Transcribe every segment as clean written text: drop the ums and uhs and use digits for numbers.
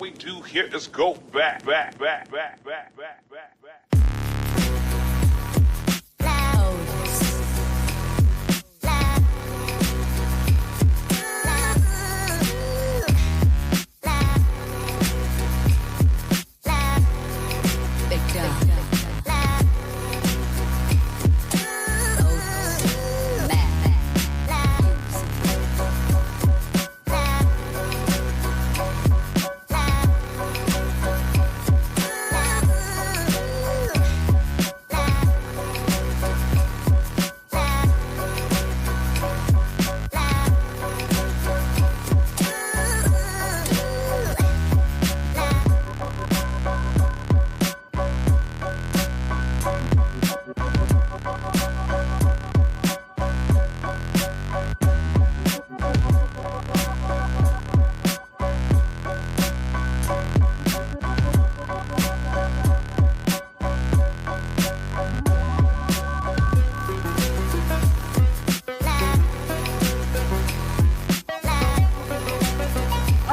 we do here is go back, back, back, back, back, back, back, back.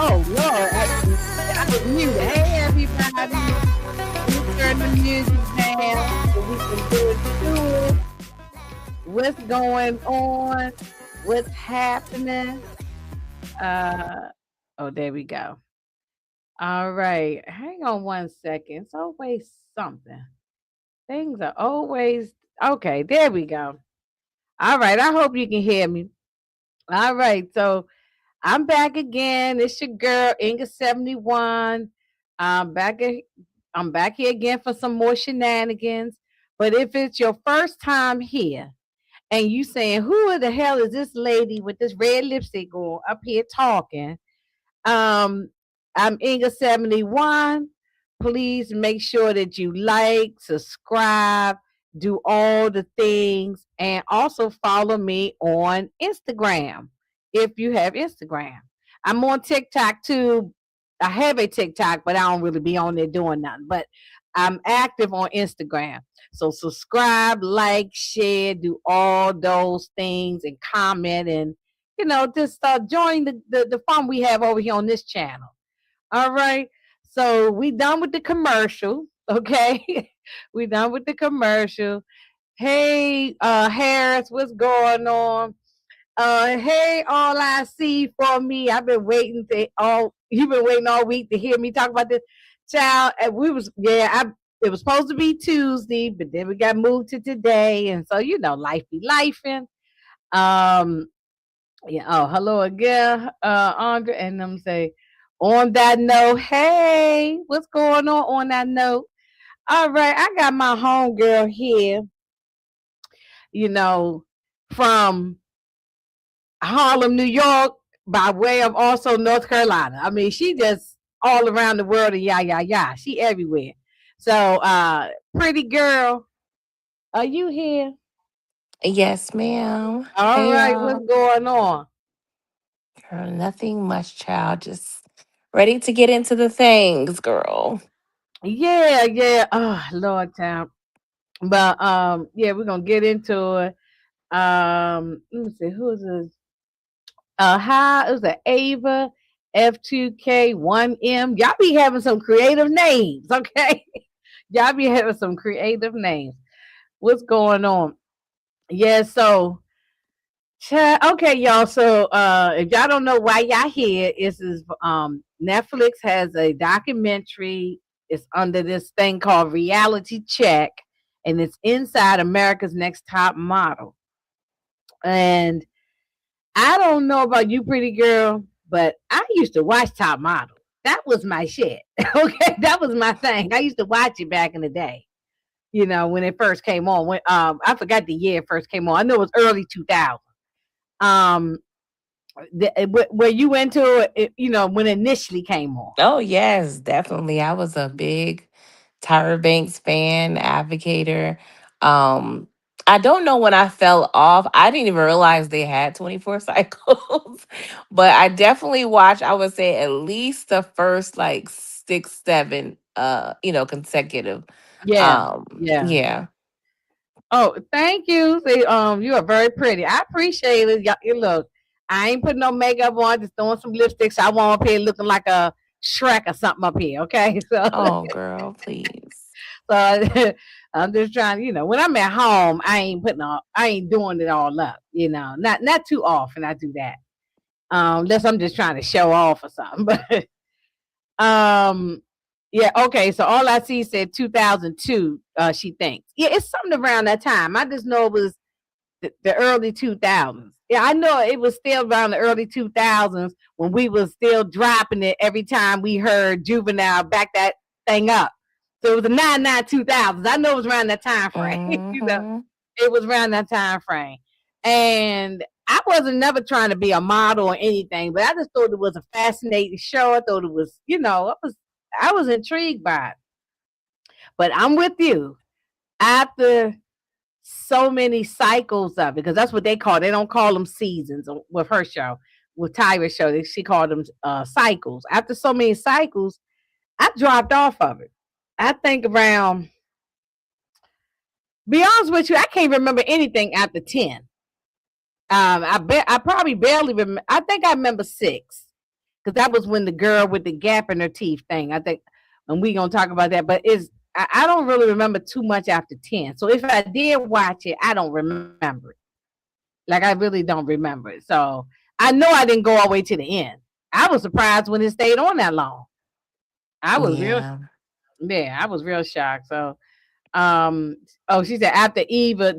Oh Lord, I was muted. Hey everybody, we turn the music down so we can do it. What's going on? What's happening? Uh oh, there we go. All right, hang on one second. It's always something. Things are always okay. There we go. All right, I hope you can hear me. All right, so I'm back again. It's your girl Inga 71. I'm back. I'm back here again for some more shenanigans. But if it's your first time here and you saying, "Who the hell is this lady with this red lipstick on up here talking?" Um, I'm Inga 71. Please make sure that you like, subscribe, do all the things, and also follow me on Instagram if you have Instagram. I'm on TikTok too. I have a TikTok, but I don't really be on there doing nothing. But I'm active on Instagram. So subscribe, like, share, do all those things and comment and just join the fun we have over here on this channel. All right. So we done with the commercial. Okay. We done with the commercial. Hey, Harris, what's going on? Hey, all I see for me. I've been waiting to all you've been waiting all week to hear me talk about this child. And we was it was supposed to be Tuesday, but then we got moved to today. And so life be lifing. Um yeah, oh, hello again, Andre. And I'm say, on that note, hey, what's going on that note? All right, I got my homegirl here, you know, from Harlem, New York, by way of also North Carolina. I mean, she just all around the world and yeah. She everywhere. So, pretty girl, are you here? Yes, ma'am. All Hey, right, y'all. what's going on? Girl, nothing much, child. Just ready to get into the things, girl. Yeah. Oh, Lord time. But yeah, we're gonna get into it. Let me see, who's this? Hi, it was a Ava F2K1M. Y'all be having some creative names, okay? Y'all be having some creative names. What's going on? Yeah, so okay, y'all. So if y'all don't know why y'all here, is Netflix has a documentary. It's under this thing called Reality Check, and it's inside America's Next Top Model. And I don't know about you, pretty girl, but I used to watch Top Model. That was my shit. Okay, that was my thing. I used to watch it back in the day. When it first came on. When I forgot the year it first came on. I know it was early 2000. Um, were you into it? When it initially came on. Oh, yes, definitely. I was a big Tyra Banks fan, advocator. Um, I don't know when I fell off. I didn't even realize they had 24 cycles, but I definitely watched, I would say, at least the first like six, seven, consecutive. Yeah, yeah. Yeah. Oh, thank you. See, you are very pretty. I appreciate it. Look, I ain't putting no makeup on, just throwing some lipstick. So I want up here looking like a Shrek or something up here. Okay, so Oh, girl, please. so I'm just trying. When I'm at home, I ain't doing it all up. Not too often. I do that. Unless I'm just trying to show off or something. But um, yeah, okay. So all I see said 2002. She thinks, yeah, it's something around that time. I just know it was the early 2000s. Yeah, I know it was still around the early 2000s when we was still dropping it every time we heard Juvenile back that thing up. So it was the 99 2000s. I know it was around that time frame. Mm-hmm. It was around that time frame. And I wasn't never trying to be a model or anything, but I just thought it was a fascinating show. I thought it was, I was intrigued by it. But I'm with you. After so many cycles of it, because that's what they call it. They don't call them seasons with her show, with TYRA show. She called them cycles. After so many cycles, I dropped off of it. I think around, be honest with you, I can't remember anything after 10. I probably barely remember. I think I remember 6, because that was when the girl with the gap in her teeth thing. I think, and we gonna talk about that. But I don't really remember too much after 10. So if I did watch it, I don't remember it. Like I really don't remember it. So I know I didn't go all the way to the end. I was surprised when it stayed on that long. I was real, Yeah. yeah, I was real shocked. So, um, oh, she said after Eva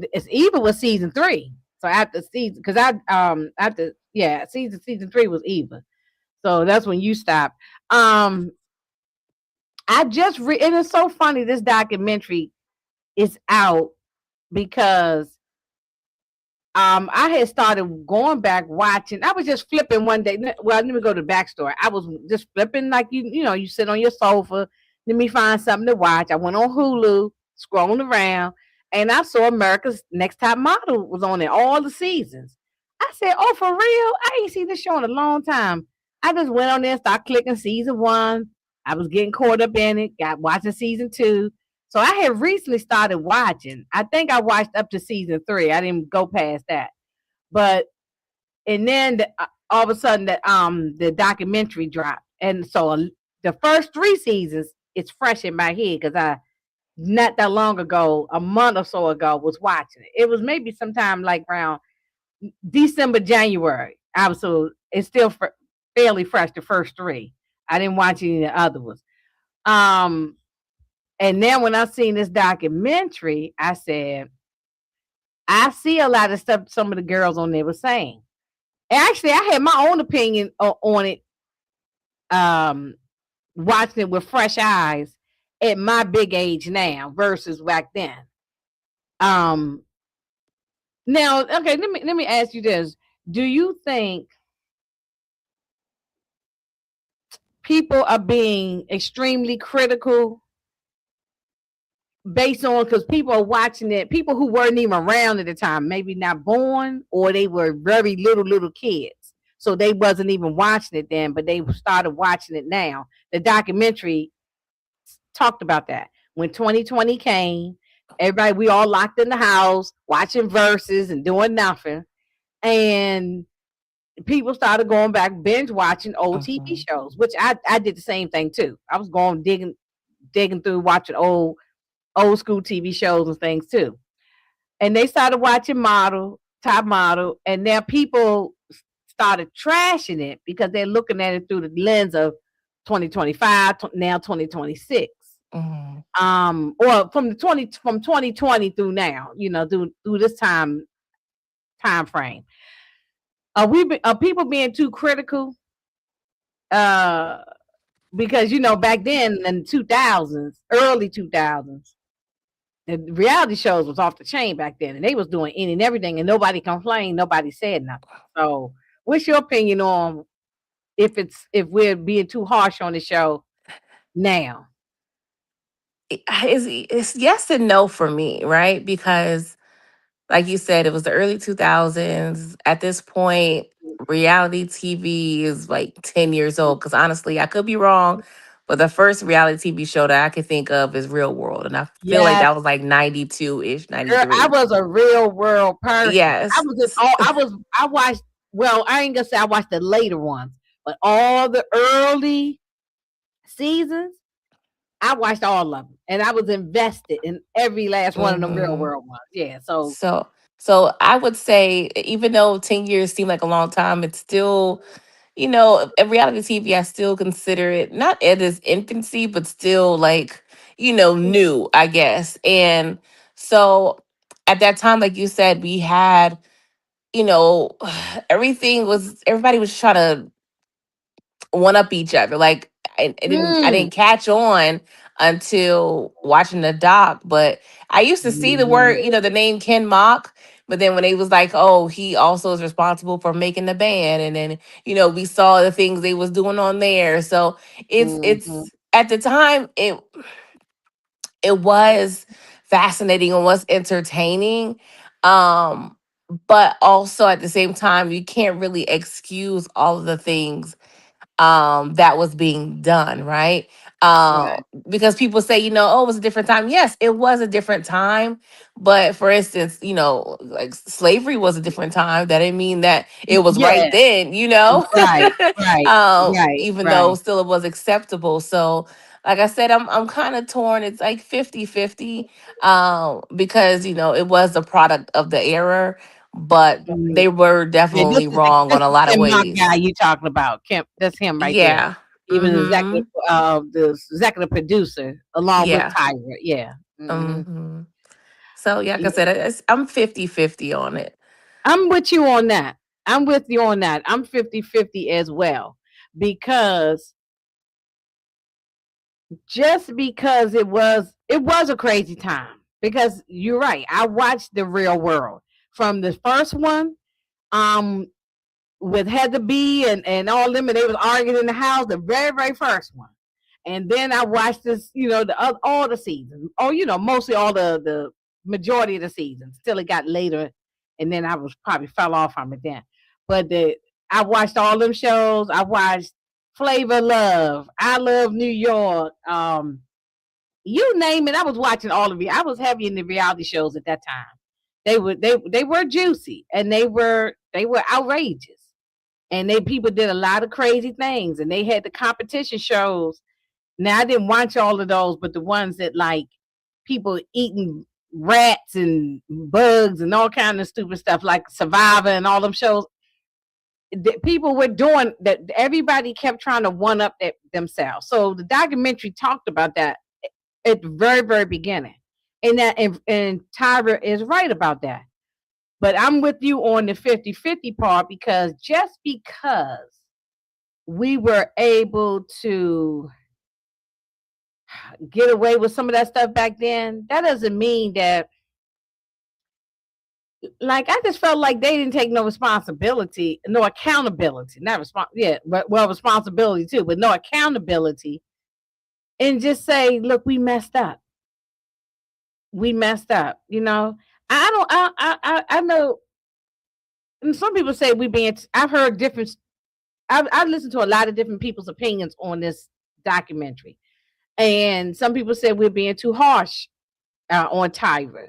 was season 3. So after season, because after yeah, season 3 was Eva. So that's when you stopped. Um, and it's so funny. This documentary is out because I had started going back watching. I was just flipping one day. Well, let me go to the backstory. I was just flipping like you sit on your sofa. Let me find something to watch. I went on Hulu, scrolling around, and I saw America's Next Top Model was on there all the seasons. I said, "Oh, for real? I ain't seen this show in a long time." I just went on there, started clicking season 1. I was getting caught up in it. Got watching season 2. So I had recently started watching. I think I watched up to season 3. I didn't go past that. But and then all of a sudden the documentary dropped, and so the first 3 seasons it's fresh in my head because I not that long ago, a month or so ago, was watching it. It was maybe sometime like around December, January. I was so it's still fairly fresh. The first 3. I didn't watch any of the other ones. Um, and then when I seen this documentary, I said, I see a lot of stuff some of the girls on there were saying. And actually, I had my own opinion on it, um, watching it with fresh eyes at my big age now versus back then. Um, Now, okay, let me ask you this. Do you think people are being extremely critical based on because people are watching it, people who weren't even around at the time, maybe not born, or they were very little kids. So they wasn't even watching it then, but they started watching it now. The documentary talked about that. When 2020 came, everybody we all locked in the house, watching verses and doing nothing. And people started going back binge watching old TV Mm-hmm. shows, which I did the same thing too. I was going digging through watching old school TV shows and things too. And they started watching Top Model, and now people started trashing it because they're looking at it through the lens of 2025, now 2026. Mm-hmm. Or from 2020 through now, through this time frame. Are people being too critical? Uh, because back then in the 2000s, early 2000s, the reality shows was off the chain back then, and they was doing any and everything, and nobody complained, nobody said nothing. So, what's your opinion on if we're being too harsh on the show now? It's yes and no for me, right? Because like you said, it was the early 2000s. At this point, reality TV is like 10 years old. Because honestly, I could be wrong, but the first reality TV show that I could think of is Real World. And I feel like Yes, that was like 92 ish, girl, I 93. was a real world person. I Yes. was just all I watched. Well, I ain't gonna say I watched the later ones, but all the early. seasons, I watched all of them, and I was invested in every last one of them real Hmm. world ones. Yeah, so So, so I would say, even though 10 years seem like a long time, it's still, a reality TV. I still consider it not at its infancy, but still like, new, I guess. And so, at that time, like you said, we had, you know, everybody was trying to one up each other. Like I didn't mm, catch on until watching the doc, but I used to see the mhm, word, the name Ken Mock. But then when they was like, oh, he also is responsible for making the band, and then we saw the things they was doing on there. So mhm. it's at the time it was fascinating and was entertaining. Um, but also at the same time, you can't really excuse all of the things that was being done, right? Right. Because people say, oh, it was a different time. Yes, it was a different time. But for instance, like slavery was a different time. That didn't mean that it was right Yeah. then, Right. Right. Right. even though Right. still it was acceptable. So like I said, I'm kind of torn. It's like 50-50, because it was a product of the era, but Mm. they were Yeah, definitely wrong this on a is lot of Kim Mock ways. guy you talking about. Kim, that's him right there. Yeah. Even Mhm. the executive producer along with Yeah. Tyra. Yeah. Hmm. Mhm. So, yeah, like I said, I'm 50-50 on it. I'm with you on that. I'm with you on that. I'm 50-50 as well. Because just because it was a crazy time. Because you're right. I watched the real world from the first one. Um with Heather B and all them, and they was arguing in the house, the very first one. And then I watched this, all the seasons. Oh, mostly all the majority of the seasons till it got later, and then I was probably fell off from it then. But I watched all them shows. I watched Flavor Love, I Love New York, you name it. I was watching all of it. I was heavy in the reality shows at that time. They were juicy, and they were outrageous, and they people did a lot of crazy things, and they had the competition shows. Now I didn't watch all of those, but the ones that like people eating rats and bugs and all kind of stupid stuff like Survivor and all them shows, people were doing that. Everybody kept trying to one up themselves. So the documentary talked about that at the very beginning, and Tyra is right about that. But I'm with you on the 50-50 part, because just because we were able to get away with some of that stuff back then, that doesn't mean that, like, I just felt like they didn't take no responsibility, no accountability, not yeah, but well, responsibility too, but no accountability, and just say, look, we messed up. We messed up, I don't, I know, and some people say we being, I've heard different, I've listened to a lot of different people's opinions on this documentary. And some people said we're being too harsh on Tyra,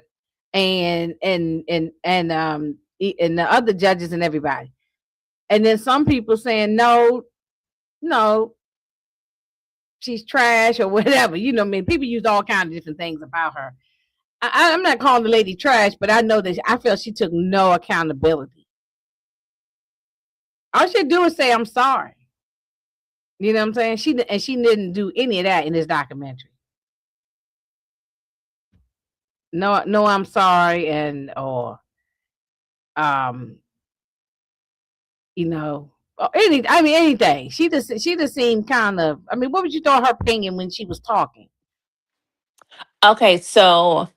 and the other judges and everybody. And then some people saying no, no, she's trash or whatever. You know what I mean? People use all kinds of different things about her. I'm not calling the lady trash, but I know that I feel she took no accountability. All she do is say I'm sorry. You know what I'm saying? She didn't do any of that in this documentary. No, no, I'm sorry, and or um anything. She just seemed kind of. I mean, what would you thought her opinion when she was talking? Okay, so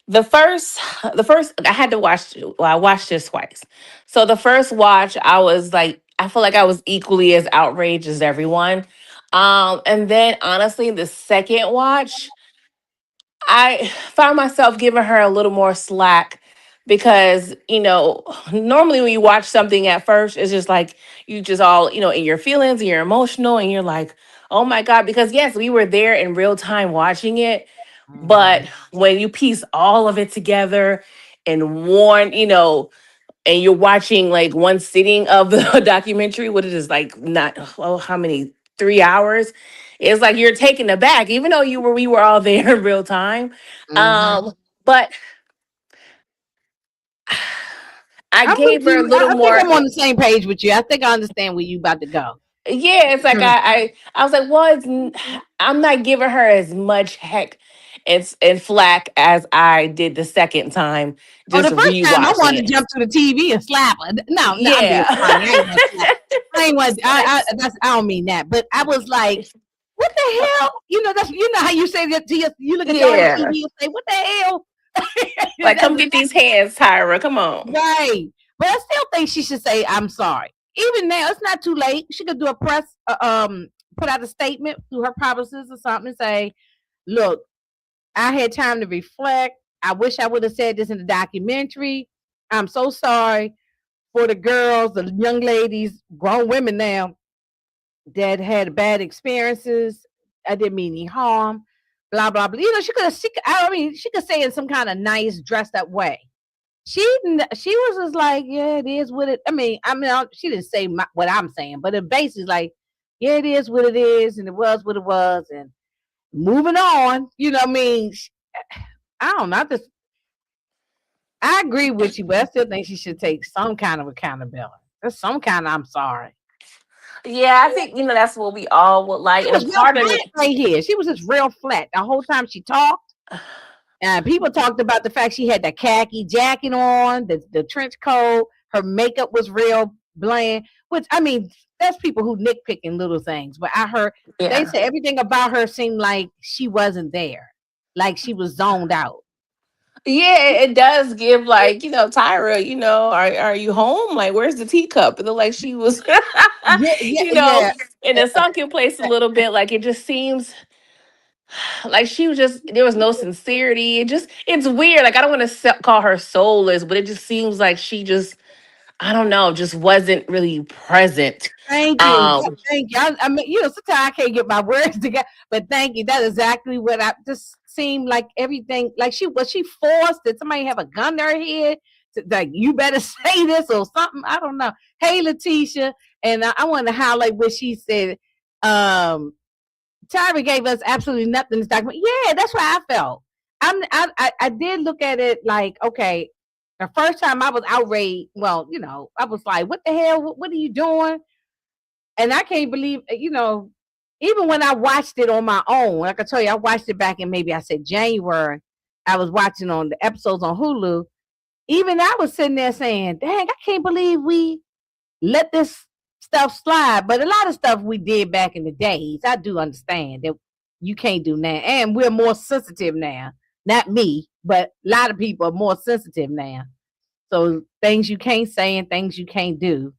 the first I had to watch. Well, I watched this twice. So the first watch, I was like, I feel like I was equally as outraged as everyone. And then honestly, the second watch, I found myself giving her a little more slack because, normally when you watch something at first, it's just like you just all, in your feelings and you're emotional and you're like, oh my God. Because yes, we were there in real time watching it. But Mhm. when you piece all of it together in one, and you're watching like one sitting of the documentary, what it is like, not, oh, how many, 3 hours? It's like you're taken aback, even though we were all there in real time. Mm-hmm. But I I'm with gave her a you. little I think more. I'm on the same page with you. I think I understand where you about to go. Yeah, it's like Mhm. I was like, well, I'm not giving her as much heck and flack as I did the second time, Oh, the just first time I rewatching wanted to it. jump to the TV and slap her. No, no, I'm being Yeah. funny. I ain't want to slap. I ain't want. I don't mean that. But I was like, what the hell? That's how you say that to you look at your Yeah. TV and say, what the hell? Like, That's come get these hands, Tyra. Come on. right. But I still think she should say, I'm sorry. Even now, it's not too late. She could do a put out a statement through her publicist or something and say, look, I had time to reflect. I wish I would have said this in the documentary. I'm so sorry for the girls, the young ladies, grown women now that had bad experiences. I didn't mean any harm. Blah blah blah. She could say it in some kind of nice, dressed up way. She was just like, yeah, it is what it. She didn't say what I'm saying, but it basically like, yeah, it is what it is, and it was what it was, and moving on. You know what I mean? I don't know. I agree with you, but I still think she should take some kind of accountability. There's some kind of I'm sorry. Yeah, I think that's what we all would like, She and a was real part of flat it. right here. She was just real flat the whole time she talked. And people talked about the fact she had the khaki jacket on, the trench coat. Her makeup was real bland. Which that's people who nitpicking little things. But I heard they Yeah. said everything about her seemed like she wasn't there, like she was zoned out. Yeah, it does give like, Tyra, are you home? Like, where's the teacup? And then like she was, Yeah, yeah, you know, yeah. in a sunken place a little bit. Like it just seems like she was just there was no sincerity. It's weird. Like I don't want to call her soulless, but it just seems like she just I don't know, just wasn't really present. Thank you. Um, Thank you. Sometimes I can't get my words together, but thank you. That's exactly what I just seemed like everything. Like she forced? Did somebody have a gun to her head? Like, you better say this or something. I don't know. Hey, Letitia. And I want to highlight what she said. Tyra gave us absolutely nothing in this document. Yeah, that's what I felt. I did look at it like, okay, the first time I was outraged. Well, I was like, what the hell? What are you doing? And I can't believe, even when I watched it on my own, like I told you, I watched it back in maybe I said January. I was watching on the episodes on Hulu. Even I was sitting there saying, dang, I can't believe we let this stuff slide. But a lot of stuff we did back in the days, I do understand that you can't do now. And we're more sensitive now. Not me, but a lot of people are more sensitive now. So things you can't say and things you can't do,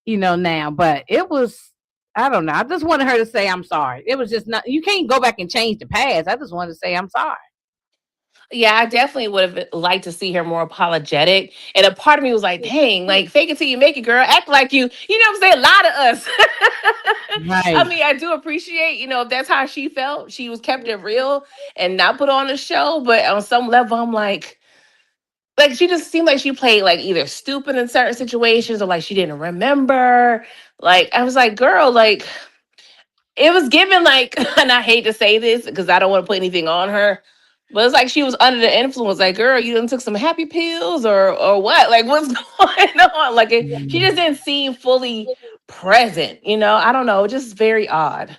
now. But it was, I don't know. I just wanted her to say, I'm sorry. It was just not, you can't go back and change the past. I just wanted to say, I'm sorry. yeah, I definitely would have liked to see her more apologetic. And a part of me was like, dang, like fake it till you make it, girl. Act like you know what I'm saying? Lie to us. I Right. mean, I do appreciate, if that's how she felt. She was kept it real and not put on a show. But on some level, I'm like she just seemed like she played like either stupid in certain situations or like she didn't remember. Like I was like, girl, like it was given like, and I hate to say this because I don't want to put anything on her, but it's like she was under the influence. Like, girl, you done took some happy pills or what? Like, what's going on? Like, she just didn't seem fully present. I don't know, just very odd.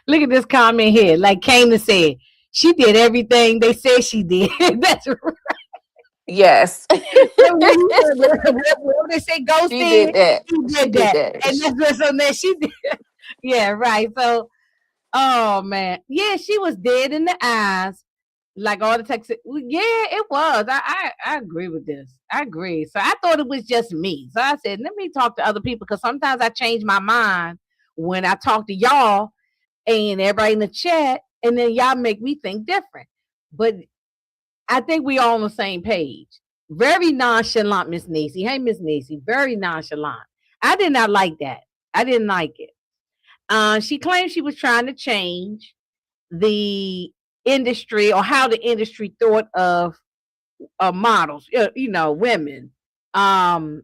Look at this comment here. Like Kana said, she did everything they said she did. That's right. Yes, Whatever they say Ghost she did did, that. she She did did that. that. And that's what's on there. She did. Yeah, right. So, oh man. Yeah, she was dead in the eyes. Like all the text. Yeah, it was. I agree with this. I agree. So I thought it was just me. So I said, let me talk to other people because sometimes I change my mind when I talk to y'all and everybody in the chat, and then y'all make me think different. But I think we all on the same page. Very nonchalant, Miss Nisi. Hey, Miss Nisi. Very nonchalant. I did not like that. I didn't like it. She claimed she was trying to change the industry or how the industry thought of models, women. Um,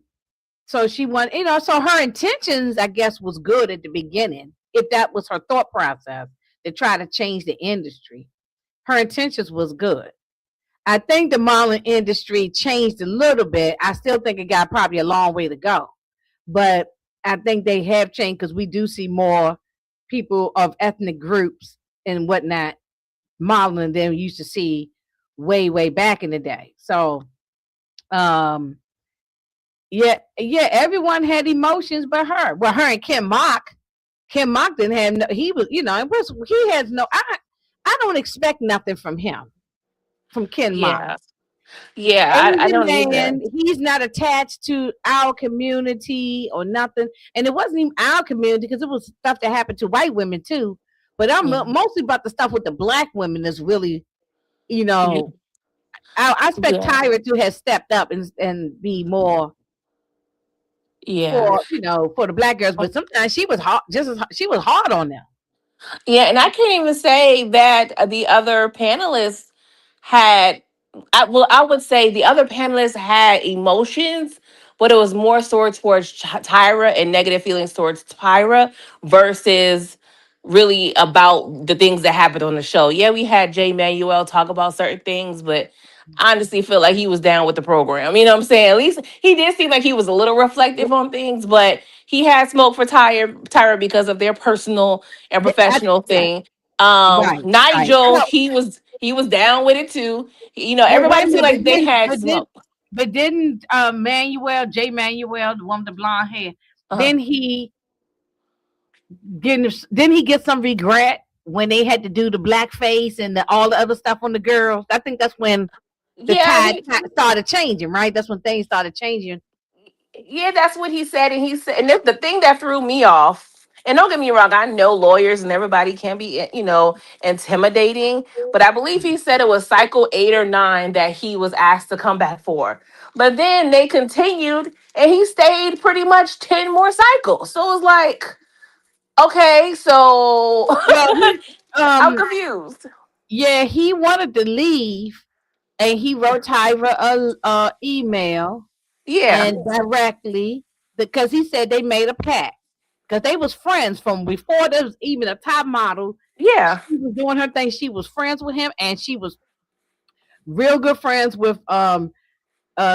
so she went, so her intentions, I guess, was good at the beginning. if that was her thought process to try to change the industry. Her intentions was good. I think the modeling industry changed a little bit. I still think it got probably a long way to go, but I think they have changed because we do see more people of ethnic groups and whatnot modeling than we used to see way back in the day. So, um, yeah, everyone had emotions but her. Well, her and Kim Mock. Kim Mock didn't have no. He was, it was. He has no. I don't expect nothing from him, from Ken Mock. Yeah. Yeah, I Asian don't either. man, he's not attached to our community or nothing. And it wasn't even our community because it was stuff that happened to white women too. But I'm Yeah. mostly about the stuff with the black women that's really, you Yeah. know, I expect Yeah. Tyra to have stepped up and be more Yeah. for, for the black girls. But sometimes she was hard, she was hard on them. Yeah, and I can't even say that the other panelists had. I would say the other panelists had emotions, but it was more so towards Tyra and negative feelings towards Tyra versus really about the things that happened on the show. Yeah, we had Jay Manuel talk about certain things, but I honestly feel like he was down with the program. You know what I'm saying? At least he did seem like he was a little reflective on things, but he had smoke for Tyra because of their personal and professional Right, thing. right, right. Nigel, he was down with it too. But wait Everybody a seemed minute, like they had smoke. but didn't Manuel, J. Manuel, the one with the blonde hair, Uh, then he get some regret when they had to do the blackface and all the other stuff on the girls? I think that's when the yeah, tide started changing, right? That's when things started changing. yeah, that's what he said, and he said, and the thing that threw me off. And don't get me wrong, I know lawyers and everybody can be, intimidating. But I believe he said it was cycle 8 or 9 that he was asked to come back for. But then they continued, and he stayed pretty much 10 more cycles. So it was like, okay, so Well, I'm um, confused. yeah, he wanted to leave, and he wrote Tyra a email Yeah, and directly because he said they made a pact because they was friends from before there was even a top model. yeah, She was doing her thing. She was friends with him, and she was real good friends with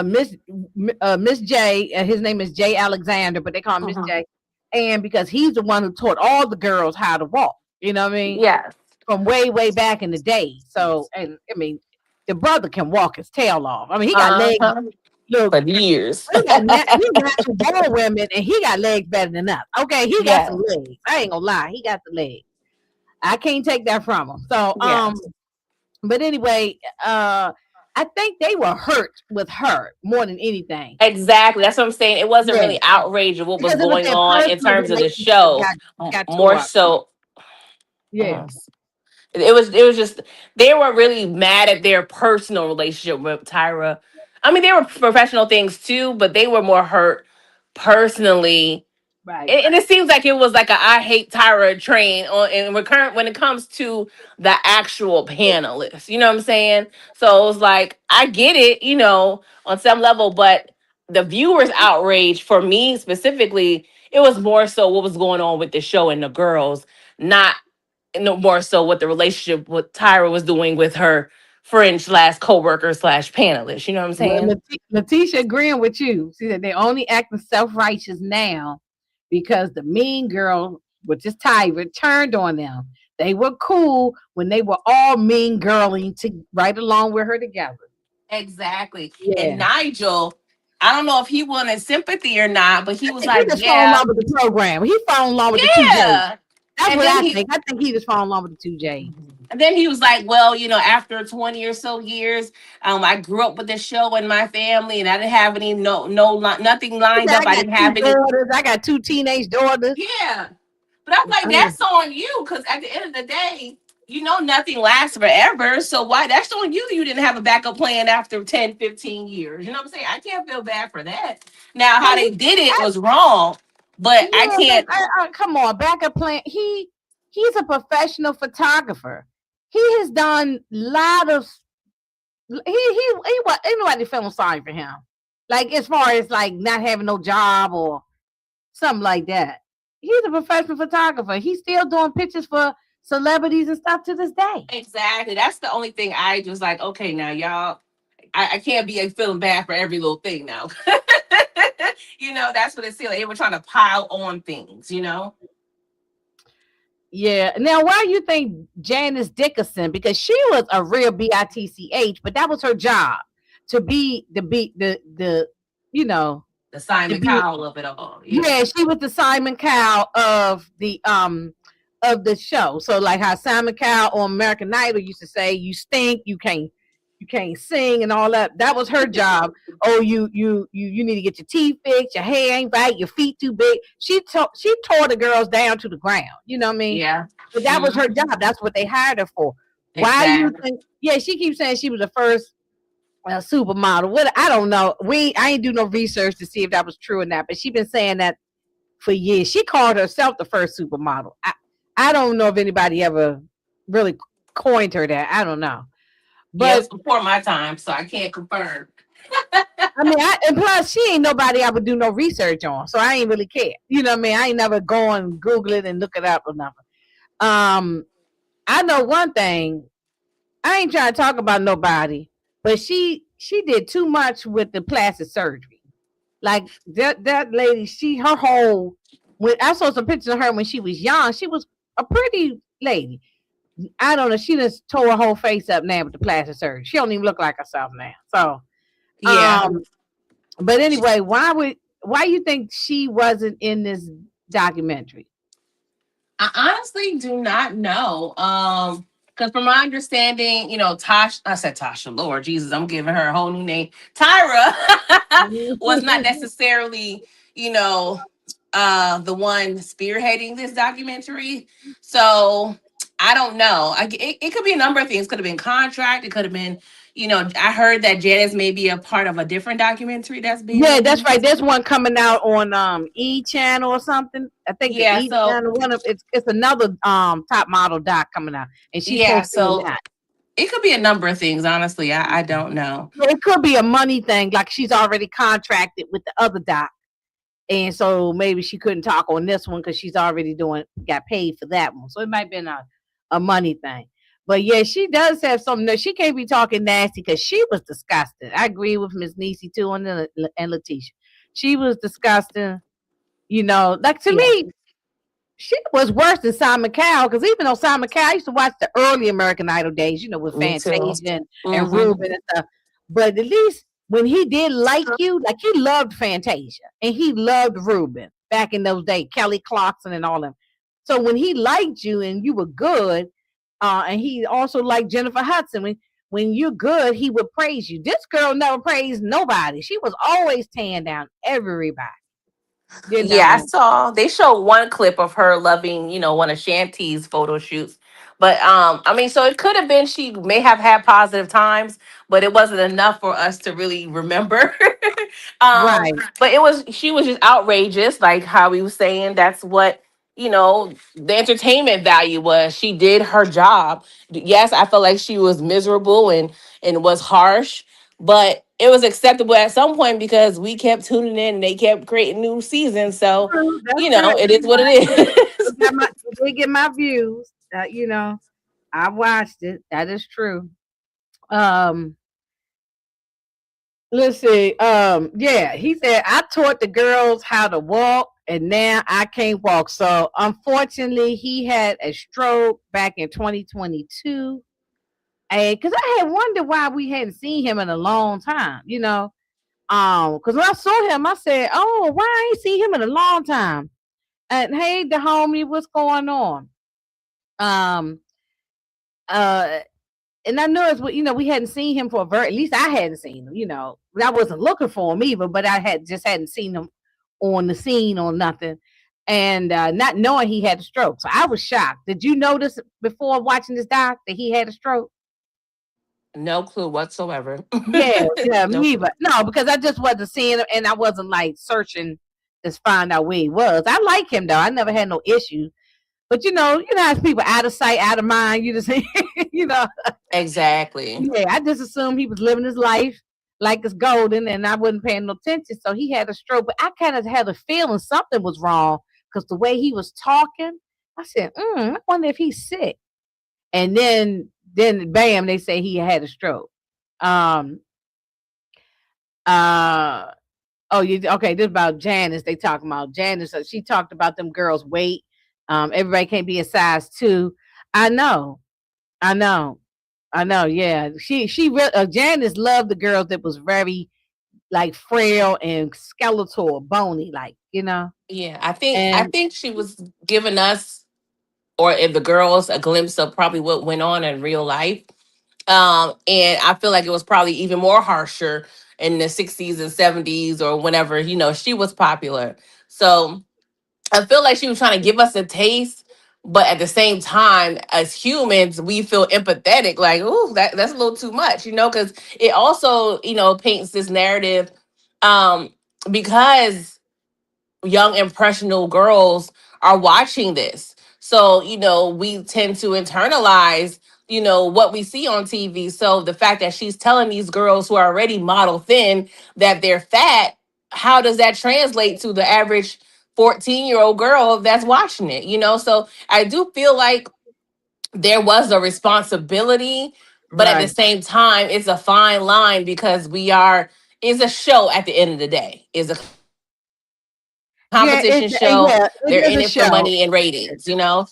Miss Miss J. His name is Jay Alexander, but they call him Miss mhm, J. And because he's the one who taught all the girls how to walk, you know what I mean, yes, from way back in the day. So, and I mean, the brother can walk his tail off. I mean, he got legs. uh-huh. Look, For years. he natural born women, and he got legs better than us. Okay, he got Yeah, some legs. I ain't gonna lie, he got the legs. I can't take that from him. So, yeah. but anyway, I think they were hurt with her more than anything. Exactly. That's what I'm saying. It wasn't Yeah, really outrage of what was because it was going their on in personal terms of the relationship that show. got tore More up. so, Yeah, uh, it was just they were really mad at their personal relationship with Tyra. I mean, they were professional things too, but they were more hurt personally. right. And it seems like it was like a I hate Tyra train on and recurrent when it comes to the actual panelists. You know what I'm saying? So it was like, I get it, on some level, but the viewers outrage for me specifically, it was more so what was going on with the show and the girls, not no more so what the relationship with Tyra was doing with her friend slash co-worker slash panelist. You know what I'm Well, saying? Letitia agreeing with you. See that they only acting self righteous now because the mean girl, which is Tyra, turned on them. They were cool when they were all mean girling to right along with her together. Exactly. And Yeah. Nigel, I don't know if he wanted sympathy or not, but he I was think he like, just fall in yeah, love with the program. He fall in love with the two J's. yeah. That's And what then I he think. I think he just fall in love with the two J's. and then he was like, well, after 20 or so years, I grew up with the show in my family, and I didn't have any nothing He lined said, up. I I got didn't two have any. daughters. I got two teenage daughters. Yeah. But I'm like, Uh, that's on you, because at the end of the day, nothing lasts forever. So why that's on you you didn't have a backup plan after 10, 15 years. You know what I'm saying? I can't feel bad for that. Now, But how they did it was wrong, but I yeah, but can't. come on, backup plan. He's a professional photographer. He has done a lot of he what anybody feeling sorry for him. Like as far as like not having no job or something like that. He's a professional photographer. He's still doing pictures for celebrities and stuff to this day. Exactly. That's the only thing I just like, okay, now y'all, I can't be feeling bad for every little thing now. That's what it seemed like. They were trying to pile on things. Yeah. Now, why you think Janice Dickinson? Because she was a real bitch, but that was her job to be the you know The to Simon be. Cowell of it all. Yeah. Yeah, she was the Simon Cowell of the show. So like how Simon Cowell on American Idol used to say, "You stink, you can't sing," and all that. That was her job. Oh, you need to get your teeth fixed, your hair ain't right, your feet too big. She tore the girls down to the ground. You know what I mean? Yeah. But that was her job. That's what they hired her for. Why you Exactly. think? Yeah, she keeps saying she was the first supermodel. What I don't know. I ain't do no research to see if that was true or not. But she been saying that for years. She called herself the first supermodel. I don't know if anybody ever really coined her that. I don't know. Yeah, it But was before my time, so I can't confirm. I mean, and plus she ain't nobody I would do no research on, so I ain't really care. You know what I mean? I ain't never go and Google it and look it up or nothing. Um, I know one thing. I ain't trying to talk about nobody, but she did too much with the plastic surgery. Like that lady, her whole. When I saw some pictures of her when she was young, she was a pretty lady. I don't know. She just tore her whole face up now with the plastic surgery. She don't even look like herself now. So, Yeah. but anyway, why you think she wasn't in this documentary? I honestly do not know. Because from my understanding, I said Tasha, Lord Jesus, I'm giving her a whole new name. Tyra was not necessarily, you know, the one spearheading this documentary. So I don't know. It could be a number of things. Could have been contract. It could have been, I heard that Janice may be a part of a different documentary that's being Yeah, that's right. released. There's one coming out on E channel or something. I think the Yeah. E So channel one of it's another top model doc coming out, and she's yeah. supposed to be in So that. it could be a number of things. Honestly, I don't know. Yeah, it could be a money thing, like she's already contracted with the other doc, and so maybe she couldn't talk on this one because she's already got paid for that one. So it might have been a money thing. But yeah, she does have something that she can't be talking nasty because she was disgusting. I agree with Miss Niecy too and Letitia. She was disgusting. Like to Yeah. me, she was worse than Simon Cowell because even though Simon Cowell, I used to watch the early American Idol days, with Me too. Fantasia and Hmm. Ruben and stuff. But at least when he did like you, like he loved Fantasia and he loved Ruben back in those days, Kelly Clarkson and all them. So when he liked you and you were good, and he also liked Jennifer Hudson. When you're good, he would praise you. This girl never praised nobody. She was always tearing down everybody. You Yeah, I know. saw they showed one clip of her loving, one of Shanti's photo shoots. But I mean, so it could have been she may have had positive times, but it wasn't enough for us to really remember. Right. But she was just outrageous, like how we was saying. That's what the entertainment value was. She did her job. Yes, I felt like she was miserable and was harsh, but it was acceptable at some point because we kept tuning in and they kept creating new seasons. So, True. That's true. it is what it is. They get my views. I watched it. That is true. Um, let's see. Yeah, he said I taught the girls how to walk, and now I can't walk. So unfortunately, he had a stroke back in 2022. And because I had wondered why we hadn't seen him in a long time. Because when I saw him, I said, "Oh, why I ain't seen him in a long time?" And hey, the homie, what's going on? Um, uh, and I know we hadn't seen him for at least I hadn't seen him. I wasn't looking for him either, but I hadn't seen him on the scene or nothing, and not knowing he had a stroke. So I was shocked. Did you notice before watching this doc that he had a stroke? No clue whatsoever. Yeah, yeah, No me, clue. but no, because I just wasn't seeing him, and I wasn't like searching to find out where he was. I like him though. I never had no issues. But as people out of sight, out of mind, you just, you know, Exactly. yeah, I just assumed he was living his life like it's golden and I wasn't paying no attention. So he had a stroke, but I kind of had a feeling something was wrong because the way he was talking, I said, I wonder if he's sick. And then bam, they say he had a stroke. Um, uh, oh, you okay? This is about Janice. They talking about Janice. So she talked about them girls' weight. Everybody can't be a size 2. I know, I know, I know. Yeah, Janice loved the girls that was very like frail and skeletal, bony, like Yeah, I And think she was giving us, or if the girls, a glimpse of probably what went on in real life. And I feel like it was probably even more harsher in the 60s and 70s or whenever, she was popular. So I feel like she was trying to give us a taste, but at the same time, as humans, we feel empathetic, like, ooh, that's a little too much, because it also, paints this narrative, um, because young impressionable girls are watching this. So, we tend to internalize, what we see on TV. So the fact that she's telling these girls who are already model thin that they're fat, how does that translate to the average 14-year-old girl that's watching it? So I do feel like there was a responsibility, but at the right. same time, it's a fine line because is a show at the end of the day. Is a competition show. They're in Yeah, it for money and it is a ratings, show. Yeah.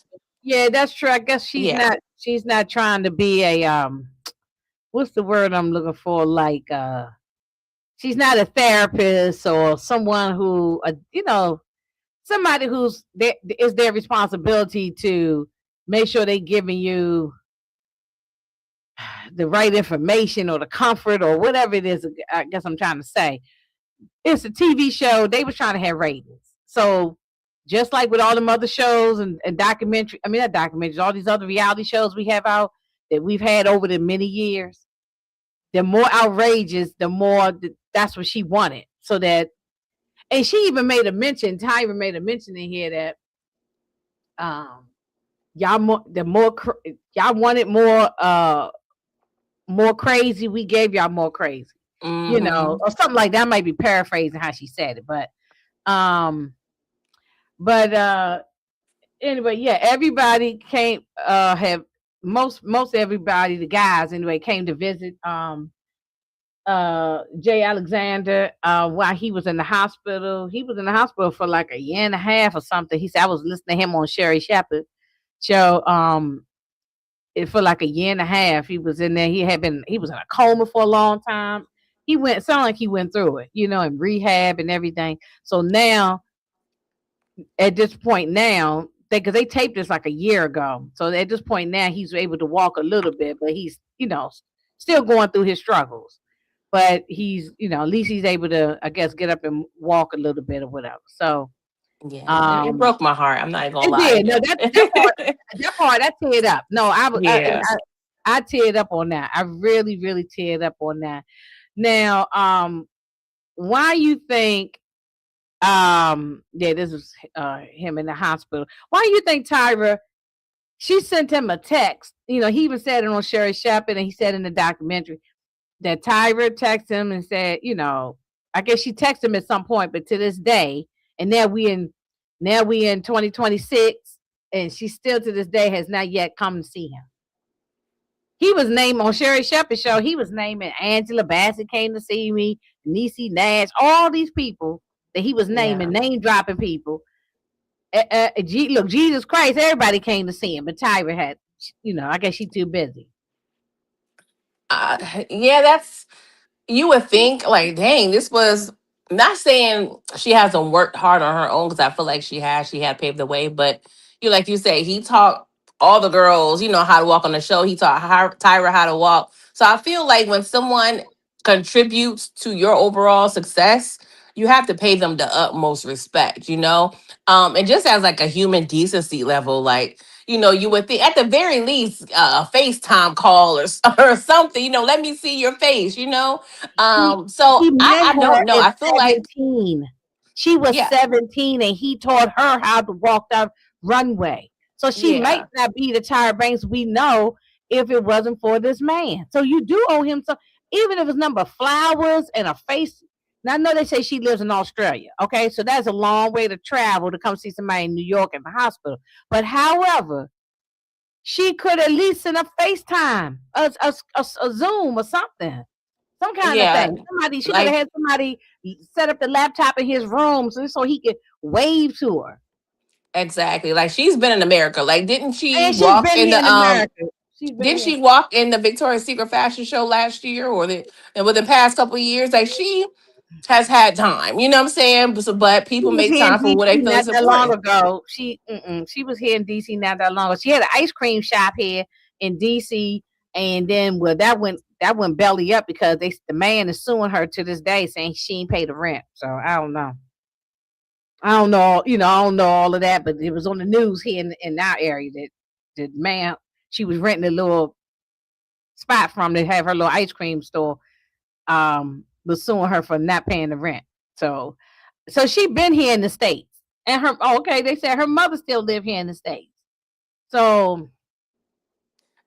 Yeah, that's true. I guess she's not trying to be a what's the word I'm looking for? Like she's not a therapist or someone who somebody who's there is their responsibility to make sure they giving you the right information or the comfort or whatever it is. I guess I'm trying to say it's a TV show. They was trying to have ratings. So just like with all them other shows and documentary, I mean not documentaries, all these other reality shows we have out that we've had over the many years, the more outrageous, the more that's what she wanted. So that, and she even made a mention. Tyra made a mention in here that um y'all wanted more crazy. We gave y'all more crazy, Hmm. or something like that. I might be paraphrasing how she said it, um, but anyway, yeah, everybody came. Have most everybody, the guys anyway, came to visit Jay Alexander while he was in the hospital. He was in the hospital for like a year and a half or something. He said I was listening to him on Sherry Shepherd show. For like a year and a half, he was in there. He was in a coma for a long time. He went sound like he went through it, in rehab and everything. So now at this point now, because they taped this like a year ago. So at this point now, he's able to walk a little bit, but he's still going through his struggles. But he's at least he's able to, I guess, get up and walk a little bit or whatever. So Yeah, it um, broke my heart. I'm not even gonna it lie. did. No, that part I teared up. No, Yeah. I teared up on that. I really, really teared up on that. Now, why you think yeah, this was him in the hospital. Why do you think Tyra, she sent him a text? He even said it on Sherry Shepherd, and he said in the documentary that Tyra texted him and said, I guess she texted him at some point, but to this day, and now we in 2026, and she still to this day has not yet come to see him. He was named on Sherry Shepherd show. He was naming Angela Bassett came to see me, Niecy Nash, all these people that he was naming, Yeah. name dropping people. Look, Jesus Christ, everybody came to see him, but Tyra had, I guess she too busy. Yeah, you would think like, dang, this was not saying she hasn't worked hard on her own, because I feel like she had paved the way, but like you say, he taught all the girls, how to walk on the show. He taught Tyra how to walk. So I feel like when someone contributes to your overall success, you have to pay them the utmost respect, and just as like a human decency level, like, you would think at the very least, a FaceTime call or something, let me see your face. So He met I her don't know. at I feel like, 17. She was yeah, 17 and he taught her how to walk the runway. So she might yeah. not be the Tyra Banks we know if it wasn't for this man. So you do owe him some, even if it's number flowers and a face. Now I know they say she lives in Australia. Okay, so that's a long way to travel to come see somebody in New York at the hospital. But however, she could at least send a FaceTime, a Zoom or something, some kind of Yeah, thing. Somebody, she could have like had somebody set up the laptop in his room so he could wave to her. exactly. Like she's been in America. Like didn't she And she's walk been in here the in America. She's been didn't here. she walk in the Victoria's Secret fashion show last year or the and within the past couple of years? Like she has had time. You know what I'm saying? But She people was make here in time for what they DC feel not is that long important. ago. She was here in DC not that long ago. She had an ice cream shop here in DC, and then well that went belly up because the man is suing her to this day saying she ain't paid the rent. So I don't know. I don't know, I don't know all of that, but it was on the news here in our area that the man she was renting a little spot from to have her little ice cream store was suing her for not paying the rent. So she been here in the States. And okay, they said her mother still live here in the States. So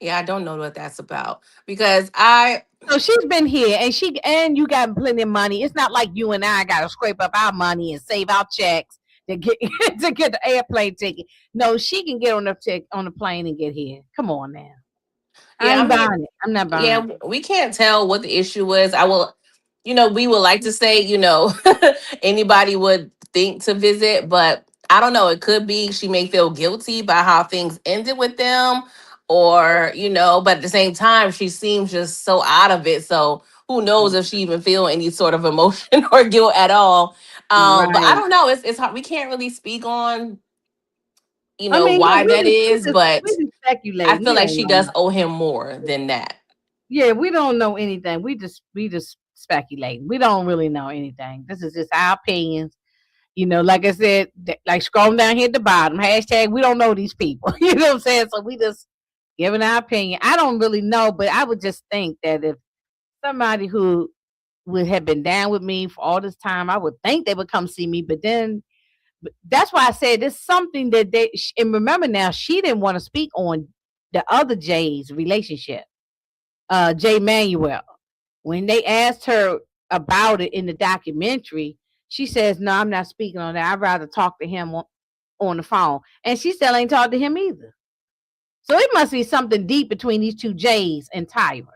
Yeah, I don't know what that's about because I so she's been here and you got plenty of money. It's not like you and I gotta scrape up our money and save our checks to get to get the airplane ticket. No, she can get on the plane and get here. Come on now. I yeah, I ain't mean buying it. I'm not buying yeah, it. we can't tell what the issue is. I will, we would like to say, anybody would think to visit, but I don't know. It could be she may feel guilty by how things ended with them, or, but at the same time, she seems just so out of it. So who knows if she even feel any sort of emotion or guilt at all. But I Right. don't know. It's hard. We can't really speak on, I mean, yeah, why we that just we is, just we but just I speculating. feel We like don't she know does nothing. owe him more than that. Yeah, we don't know anything. We just speculate. We don't really know anything. This is just our opinions. Like I said, like scrolling down here at the bottom, hashtag we don't know these people. You know what I'm saying? So we just giving our opinion. I don't really know, but I would just think that if somebody who would have been down with me for all this time, I would think they would come see me. But then that's why I said it's something that and remember now, she didn't want to speak on the other Jay's relationship, Jay Manuel. When they asked her about it in the documentary, she says, "No, I'm not speaking on that. I'd rather talk to him on the phone." And she still ain't talked to him either. So it must be something deep between these two Jays and Tyra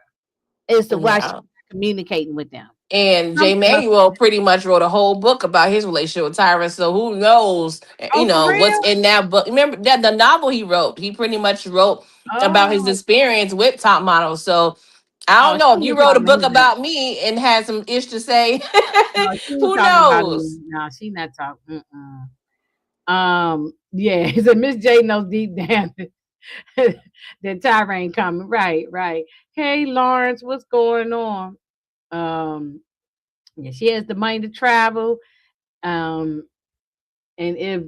as to why she's Yeah. not communicating with them. And Jay Something must. Manuel pretty much wrote a whole book about his relationship with Tyra. So who knows, Oh, for what's real? in that book. Remember that the novel he wrote, he pretty much wrote about his Oh, experience with top models. So I oh, don't know she if you ain't wrote a talking to book him. about me and had some ish to say. No, she ain't Who talking about me. knows? No, she not talking. Yeah, so Miss J knows deep down that Tyra ain't coming. Right, right. Hey, Lawrence, what's going on? Um, yeah, she has the money to travel. Um, and if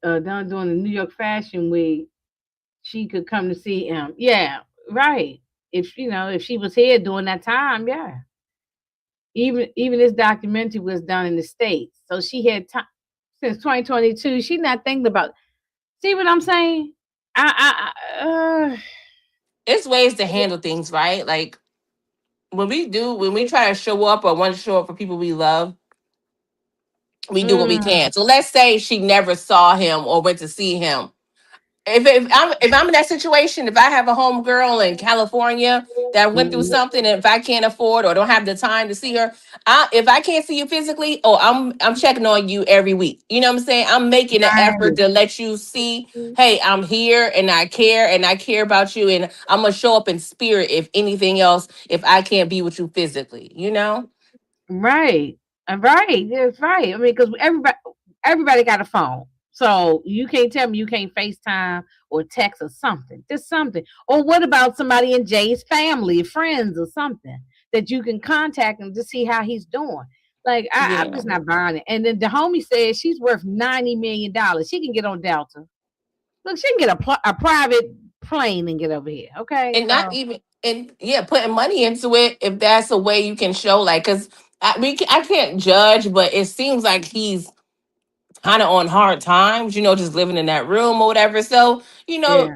done doing the New York Fashion Week, she could come to see him. Yeah, right. If she was here during that time, yeah. Even this documentary was done in the States, so she had time since 2022. She's not thinking about. See what I'm saying? It's ways to handle things, right? Like when we try to show up or want to show up for people we love, we do what we mm, can. So let's say she never saw him or went to see him. If I'm in that situation, if I have a home girl in California that went through mm, something, and if I can't afford or don't have the time to see her, if I can't see you physically, oh, I'm checking on you every week. You know what I'm saying? I'm making an effort right. to let you see, hey, I'm here and I care about you, and I'm gonna show up in spirit. If anything else, if I can't be with you physically. Right. Right. That's right. I mean, because everybody got a phone. So you can't tell me you can't FaceTime or text or something. Just something. Or what about somebody in Jay's family, friends or something that you can contact him to see how he's doing? Like I'm Yeah. just not buying it. And then the homie says she's worth $90 million. She can get on Delta. Look, she can get a private plane and get over here. Okay, And not so even and yeah, putting money into it if that's a way you can show like because I can't judge, but it seems like he's kind of on hard times, just living in that room or whatever. So yeah.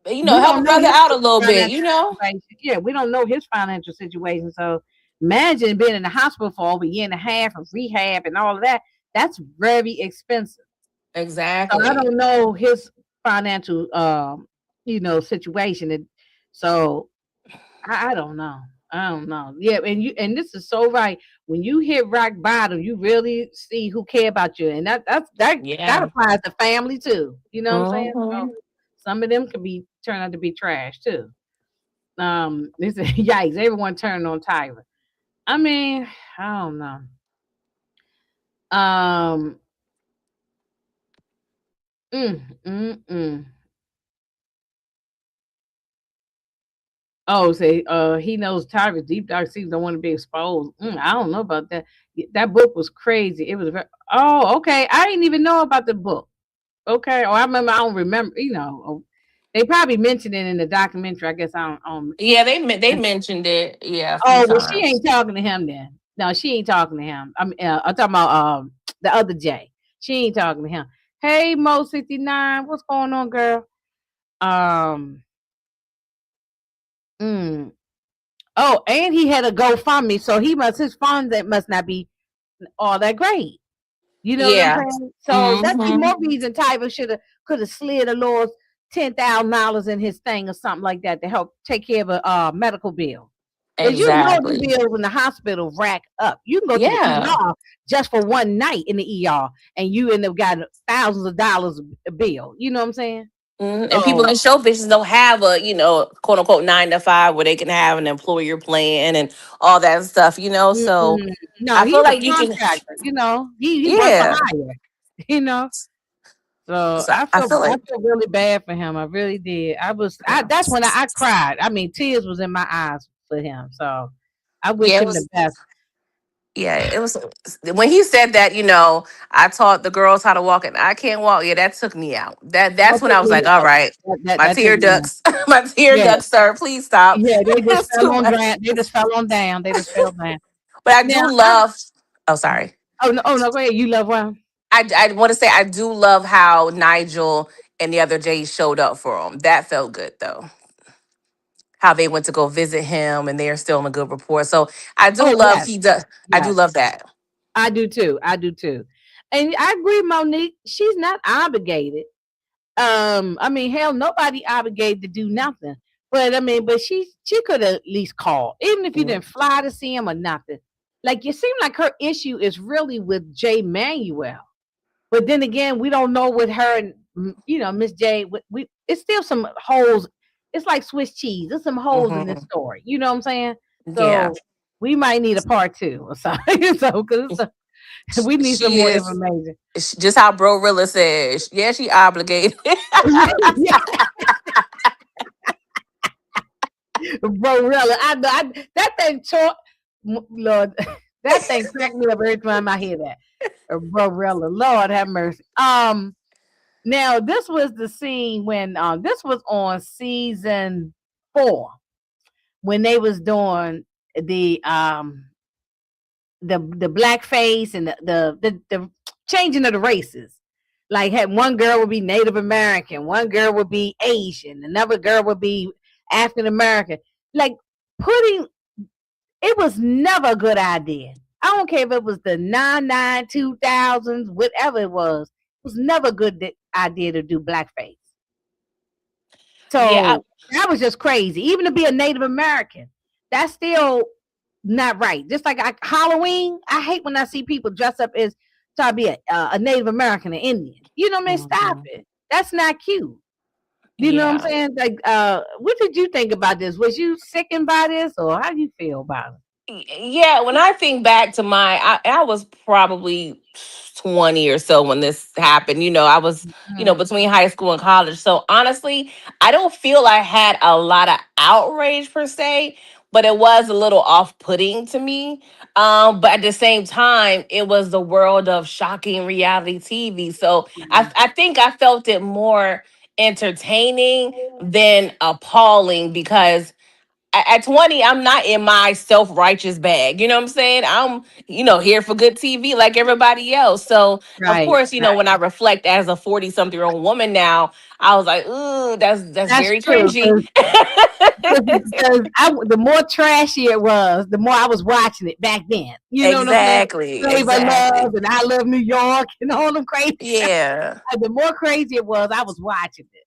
We help don't a know brother his out a little bit. financial situation. Yeah, we don't know his financial situation. So Imagine being in the hospital for over a year and a half of rehab and all of that. That's very expensive. So I Exactly. don't know his financial, situation. So I don't know. I don't know. Yeah, and this is so right. When you hit rock bottom, you really see who care about you, and that Yeah. applies to family too. You know what I'm saying? So Hmm. some of them could be turn out to be trash too. This is yikes. Everyone turning on Tyra. I mean, I don't know. Um, mm, mm, mm. Oh, say, he knows Tyra's deep dark secrets don't want to be exposed. I don't know about that. That book was crazy. It was very. Oh, okay. I didn't even know about the book. Okay. Oh, I remember. I don't remember. They probably mentioned it in the documentary. I guess I don't. Yeah, they mentioned it. Yeah, a few Oh, well, she times. ain't talking to him then. No, she ain't talking to him. I'm talking about the other Jay. She ain't talking to him. Hey, Mo 69, what's going on, girl? Um. Mm. Oh, and he had a GoFundMe, so his funds that must not be all that great. You know what I'm Yeah. saying? So that's the Hmm. more reason Tyver could have slid a little $10,000 in his thing or something like that to help take care of a medical bill. Because the Exactly. bills in the hospital rack up. You can go to the Yeah. ER just for one night in the ER, and you end up got thousands of dollars a bill. You know what I'm saying? And people So in show business don't have a, quote unquote 9 to 5 where they can have an employer plan and all that stuff. So no, I feel he's a like you can, contractor. He worked for yeah. hire. You know. So So I feel I like, feel really bad for him. I really did. That's when I cried. I mean, tears was in my eyes for him. So I wish yeah, it him the was, best. yeah, it was when he said that, I taught the girls how to walk and I can't walk. Yeah, that took me out. That's That when took I was me like, all out. right, my That took tear me out. ducts, my tear Yeah. ducts, sir, please stop. Yeah, they just It's fell too on much. ground. They just fell on down. They just fell down. But I Now do love, oh, sorry. oh no, go ahead. You love one? I want to say I do love how Nigel and the other Jays showed up for him. That felt good though. How they went to go visit him and they're still in a good rapport. So I do Oh love yes. he does. I do Yes. love that. I do too. I do too. And I agree, Monique. She's not obligated. I mean, hell, nobody obligated to do nothing. But I mean, but she could at least call, even if you Mhm. didn't fly to see him or nothing. Like you seem like her issue is really with Jay Manuel. But then again, we don't know with her and Miss J. We it's still some holes. It's like Swiss cheese. There's some holes in this Mhm. story. You know what I'm saying? Yeah. So we might need a part two or something. So because we need some She more is information. just how Bro Rilla says. Yeah, she obligated. Yeah, Barella. I know that thing tore. Lord, that thing cracked me up every time I hear that. Barella. Lord have mercy. Now this was the scene when this was on season 4 when they was doing the the blackface and the changing of the races. Like had one girl would be Native American, one girl would be Asian, another girl would be African American. Like putting it was never a good idea. I don't care if it was the 99 2000s, whatever it was never a good idea to do blackface. Yeah. So that was just crazy. Even to be a Native American, that's still not right. Just like Halloween, I hate when I see people dress up as try to be a Native American or Indian. You know what I mean? Stop Mhm. it. That's not cute. You know what I'm Yeah. saying? Like, what did you think about this? Was you sickened by this, or how do you feel about it? Yeah, when I think back to I was probably 20 or so when this happened. I was, Mm, between high school and college. So honestly, I don't feel I had a lot of outrage per se, but it was a little off-putting to me. But at the same time, it was the world of shocking reality TV. So I, mm, I think I felt it more entertaining than appalling because at 20, I'm not in my self-righteous bag. You know what I'm saying? I'm, here for good TV like everybody else. So of Right, course, when I reflect as a 40 something year old woman now, I was like, ooh, that's that's very true. cringy. Because the more trashy it was, the more I was watching it back then. You know what I'm saying? Exactly. Flavor Exactly. Love and I Love New York and all them crazy. Yeah. The more crazy it was, I was watching it.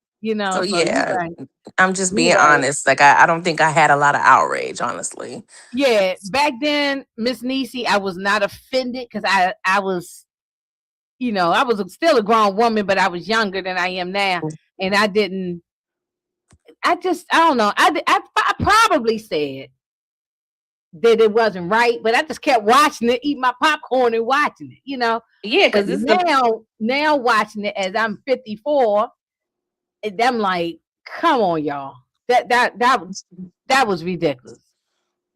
So So you yeah, right, I'm just you being right. honest. Like I don't think I had a lot of outrage, honestly. Yeah, back then, Miss Niecy, I was not offended because I was, I was still a grown woman, but I was younger than I am now, and I didn't. I don't know. I probably said that it wasn't right, but I just kept watching it, eating my popcorn and watching it. Yeah, But because this is the now watching it as I'm 54, and I'm like, come on, y'all. That was ridiculous.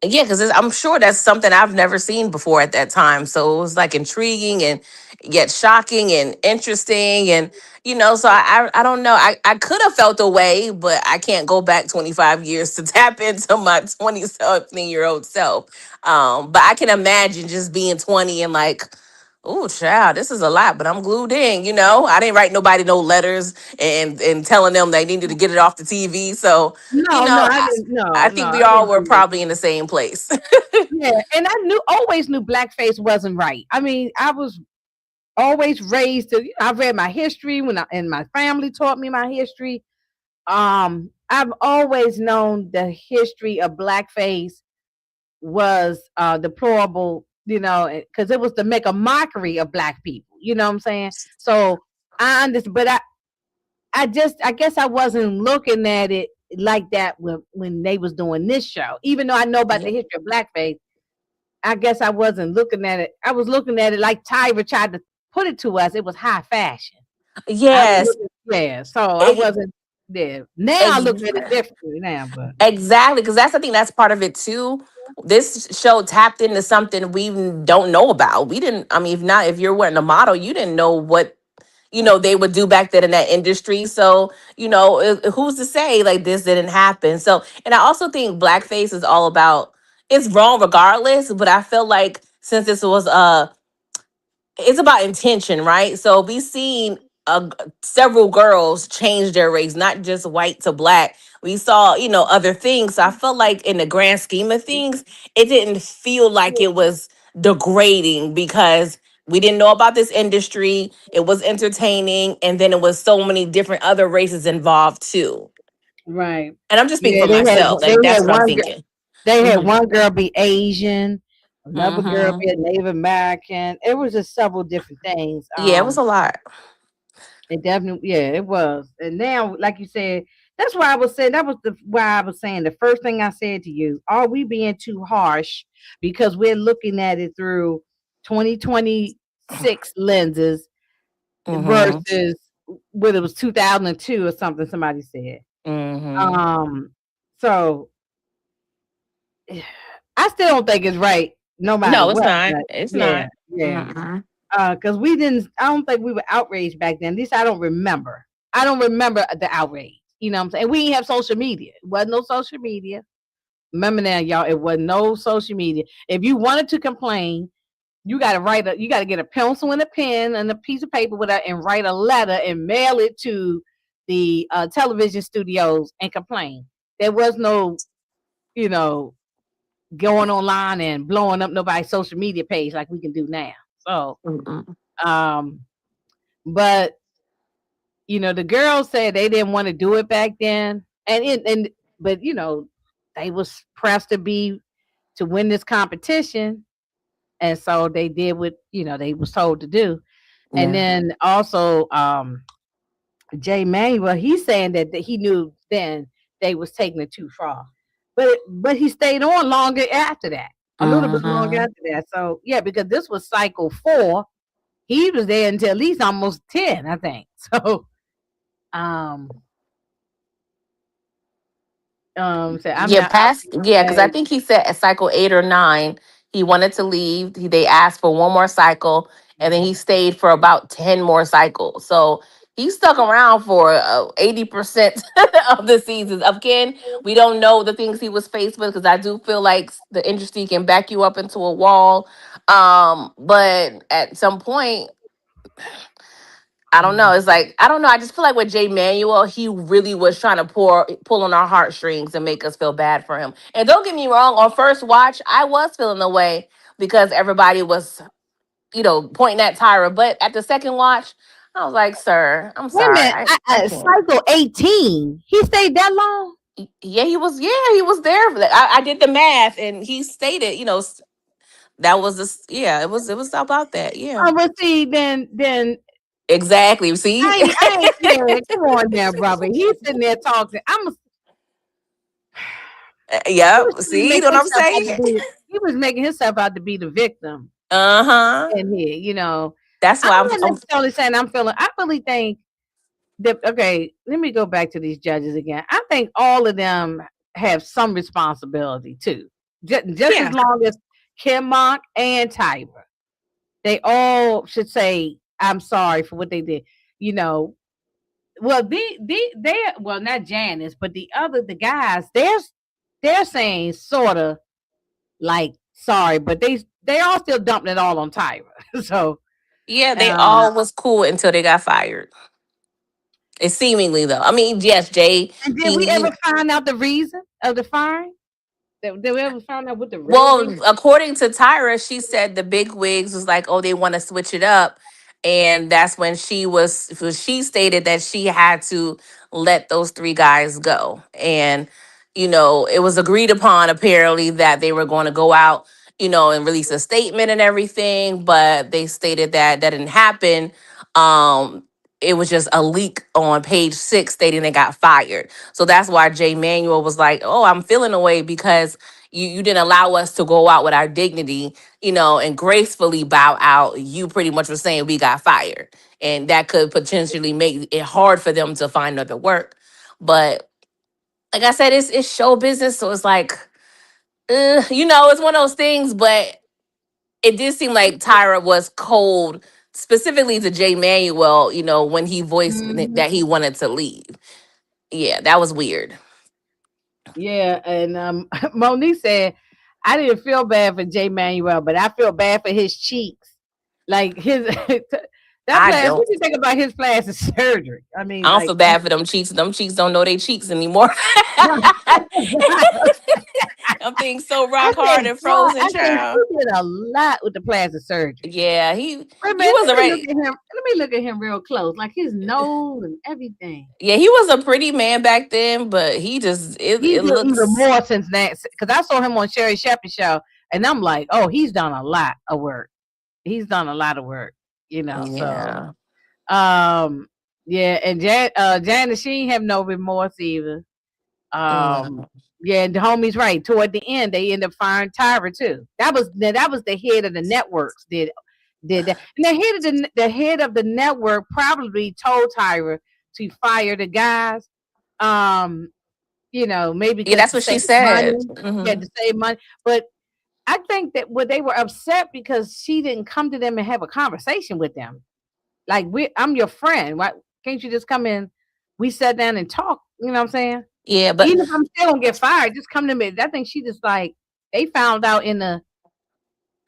Yeah, because I'm sure that's something I've never seen before at that time. So it was like intriguing and yet shocking and interesting. And, so I don't know. I could have felt a way, but I can't go back 25 years to tap into my 20-something-year-old self. But I can imagine just being 20 and like, oh, child, this is a lot, but I'm glued in, I didn't write nobody no letters and telling them they needed to get it off the TV. So, No, no, I didn't. I No, think we I all didn't were do it. probably in the same place. Yeah, and always knew blackface wasn't right. I mean, I was always raised to. I read my history and my family taught me my history. I've always known the history of blackface was deplorable. Because it was to make a mockery of black people. You know what I'm saying? So I understand, but I guess I wasn't looking at it like that when they was doing this show. Even though I know about Yeah. the history of blackface, I guess I wasn't looking at it. I was looking at it like Tyra tried to put it to us. It was high fashion. I was Yes, looking, yeah. So I ex- wasn't there. Now I ex- look at it differently now, but exactly. Because that's, I think that's part of it too. This show tapped into something we don't know about. We didn't. I mean, if you weren't a model, you didn't know what they would do back then in that industry. So who's to say like this didn't happen? So, and I also think blackface is all about. It's wrong regardless, but I feel like since this was it's about intention, right? So we seen several girls change their race, not just white to black. We saw, other things. So I felt like in the grand scheme of things, it didn't feel like it was degrading because we didn't know about this industry. It was entertaining, and then it was so many different other races involved too. right. And I'm just speaking Yeah, for myself. they Like had that's what I'm one thinking. they had Hmm. one girl be Asian, another girl Hmm. be a Native American. It was just several different things. Yeah, it was a lot. It definitely, yeah, it was. And now, like you said, that's why I was saying that was why I was saying the first thing I said to you. Are we being too harsh because we're looking at it through 2026 lenses Hmm. versus what it was 2002 or something? Somebody said. Hmm. Um, so I still don't think it's right, no matter No, it's what. not. But It's yeah, not. yeah. Mm-mm. Because we didn't. I don't think we were outraged back then. At least I don't remember. I don't remember the outrage. You know what I'm saying? We didn't have social media. It wasn't no social media. Remember now, y'all. It was no social media. If you wanted to complain, you got to You got to get a pencil and a pen and a piece of paper with and write a letter and mail it to the television studios and complain. There was no, you know, going online and blowing up nobody's social media page like we can do now. So, Mm-mm. um, but the girls said they didn't want to do it back then, but they was pressed to win this competition, and so they did what they was told to do. And Yeah. then also, Jay Manuel, he's saying that he knew then they was taking it too far, but he stayed on longer after that, a little bit longer Hmm. after that. So yeah, because this was cycle 4, he was there until at least almost 10, I think. So um so I'm Yeah, not. past. Yeah, because I I, think he said at cycle 8 or 9, he wanted to leave. They asked for one more cycle, and then he stayed for about 10 more cycles. So he stuck around for 80% of the seasons. Again, we don't know the things he was faced with because I do feel like the industry can back you up into a wall. But at some point, I don't know. It's like I don't know. I just feel like with Jay Manuel, he really was trying to pull on our heartstrings and make us feel bad for him. And don't get me wrong, on first watch, I was feeling the way because everybody was, pointing at Tyra. But at the second watch, I was like, "Sir, I'm Wait a sorry, minute. I can't." Cycle 18. He stayed that long? Yeah, he was. Yeah, he was there. I did the math, and he stated, that was this. Yeah, it was about that. Yeah, Oh, but see, then exactly. See, I ain't yeah, come on now, brother. He's sitting there talking. He yeah. was trying to See make what I'm himself out to saying? be he was making himself out to be the victim Uh huh. in here, you know. That's I'm why not necessarily saying I really think that okay, let me go back to these judges again. I think all of them have some responsibility too. Just as yeah, long as Kim Monk and Tyra, they all should say, I'm sorry for what they did. You know, well, they're well, not Janice, but the guys, they're saying sort of like sorry, but they all still dumping it all on Tyra. So yeah. They um all was cool until they got fired. It's seemingly though. I mean, yes, Jay. and did we He ever find out the reason of the firing? Did we ever find out what the real Well, reason? according to Tyra, she said the big wigs was like, oh, they want to switch it up. And that's when she stated that she had to let those three guys go. And, it was agreed upon apparently that they were going to go out, and release a statement and everything. But they stated that that didn't happen. Um, it was just a leak on page 6 stating they got fired. So that's why Jay Manuel was like, oh, I'm feeling away because you didn't allow us to go out with our dignity, and gracefully bow out. You pretty much were saying we got fired, and that could potentially make it hard for them to find other work. But like I said, it's show business, so it's like, it's one of those things. But it did seem like Tyra was cold, specifically to Jay Manuel. When he voiced Mhm. that he wanted to leave. Yeah, that was weird. Yeah, and Monique said, I didn't feel bad for Jay Manuel, but I feel bad for his cheeks. Like his that I plan. don't. What do you think about his plastic surgery? I I mean, don't like feel bad for them cheeks. Them cheeks don't know they cheeks anymore. Them things so I rock said, hard and God, frozen, I said child. he did a lot with the plastic surgery. Yeah, Wait a he minute, was let me look already. at him. Let me look at him real close, like his nose and everything. Yeah, he was a pretty man back then, but he just He's it doing even looks. more since that because I saw him on Sherry Shepherd show, and I'm like, oh, he's done a lot of work. He's done a lot of work, So Yeah, um, yeah, and Janice, she ain't have no remorse either. Um, no. yeah, and the homie's right. Toward the end, they end up firing Tyra too. That was the head of the networks did that, and the head of the network probably told Tyra to fire the guys. Um, maybe Yeah, because that's to what she save said. money. Yeah, Hmm. to save money. But I think that what they were upset because she didn't come to them and have a conversation with them. Like I'm your friend. Why can't you just come in? We sat down and talked. You know what I'm saying? Yeah, but Even if I'm still gonna get fired, just come to me. I think she just like they found out in the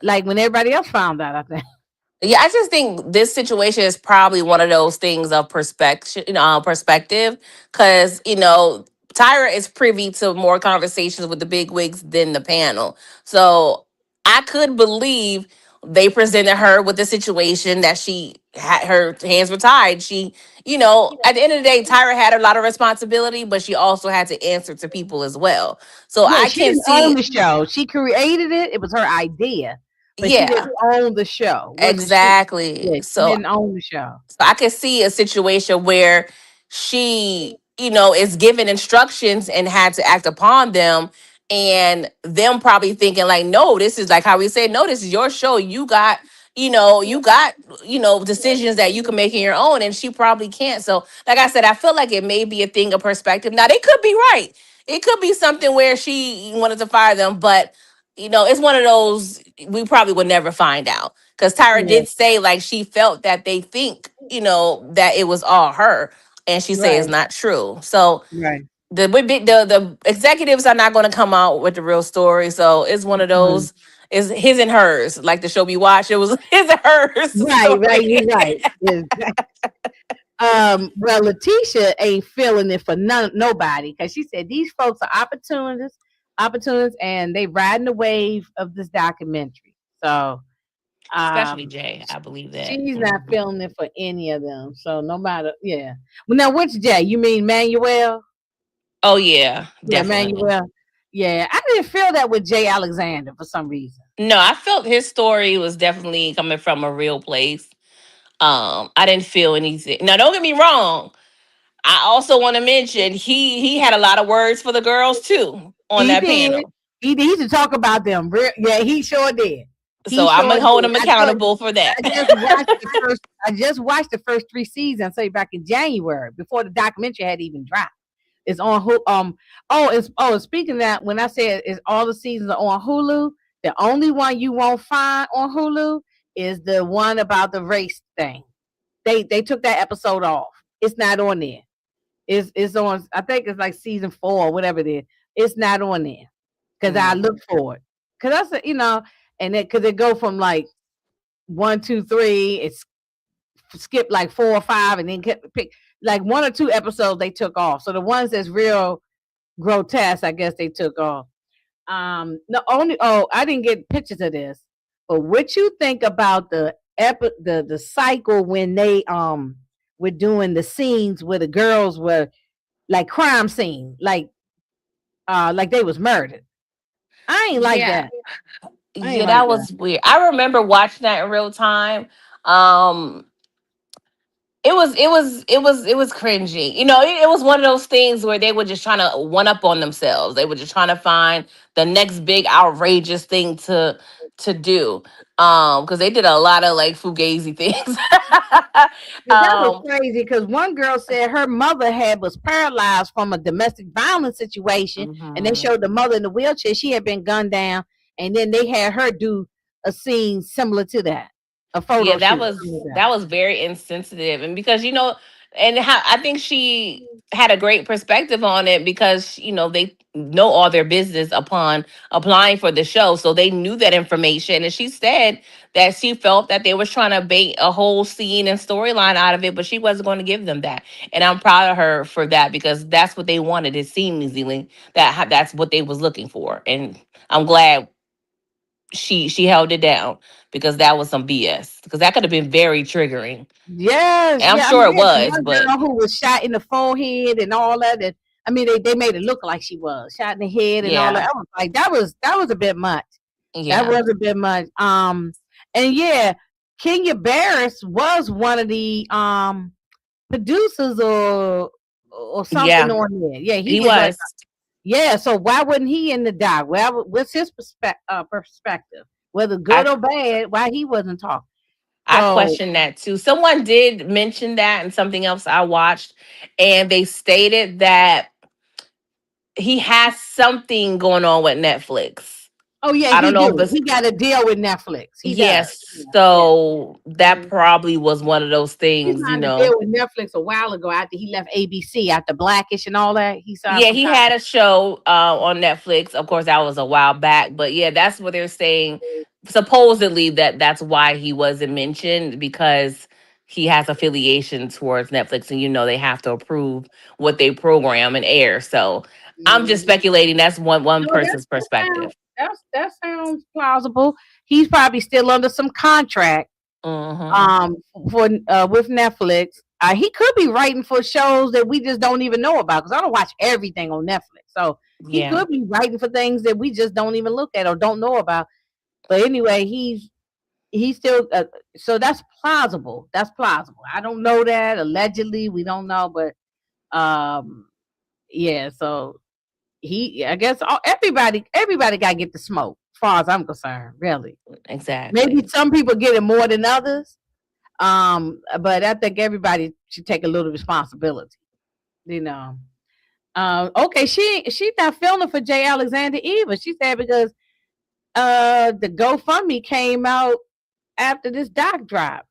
like when everybody else found out. I think. yeah, I just think this situation is probably one of those things of perspective, perspective, because Tyra is privy to more conversations with the big wigs than the panel. So I could believe they presented her with the situation that she had her hands were tied. She, at the end of the day, Tyra had a lot of responsibility, but she also had to answer to people as well. So Yeah, I she can didn't own see, the show. She created it. It was her idea, but she yeah, didn't own the show. Wasn't she? exactly. Yeah, she So didn't own the show. I could see a situation where she, is given instructions and had to act upon them, and them probably thinking like, no, this is like how we say, no, this is your show. You got decisions that you can make in your own, and she probably can't. So, like I said, I feel like it may be a thing of perspective. Now, they could be right. It could be something where she wanted to fire them, but it's one of those we probably would never find out because Tyra Yeah, did say like she felt that they think that it was all her, and she says it's right, not true. So right. the executives are not going to come out with the real story. So it's one of Mhm. those is his and hers, like the show we watched. It was his and hers Right, right, story. you're right. Well, Letitia ain't feeling it for nobody because she said these folks are opportunists, and they riding the wave of this documentary. So, Especially um, Jay, I believe that. she's not Mhm. feeling it for any of them. So, no matter, yeah. Well, now which Jay? You mean Manuel? Oh yeah, Yeah, definitely. Manuel. Yeah, I didn't feel that with Jay Alexander for some reason. No, I felt his story was definitely coming from a real place. I didn't feel anything. Now, don't get me wrong. I also want to mention he had a lot of words for the girls too on He that did. panel. He needs to talk about them. Yeah, he sure did. He So I'm sure gonna hold did. him I told you. accountable for that. I just watched the first. I just watched the first three seasons. Say back in January before the documentary had even dropped. It's on who. Speaking of that, when I said is all the seasons are on Hulu, the only one you won't find on Hulu is the one about the race thing. They took that episode off. It's not on there. It's on. I think it's like season 4 or whatever it is. It's not on there because I Yeah. look for it. Because I said, and it because it go from like 1, 2, 3. It's skip like 4 or 5, and then pick like 1 or 2 episodes they took off. So the ones that's real grotesque, I guess they took off. The only I didn't get pictures of this, but what you think about the cycle when they were doing the scenes where the girls were like crime scene, like they was murdered. I ain't like Yeah. that. I ain't Yeah, like that that. was weird. I remember watching that in real time. Um it was cringy. It was one of those things where they were just trying to one up on themselves. They were just trying to find the next big outrageous thing to do. Because they did a lot of like fugazi things. That was um crazy because one girl said her mother was paralyzed from a domestic violence situation, and they mhm. showed the mother in the wheelchair. She had been gunned down, and then they had her do a scene similar to that, a Yeah, photo that shoot was similar to that. that was very insensitive, and because and how I think she had a great perspective on it because they know all their business upon applying for the show, so they knew that information, and she said that she felt that they was trying to bait a whole scene and storyline out of it, but she wasn't going to give them that, and I'm proud of her for that because that's what they wanted. It seemed easily that's what they was looking for, and I'm glad she held it down because that was some BS. Because that could have been very triggering. Yes, And I'm yeah. I mean, sure it they had the was, one but girl who was shot in the forehead and all that. And I mean, they made it look like she was shot in the head and all that. yeah, I was like, that was a bit much. That yeah, was a bit much. And yeah, Kenya Barris was one of the producers or something yeah. on there. Yeah, he He was like, was. yeah. So why wasn't he in the doc? Well, what's his perspective, whether good I or bad? Why he wasn't talking? I So questioned that too. Someone did mention that and something else I watched, and they stated that he has something going on with Netflix. oh yeah, I don't he know if do. it's He got a deal with Netflix. He does. yes. Yeah, yeah. So that Mhm. probably was one of those He things, signed a deal with Netflix a while ago after he left ABC after Blackish and all that. He signed Yeah, some he kind had a show on Netflix. Of course, that was a while back, but yeah, that's what they're saying. Supposedly that's why he wasn't mentioned because he has affiliation towards Netflix, and they have to approve what they program and air. So I'm just of. speculating. That's one No, person's perspective. that sounds plausible. He's probably still under some contract Hmm. um for with Netflix. He could be writing for shows that we just don't even know about because I don't watch everything on Netflix. So he Yeah, could be writing for things that we just don't even look at or don't know about. But anyway, he's still so that's plausible. That's plausible. I don't know that allegedly. We don't know, but um yeah. So I guess everybody got to get the smoke, as far as I'm concerned. Really, maybe exactly. some people get it more than others. But I think everybody should take a little responsibility. You know. Okay, she's not feeling for Jay Alexander either. She said because the GoFundMe came out after this doc dropped.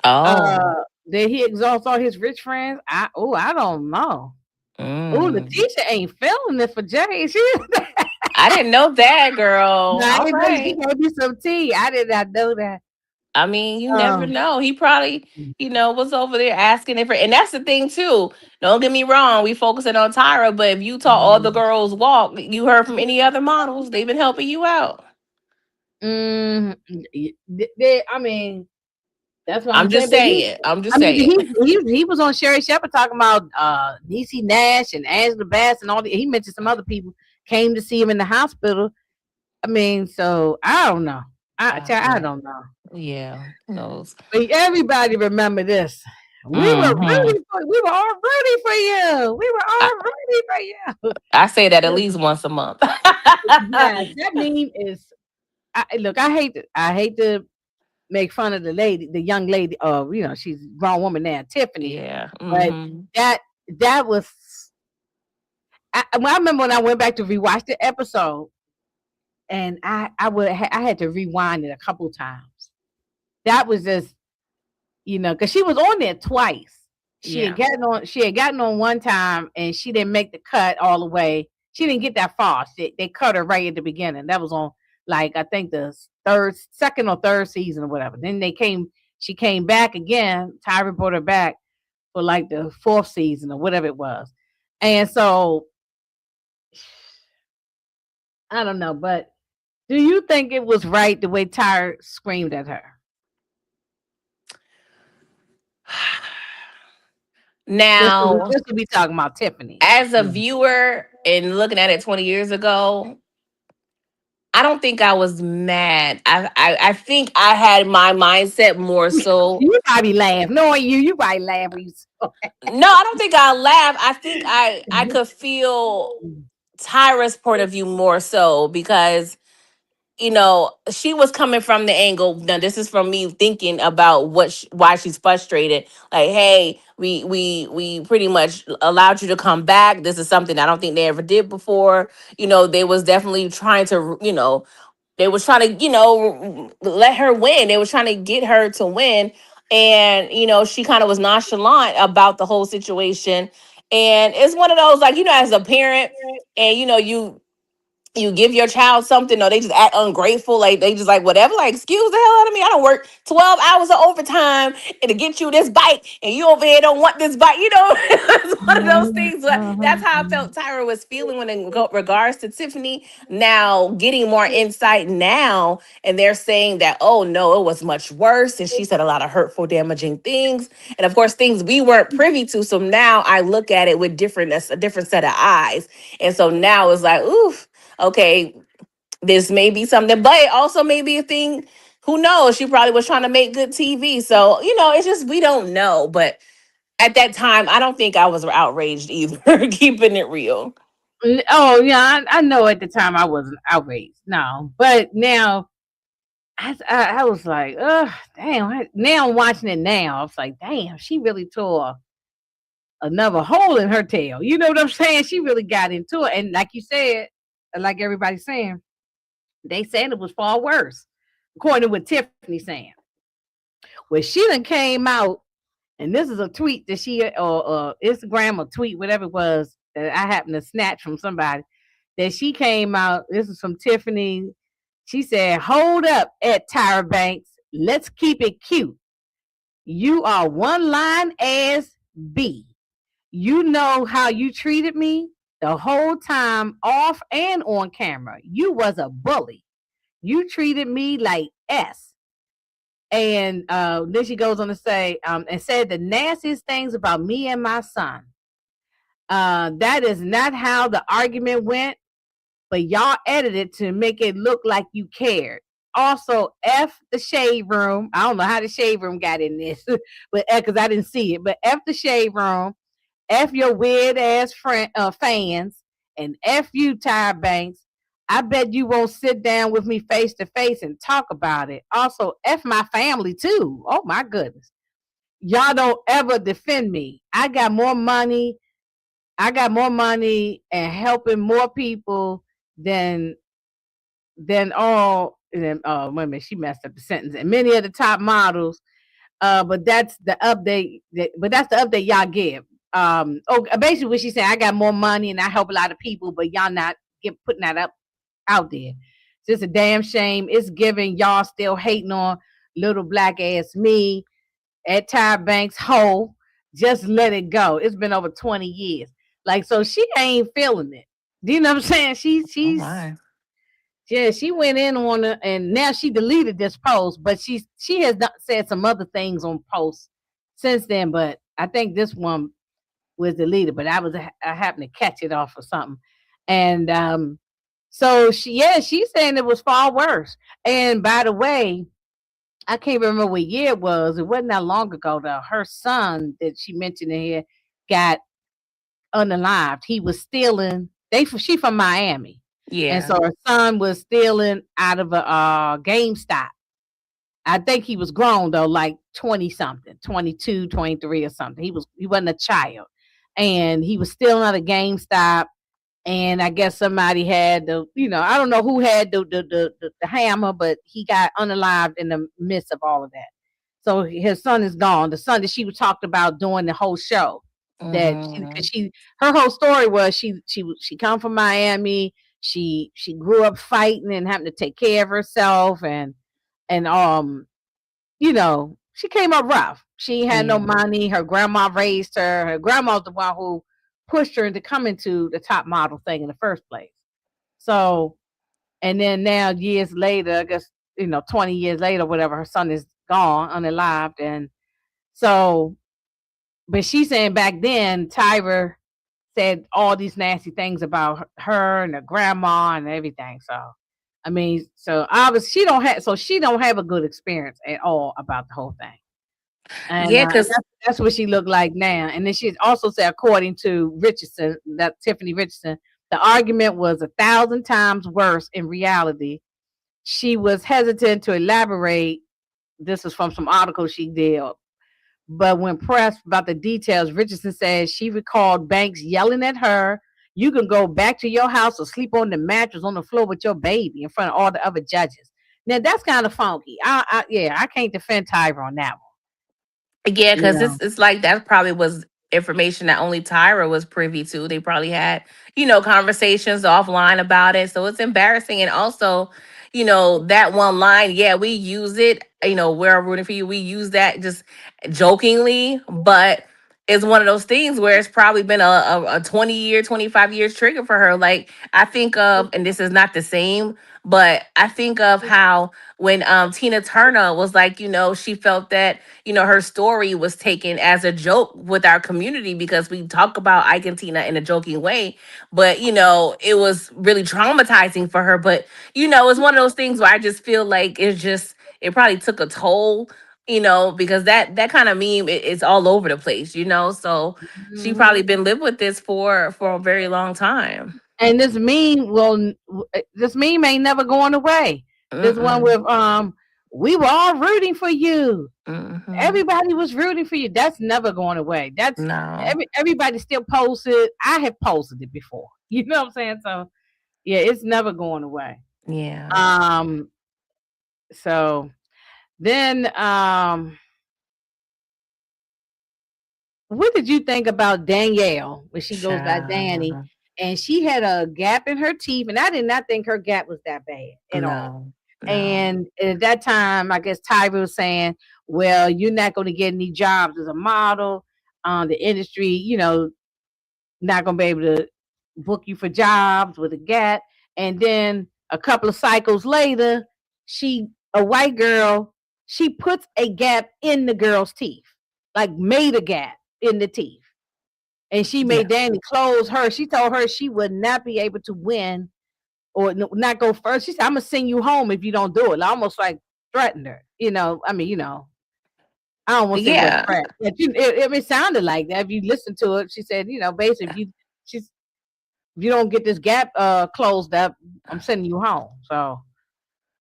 Oh. Did he exhaust all his rich friends? I don't know. Oh, Mm. Letitia ain't feeling it for Jay. I didn't know that, girl. No, I All didn't know she right. gave me some tea. I did not know that. I mean, you never Um, know. He probably, was over there asking it for, and that's the thing too. Don't get me wrong. We focusing on Tyra, but if you taught all the girls walk, you heard from any other models, they've been helping you out. mm, I mean, that's what I'm I'm just saying. But saying. I'm just I mean, saying. he was on Sherry Shepherd talking about Niecy Nash and Angela Bass and all the. He mentioned some other people came to see him in the hospital. I mean, so I don't know. I Yeah. don't know. Yeah. Who knows? But everybody remember this. Hmm. We were all rooting for you. We were I, all rooting for you. I say that at least once a month. Yes, that meme is. Look, I hate to make fun of the lady, the young lady. She's a grown woman now, Tiffany. Yeah. But Hmm. that was. I remember when I went back to rewatch the episode, and I had to rewind it a couple times. That was just because she was on there twice. Yeah. She had gotten on one time, and she didn't make the cut all the way. She didn't get that far. They cut her right at the beginning. That was on like I think the second or third season or whatever. Then she came back again. Tyra brought her back for like the fourth season or whatever it was. And so I don't know, but do you think it was right the way Tyra screamed at her? Now, This will be talking about Tiffany. as a Yeah. viewer and looking at it 20 years ago, I don't think I was mad. I think I had my mindset more so. You probably laugh. Knowing you, you probably laugh when you saw No, I don't think I laughed. I think I could feel Tyra's point of view more so because she was coming from the angle. Now, this is from me thinking about why she's frustrated. Like, hey, we pretty much allowed you to come back. This is something I don't think they ever did before. They was definitely trying to, they was trying to, let her win. They was trying to get her to win. And, she kind of was nonchalant about the whole situation. And it's one of those, like, as a parent, and you give your child something or they just act ungrateful, like they just like whatever, like excuse the hell out of me. I don't work 12 hours of overtime and to get you this bike and you over here don't want this bike, it's one of those things. But that's how I felt Tyra was feeling when in regards to Tiffany. Now getting more insight now, and they're saying that, oh no, it was much worse and she said a lot of hurtful, damaging things, and of course things we weren't privy to. So now I look at it with a different set of eyes, and so now it's like, oof, okay, this may be something, but it also may be a thing. Who knows? She probably was trying to make good TV. So, it's just, we don't know. But at that time, I don't think I was outraged either, keeping it real. Oh yeah, I know at the time I wasn't outraged. No, but now I was like, oh damn. Now I'm watching it now. I was like, damn, she really tore another hole in her tail. You know what I'm saying? She really got into it, and like you said, like everybody's saying, they said it was far worse, according to what Tiffany saying. Well, she done came out, and this is a tweet that she or Instagram or tweet, whatever it was that I happened to snatch from somebody. That she came out. This is from Tiffany. She said, "Hold up, at Tyra Banks. Let's keep it cute. You are one line as B. You know how you treated me the whole time, off and on camera. You was a bully. You treated me like S." And then she goes on to say, and said the nastiest things about me and my son. That is not how the argument went, but y'all edited to make it look like you cared. Also, F the shade room. I don't know how the shade room got in this, but because I didn't see it, but F the shade room. F your weird ass fans, and F you, Tyra Banks. I bet you won't sit down with me face to face and talk about it. Also, F my family too. Oh my goodness. Y'all don't ever defend me. I got more money. I got more money and helping more people than then all and then wait a minute, she messed up the sentence. And many of the top models, but that's the update. But that's the update y'all give. Basically, what she said, I got more money and I help a lot of people, but y'all not putting that up out there. It's just a damn shame. It's giving y'all still hating on little black ass me at Tyra Banks hoe. Just let it go. It's been over 20 years. Like, so she ain't feeling it. Do you know what I'm saying? Oh She's my. yeah, she went in on her, and now she deleted this post, but she has said some other things on posts since then. But I think this one was deleted. But I happened to catch it off or something, and so she's saying it was far worse. And by the way, I can't remember what year it was. It wasn't that long ago though. Her son that she mentioned in here got unalived. He was stealing. She from Miami, and Yeah. so her son was stealing out of a GameStop. I think he was grown though, like 20 something, 22, 23 or something. He wasn't a child, and he was stealing out of GameStop. And I guess somebody had I don't know who had the hammer, but he got unalived in the midst of all of that. So his son is gone. The son that she was talked about doing the whole show. That Hmm. because her whole story was she come from Miami. She grew up fighting and having to take care of herself and she came up rough. She had no Yeah. money. Her grandma raised her. Her grandma's the one who pushed her into coming to the top model thing in the first place. So, and then now years later, I guess 20 years later, whatever, her son is gone, unalived, and so, but she's saying back then, Tyra said all these nasty things about her and her grandma and everything. So, I mean, so obviously she don't have a good experience at all about the whole thing. And Yeah, because that's what she looked like now. And then she also said, according to Richardson, that Tiffany Richardson, the argument was 1,000 times worse in reality. She was hesitant to elaborate. This is from some articles she did. But when pressed about the details, Richardson says she recalled Banks yelling at her, "You can go back to your house or sleep on the mattress on the floor with your baby in front of all the other judges." Now that's kind of funky. I can't defend Tyra on that yeah, one. because it's like that probably was information that only Tyra was privy to. They probably had, conversations offline about it. So it's embarrassing. And also, that one line, yeah, we use it, we're rooting for you. We use that just jokingly, but it's one of those things where it's probably been a 20-year, 25 years trigger for her. Like I think of, and this is not the same, but I think of how when Tina Turner was like, she felt that her story was taken as a joke with our community because we talk about Ike and Tina in a joking way. But, it was really traumatizing for her. But, it's one of those things where I just feel like it probably took a toll, because that kind of meme is all over the place, So she Mhm. probably been living with this for a very long time. And this meme ain't never going away. This one Mm-mm. with we were all rooting for you. Mm-hmm. Everybody was rooting for you. That's never going away. That's No. everybody still posts it. I have posted it before. You know what I'm saying? So yeah, it's never going away. Yeah. Um, so then what did you think about Danielle when she goes by Danny? Child. And she had a gap in her teeth, and I did not think her gap was that bad at all. No. No. And at that time, I guess Tyra was saying, "Well, you're not going to get any jobs as a model. The industry, not going to be able to book you for jobs with a gap." And then a couple of cycles later, a white girl, she puts a gap in the girl's teeth, like made a gap in the teeth. And she Yeah. made Danny close her. She told her she would not be able to win or not go first. She said, "I'm gonna send you home if you don't do it." Almost like threatened her. I mean, I don't want to say what Yeah. threat, but it sounded like that. If you listen to it, she said, basically, she's if you don't get this gap closed up, I'm sending you home. So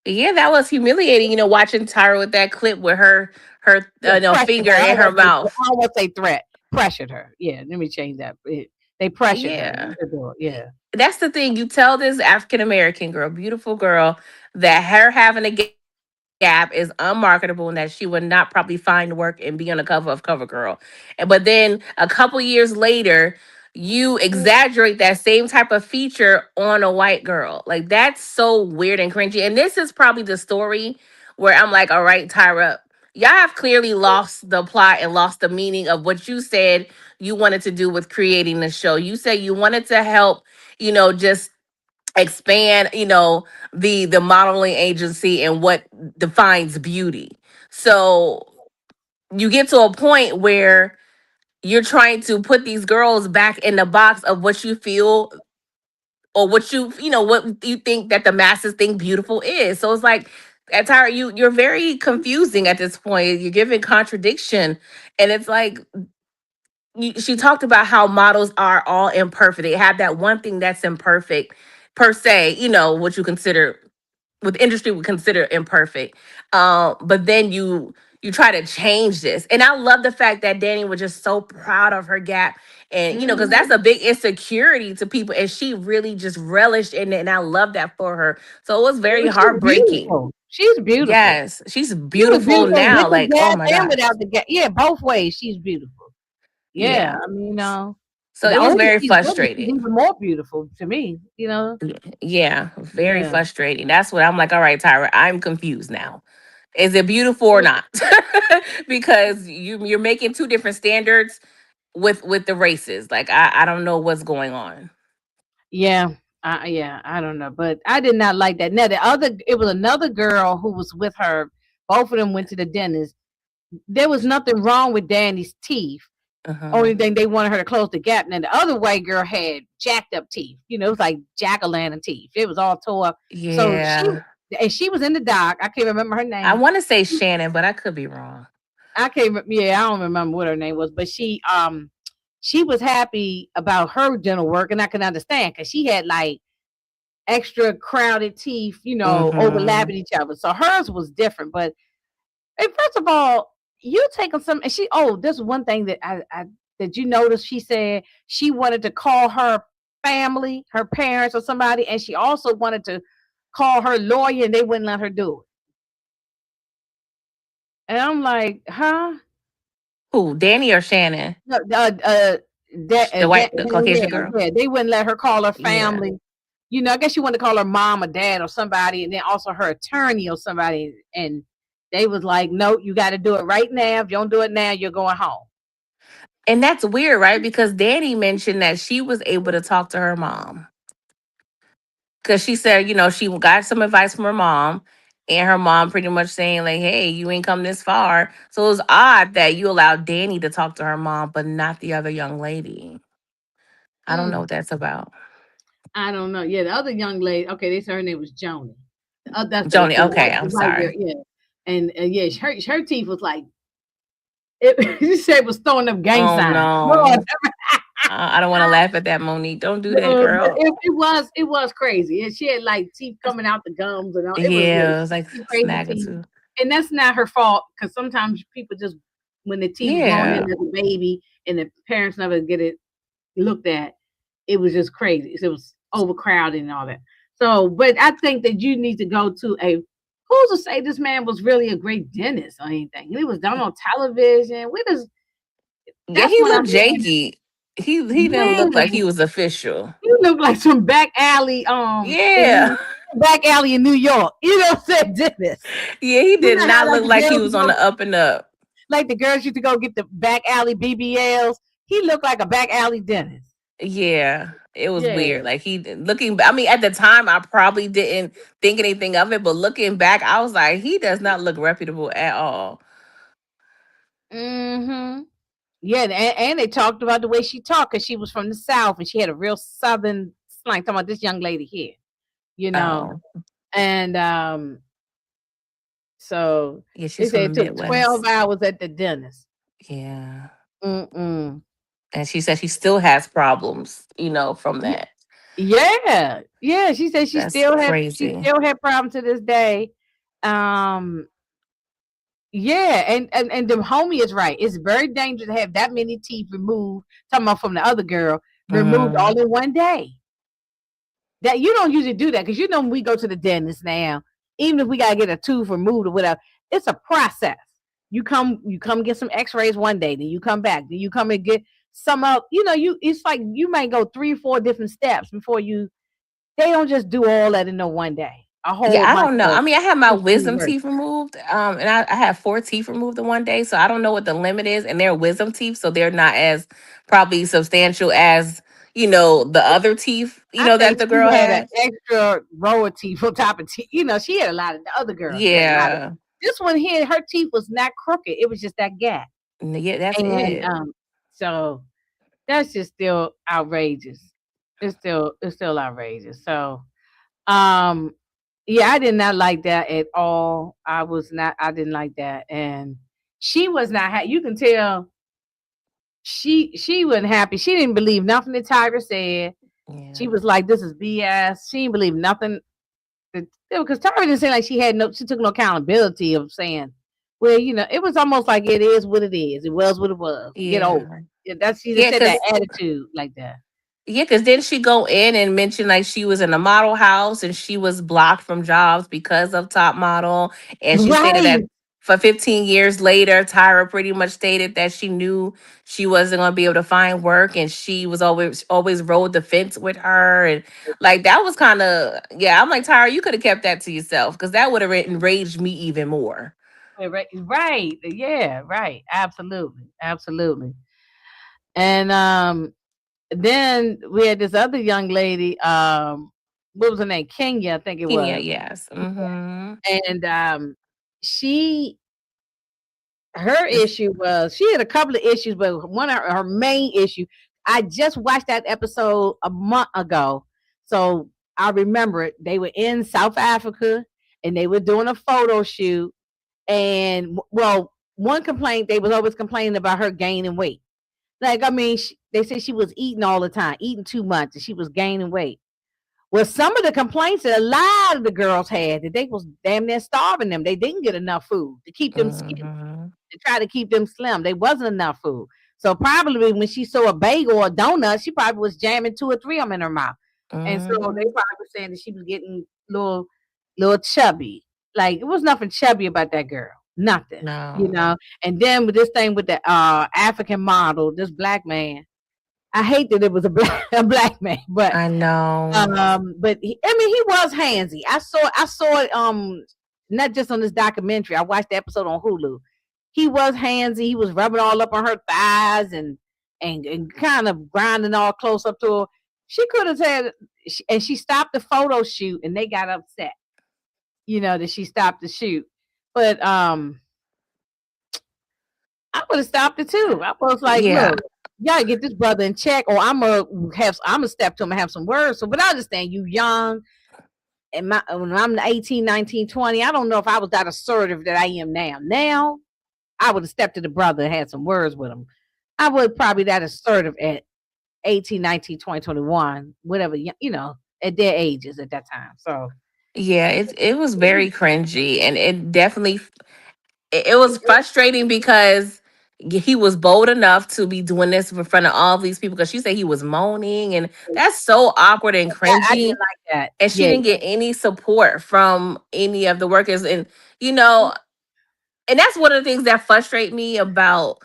Yeah, that was humiliating, watching Tyra with that clip with her yeah, pressured finger her. in her mouth. I don't want to say threat. Pressured her. Yeah, let me change that. They pressured her Yeah. to do it. Yeah. That's the thing. You tell this African American girl, beautiful girl, that her having a gap is unmarketable and that she would not probably find work and be on the cover of CoverGirl. But then a couple years later, you exaggerate that same type of feature on a white girl. Like that's so weird and cringy. And this is probably the story where I'm like, all right, Tyra, y'all have clearly lost the plot and lost the meaning of what you said you wanted to do with creating the show. You said you wanted to help, just expand, the modeling agency and what defines beauty. So you get to a point where you're trying to put these girls back in the box of what you feel or what you think that the masses think beautiful is. So it's like at Tyra, you're very confusing at this point. You're giving contradiction. And it's like she talked about how models are all imperfect. They have that one thing that's imperfect per se, what you consider what the industry would consider imperfect. But then you try to change this. And I love the fact that Danny was just so proud of her gap. And because that's Hmm. a big insecurity to people. And she really just relished in it. And I love that for her. So it was very She's heartbreaking. beautiful. She's beautiful. Yes. She's She was beautiful beautiful with now. the Like, oh gap my and gosh. without the gap. Yeah, both ways. She's beautiful. Yeah, Yeah. I mean, So the it was older very she's getting, she's frustrating. even more beautiful to me. Yeah, very Yeah, frustrating. That's what I'm like. All right, Tyra, I'm confused now. Is it beautiful or not? Because you're making two different standards with the races. Like I don't know what's going on. yeah, yeah. I don't know, but I did not like that. Now it was another girl who was with her. Both of them went to the dentist. There was nothing wrong with Danny's teeth. Uh-huh. Only thing they wanted her to close the gap. And then the other white girl had jacked up teeth. It was like jack o' lantern teeth. It was all tore up. So Yeah. she was in the doc. I can't remember her I name. want to say Shannon, but I could be wrong. Yeah, I don't remember what her name was, but she was happy about her dental work, and I can understand because she had like extra crowded teeth, Mm-hmm. overlapping each other. So hers was different. But first of all, you taking some, and this is one thing that I that you noticed. She said she wanted to call her family, her parents, or somebody, and she also wanted to call her lawyer, and they wouldn't let her do it. And I'm like, huh? Who, Danny or Shannon? No, The white, the Caucasian yeah, girl? yeah, they wouldn't let her call her Yeah. family. I guess she wanted to call her mom or dad or somebody, and then also her attorney or somebody. And they was like, no, you got to do it right now. If you don't do it now, you're going home. And that's weird, right? Because Danny mentioned that she was able to talk to her mom. Because she said, she got some advice from her mom, and her mom pretty much saying, like, hey, you ain't come this far. So it was odd that you allowed Danny to talk to her mom, but not the other young lady. I don't know Mm, what that's about. I don't know. Yeah, the other young lady. Okay, they said her name was Joni. That's Joni, the okay, white I'm girl. sorry. Yeah, and yeah, her teeth was like she said it was throwing up gang Oh, signs. Lord, no. I don't want to laugh at that, Monique. Don't do that, no, but girl. it was crazy, and she had like teeth coming out the gums and all. It was yeah, Yeah, it was like crazy teeth, Snaggletooth. and that's not her fault because sometimes people just when the teeth was growing in Yeah. as a baby and the parents never get it looked at, it was just crazy. It was overcrowded and all that. So, but I think that you need to go to a. Who's to say this man was really a great dentist or anything? He was done on television. What is Yeah, that's he what I'm looked looking at. janky. He didn't look like he Man, was official. you look like some back alley Yeah. back alley in New York. Said Dennis. Yeah, he You did know how not like look the like he girls was used to on go the up and up. like the girls used to go get the back alley BBLs. He looked like a back alley dentist. Yeah, it was Yeah. weird. Like I mean, at the time, I probably didn't think anything of it, but looking back, I was like, he does not look reputable at all. Mm-hmm. Yeah, and they talked about the way she talked because she was from the South and she had a real Southern slang. Talking about this young lady here, you know, Oh, and so yeah, they she's from said the it took 12 Midwest. hours at the dentist. Yeah, Mm-mm. and she said she still has problems, from that. Yeah, yeah. She said That's she crazy. still had problems to this day. Um, yeah, and the homie is right. It's very dangerous to have that many teeth removed. Talking about from the other girl removed Mm-hmm. all in one day. That you don't usually do that because when we go to the dentist now, even if we gotta get a tooth removed or whatever, it's a process. You come get some X-rays one day, then you come back, then you come and get some up. It's like you might go 3 or 4 different steps before you. They don't just do all that in no one day. A whole Yeah, I bunch don't know. I of mean, I had my system wisdom work. teeth removed, and I had 4 teeth removed in one day. So I don't know what the limit is, and they're wisdom teeth, so they're not as probably substantial as the other teeth, I that think the she girl had an had. extra row of teeth on top of teeth. She had a lot of the other girls. She had a lot of. Yeah, This one here, her teeth was not crooked. It was just that gap, yeah, that's and it. so that's just still outrageous. It's still outrageous. So, um, yeah, I did not like that at all. I didn't like that, and she was not. You can tell she wasn't happy. She didn't believe nothing that Tyra said. She Yeah. was like, "This is BS." She didn't believe nothing because Tyra didn't say like she took no accountability of saying, well, it was almost like it is what it is. It was what it was. Get over Yeah. it. That's she just Yeah, said that cuz attitude like that. Yeah, because didn't she go in and mention like she was in a model house and she was blocked from jobs because of top model? And she stated that Right. for 15 years later, Tyra pretty much stated that she knew she wasn't going to be able to find work and she was always rode the fence with her. And like that was kind of, yeah, I'm like, Tyra, you could have kept that to yourself because that would have enraged me even more. Right. Right. Yeah. Right. Absolutely. Absolutely. And then we had this other young lady. What was her name? Kenya, I think it Kenya, was. yes. Mm-hmm. And she her This, issue was she had a couple of issues, but one of her main issue. I just watched that episode a month ago, so I remember it. They were in South Africa and they were doing a photo shoot. And well, one complaint they was always complaining about her gaining weight. Like I mean, they said she was eating all the time, eating too much, and she was gaining weight. Well, some of the complaints that a lot of the girls had that they was damn near starving them. They didn't get enough food to keep them skinny mm-hmm. to try to keep them slim. They wasn't enough food. So probably when she saw a bagel or a donut, she probably was jamming 2 or 3 of them in her mouth. And so they Mm-hmm. probably were saying that she was getting little chubby. Like it was nothing chubby about that girl. Nothing. You No, know. And then with this thing with the African model, this black man. I hate that it was a black man, but I know. I mean he was handsy. I saw it not just on this documentary. I watched the episode on Hulu. He was handsy. He was rubbing all up on her thighs and kind of grinding all close up to her. She could have said, and she stopped the photo shoot, and they got upset. That she stopped the shoot, but I would have stopped it too. I was like, Yeah. look, y'all get this brother in check, or I'm gonna step to him and have some words. So, but I understand you young, and when I'm 18, 19, 20, I don't know if I was that assertive that I am now. Now, I would have stepped to the brother and had some words with him. I was probably that assertive at 18, 19, 20, 21, whatever, at their ages at that time. So, Yeah, it was very cringy and it definitely it was frustrating because he was bold enough to be doing this in front of all these people because she said he was moaning and that's so awkward and I didn't cringy like that. and she Yeah. didn't get any support from any of the workers and you know and that's one of the things that frustrate me about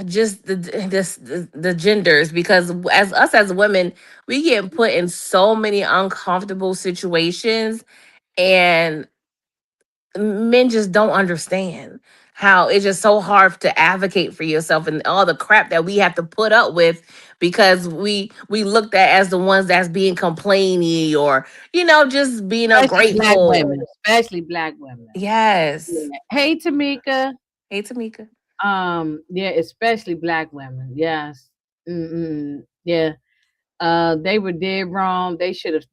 just the genders because as women we get put in so many uncomfortable situations and men just don't understand how it's just so hard to advocate for yourself and all the crap that we have to put up with because we looked at as the ones that's being complaining or just being Especially black ungrateful. women. Especially black women. Yes. Yeah. Hey, Tamika. Hey, Tamika. Yeah, especially black women. Yes. Mm-mm. Yeah. They were dead wrong. They should have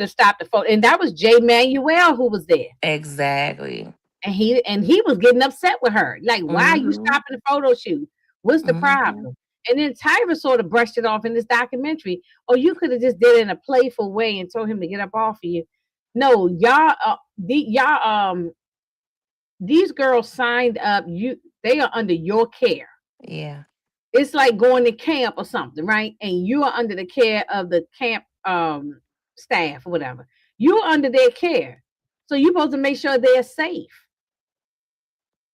stopped the photo. And that was Jay Manuel who was there. Exactly. And he was getting upset with her. Like, why are you Mm-hmm. stopping the photo shoot? What's the Mm-hmm. problem? And then Tyra sort of brushed it off in this documentary. Oh, you could have just did it in a playful way and told him to get up off of you. No, these girls signed up. They are under your care. Yeah. it's like going to camp or something, right? And you are under the care of the camp staff or whatever. You're under their care. So you're supposed to make sure they're safe.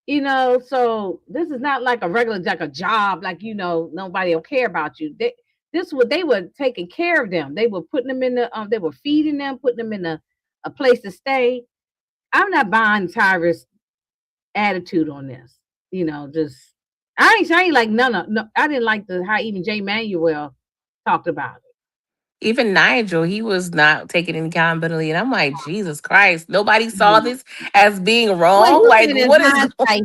So this is not like a regular like a job, like nobody will care about you. This what they were taking care of them. They were putting them in they were feeding them, putting them in a place to stay. I'm not buying Tyra's attitude on this. Just I ain't like none of no. I didn't like the how even Jay Manuel talked about it. Even Nigel, he was not taking any accountability. And I'm like, Jesus Christ, nobody saw Yeah. this as being Well, wrong. he Like, said in what is going hindsight,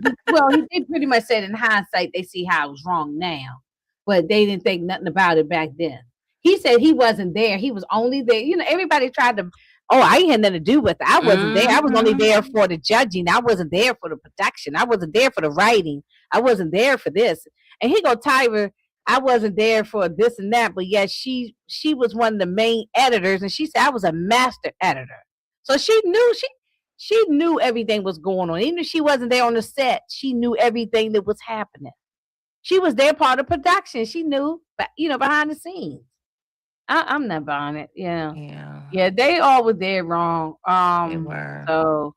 they pretty much said in hindsight they see how it was wrong now, but they didn't think nothing about it back then. He said he wasn't there. He was only there. Everybody tried to. Oh, I ain't had nothing to do with it. I wasn't there. I was only Mm-hmm. there for the judging. I wasn't there for the production. I wasn't there for the writing. I wasn't there for this. And he go, Tyra, I wasn't there for this and that, but yet she was one of the main editors, and she said I was a master editor. So she knew everything was going on. Even if she wasn't there on the set, she knew everything that was happening. She was there part of production. She knew, behind the scenes. I'm not buying it. Yeah, Yeah, yeah, they all were there wrong. they were. So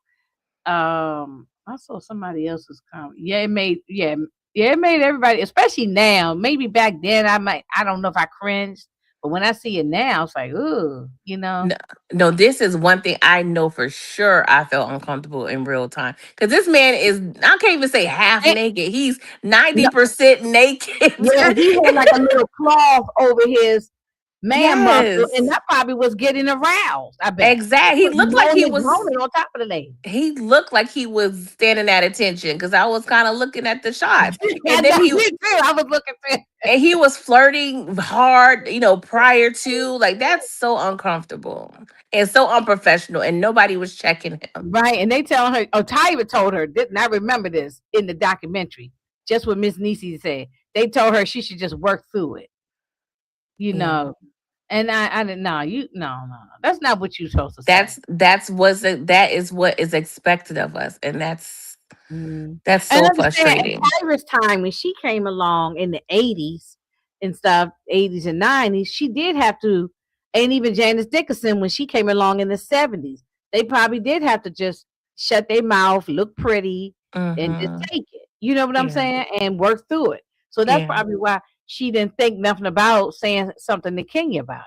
I saw somebody else's comment. Yeah, it made everybody, especially now. Maybe back then I don't know if I cringed, but when I see it now, it's like, ooh. No, no, this is one thing I know for sure I felt uncomfortable in real time. Because this man is, I can't even say half And, naked. He's no, 90% naked. yeah, he had like a little cloth over his man muscle, and Yes. that probably was getting aroused. I bet he Exactly. was moaning on top of the lady. He looked like he was standing at attention because I was kind of looking at the shots. I And then know, he me too. I was looking for and he was flirting hard, prior to, like, that's so uncomfortable and so unprofessional, and nobody was checking him. right, and they tell her. Oh, Tyra told her. Didn't I remember this in the documentary? Just what Miss Nisi said. They told her she should just work through it. You Yeah. know, and I didn't. No, no. That's not what you're supposed to say. That is what is expected of us, and Mm. that's And so understand at frustrating. Tyra's time when she came along in the 80s and stuff, 80s and 90s, she did have to, and even Janice Dickinson when she came along in the 70s, they probably did have to just shut their mouth, look pretty, and just Hmm. take it. You know what I'm Yeah. saying? And work through it. So that's Yeah. probably why she didn't think nothing about saying something to Kenya about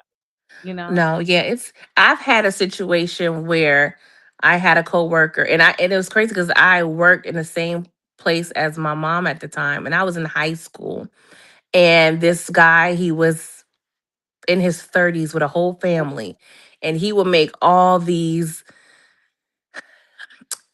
it. No, yeah, I've had a situation where I had a coworker, and it was crazy because I worked in the same place as my mom at the time, and I was in high school. And this guy, he was in his 30s with a whole family, and he would make all these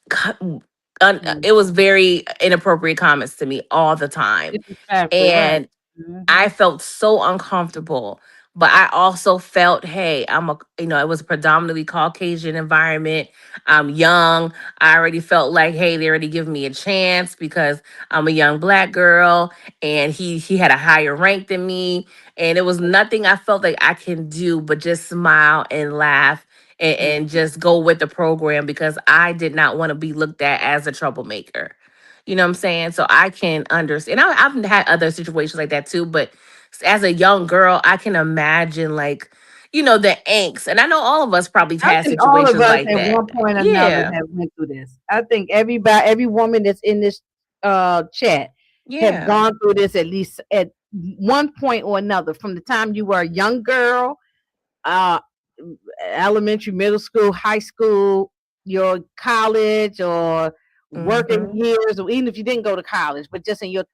co- Mm. it was very inappropriate comments to me all the time. Disrespectful, right? And Hmm. I felt so uncomfortable. But I also felt, hey, it was a predominantly Caucasian environment. I'm young. I already felt like, hey, they already giving me a chance because I'm a young black girl, and he had a higher rank than me. And it was nothing I felt like I can do but just smile and laugh, and just go with the program because I did not want to be looked at as a troublemaker. You know what I'm saying? So I can understand. I've had other situations like that too, but as a young girl, I can imagine, like, the angst. And I know all of us probably I had think all of situations us like at that. one point or another Yeah. have went through this. I think every woman that's in this chat have Yeah. gone through this at least at one point or another. From the time you were a young girl, uh, elementary, middle school, high school, your college or working Mm-hmm. years, or even if you didn't go to college, but just in your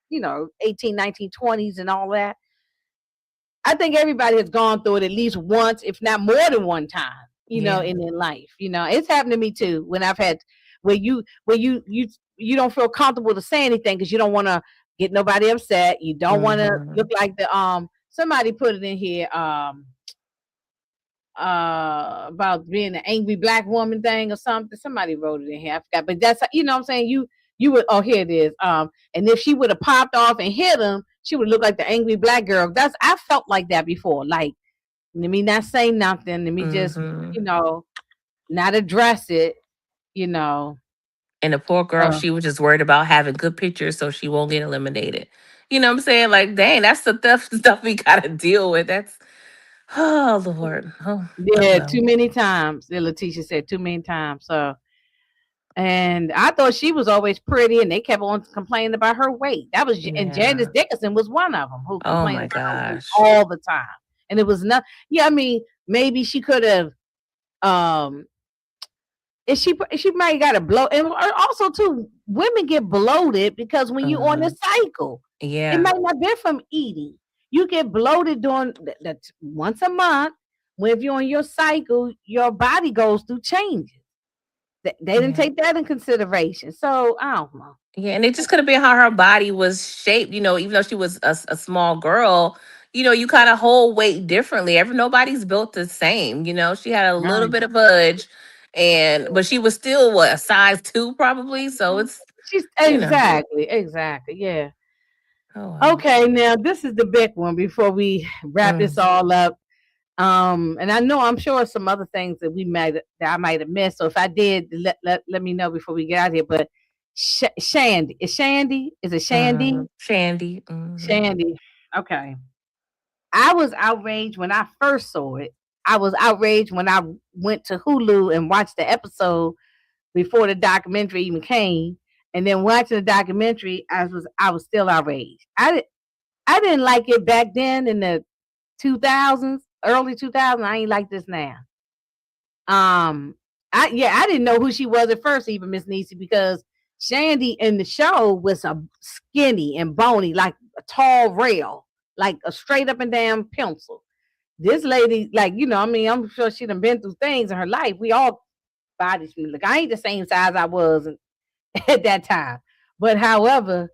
18, 19, 20s and all that. I think everybody has gone through it at least once, if not more than one time, Yeah. in their life. It's happened to me too when I've had where you don't feel comfortable to say anything because you don't want to get nobody upset. You don't want to look Mm-hmm. like the somebody put it in here about being an angry black woman thing or something. Somebody wrote it in here. I forgot. But that's what I'm saying. You would here it is. And if she would have popped off and hit him, she would look like the angry black girl. I felt like that before. Like, let me not say nothing. Let me just, Mm-hmm. not address it, you know. And the poor girl, Uh, she was just worried about having good pictures so she won't get eliminated. You know what I'm saying? Like, dang, that's the stuff we gotta deal with. That's oh Lord. Oh Yeah, well. too many times. The Letitia said too many times. So, and I thought she was always pretty, and they kept on complaining about her weight. That was, and Janice Yeah. Dickinson was one of them who Oh complained my about her weight gosh. all the time. And it was not. Yeah, I mean, maybe she could have. Um, if she might have got a blow, and also too, women get bloated because when you on the Mhm. cycle, it Yeah. might not be from eating. You get bloated during that once a month. When if you're on your cycle, your body goes through changes. They didn't Yeah. take that in consideration. So I don't know. Yeah, and it just could have been how her body was shaped. Even though she was a small girl, you kind of hold weight differently. Nobody's built the same. She had a little Right. bit of budge, but she was still what, a size two probably. So it's She's you know, exactly. Yeah. oh well. Okay, now this is the big one before we wrap this Mm, all up. And I know I'm sure some other things that I might have missed. So if I did, let me know before we get out of here. But Shandy is it Shandy? Shandy. Hmm. Shandy. Okay. I was outraged when I first saw it. I was outraged when I went to Hulu and watched the episode before the documentary even came. And then watching the documentary, I was still outraged. I didn't like it back then in the 2000s, early 2000s. I ain't like this now. Um, I didn't know who she was at first, even Miss Nisi, because Shandy in the show was a skinny and bony, like a tall rail, like a straight up and down pencil. This lady, like, I mean, I'm sure she done been through things in her life. We all bodies. Look, I ain't the same size I was at that time. But however,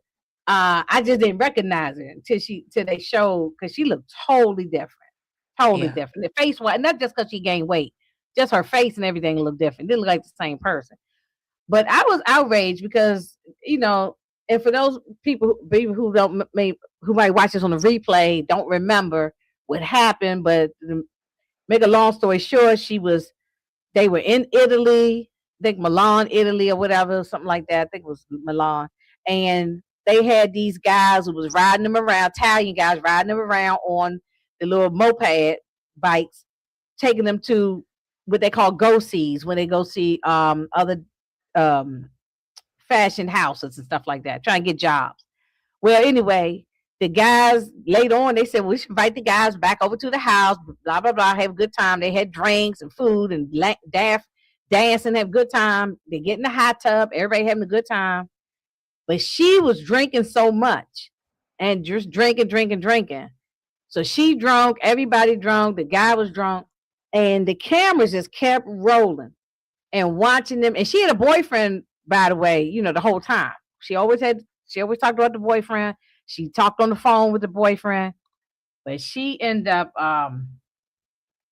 I just didn't recognize her till they showed, because she looked totally different. Totally Yeah. different. The face was not just because she gained weight, just her face and everything looked different. Didn't look like the same person. But I was outraged because, and for those people who don't who might watch this on the replay, don't remember what happened. But to make a long story short, they were in Italy, I think Milan, Italy, or whatever, something like that. I think it was Milan. And they had these guys who was riding them around, Italian guys riding them around on the little moped bikes, taking them to what they call go sees, when they go see other um fashion houses and stuff like that, trying to get jobs. Well, anyway, the guys later on, they said, well, we should invite the guys back over to the house, blah, blah, blah, have a good time. They had drinks and food and dancing, have a good time. They get in the hot tub, everybody having a good time. But she was drinking so much and just drinking. So she drunk, everybody drunk, the guy was drunk, and the cameras just kept rolling and watching them. And she had a boyfriend, by the way, the whole time. She always talked about the boyfriend. She talked on the phone with the boyfriend, but she ended up,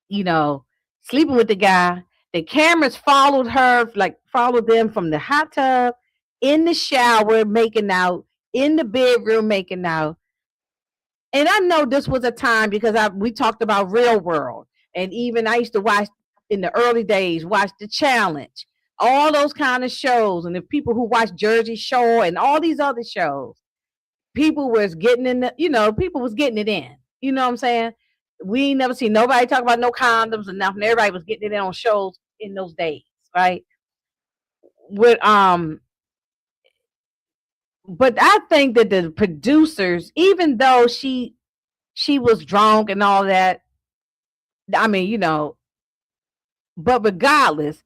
you know, sleeping with the guy. The cameras followed her, like followed them from the hot tub, in the shower, making out, in the bedroom, making out. And I know this was a time because we talked about Real World, and even I used to watch in the early days, watch The Challenge, all those kind of shows, and the people who watch Jersey Shore and all these other shows, people was getting people was getting it in. You know what I'm saying? We ain't never seen nobody talk about no condoms and nothing. Everybody was getting it in on shows in those days, right? With But I think that the producers, even though she was drunk and all that, I mean, but regardless,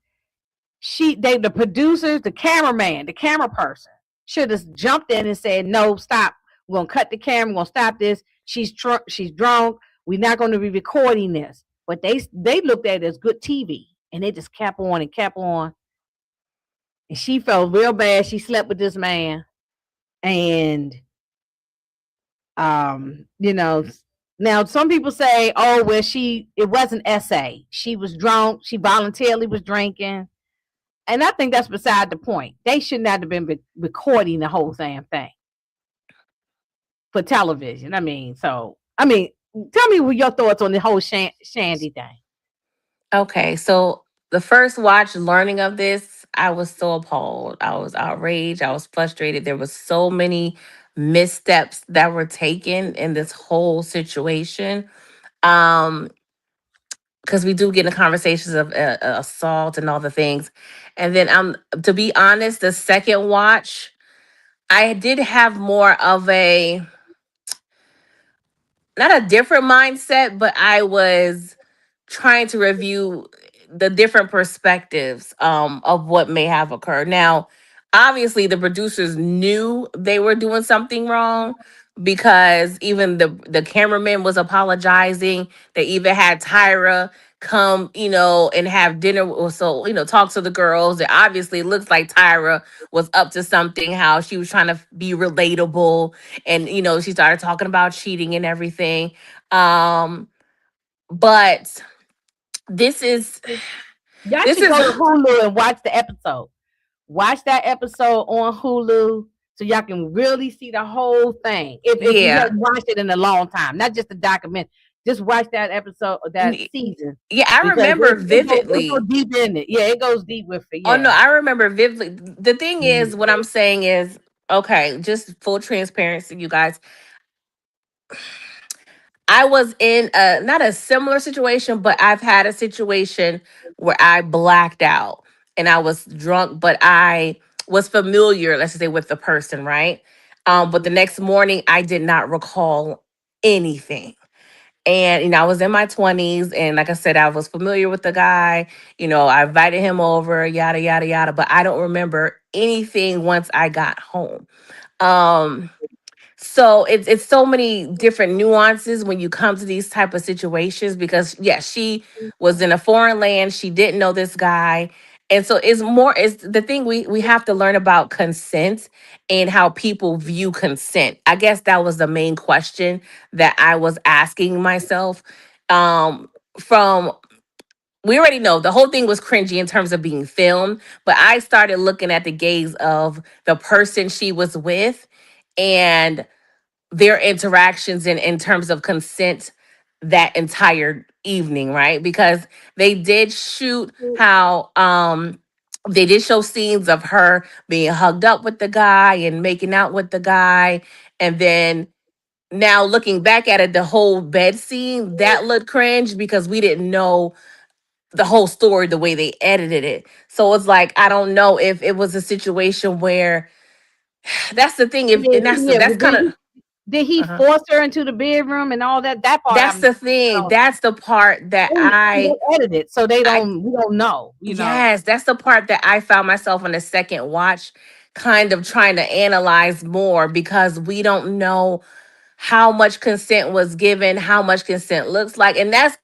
the producers, the cameraman, the camera person should have jumped in and said, no, stop. We're gonna cut the camera, we're gonna stop this. She's drunk. We're not gonna be recording this. But they looked at it as good TV, and they just kept on and kept on. And she felt real bad. She slept with this man. And um, you know, now some people say, oh, well, it wasn't SA. She was drunk, she voluntarily was drinking. And I think that's beside the point. They should not have been recording the whole damn thing for television. Tell me what your thoughts on the whole Shandy thing. Okay, so the first watch learning of this, I was so appalled. I was outraged. I was frustrated. There was so many missteps that were taken in this whole situation. Um, because we do get in conversations of assault and all the things. And then, to be honest, the second watch, I did have more of a, not a different mindset, but I was trying to review the different perspectives of what may have occurred. Now, obviously, the producers knew they were doing something wrong because even the cameraman was apologizing. They even had Tyra come, and have dinner, or so, talk to the girls. It obviously looks like Tyra was up to something, how she was trying to be relatable, and she started talking about cheating and everything. um but this is Y'all this should is go to Hulu and watch the episode. Watch that episode on Hulu so y'all can really see the whole thing. If you yeah. haven't watched it in a long time, not just the document, just watch that episode of that N- season yeah, I because remember it goes vividly. deep in it. Yeah, it goes deep with it. Oh no, Yeah. I remember vividly. The thing is, Mhm. what I'm saying is, okay, just full transparency, you guys. I was in a, not a similar situation, but I've had a situation where I blacked out and I was drunk, but I was familiar, let's just say, with the person, right? But the Mhm. next morning, I did not recall anything. And I was in my 20s, and like I said, I was familiar with the guy. I invited him over, yada yada yada, but I don't remember anything once I got home. Um, so it's so many different nuances when you come to these type of situations, because yes, she was in a foreign land, she didn't know this guy. And so it's the thing, we have to learn about consent and how people view consent. I guess that was the main question that I was asking myself. From We already know the whole thing was cringy in terms of being filmed, but I started looking at the gaze of the person she was with, and their interactions in terms of consent that entire evening, right? Because they did shoot how they did show scenes of her being hugged up with the guy and making out with the guy. And then now looking back at it, the whole bed scene that looked cringe because we didn't know the whole story the way they edited it. So it's like, I don't know if it was a situation where that's the thing. If Yeah, and yeah, that's but kind of, did he uh-huh. force her into the bedroom and all that? That part That's I'm the thing. That's the part that they edited, so I we don't know, yes, that's the part that I found myself on the second watch kind of trying to analyze more, because we don't know how much consent was given, how much consent looks like. And that's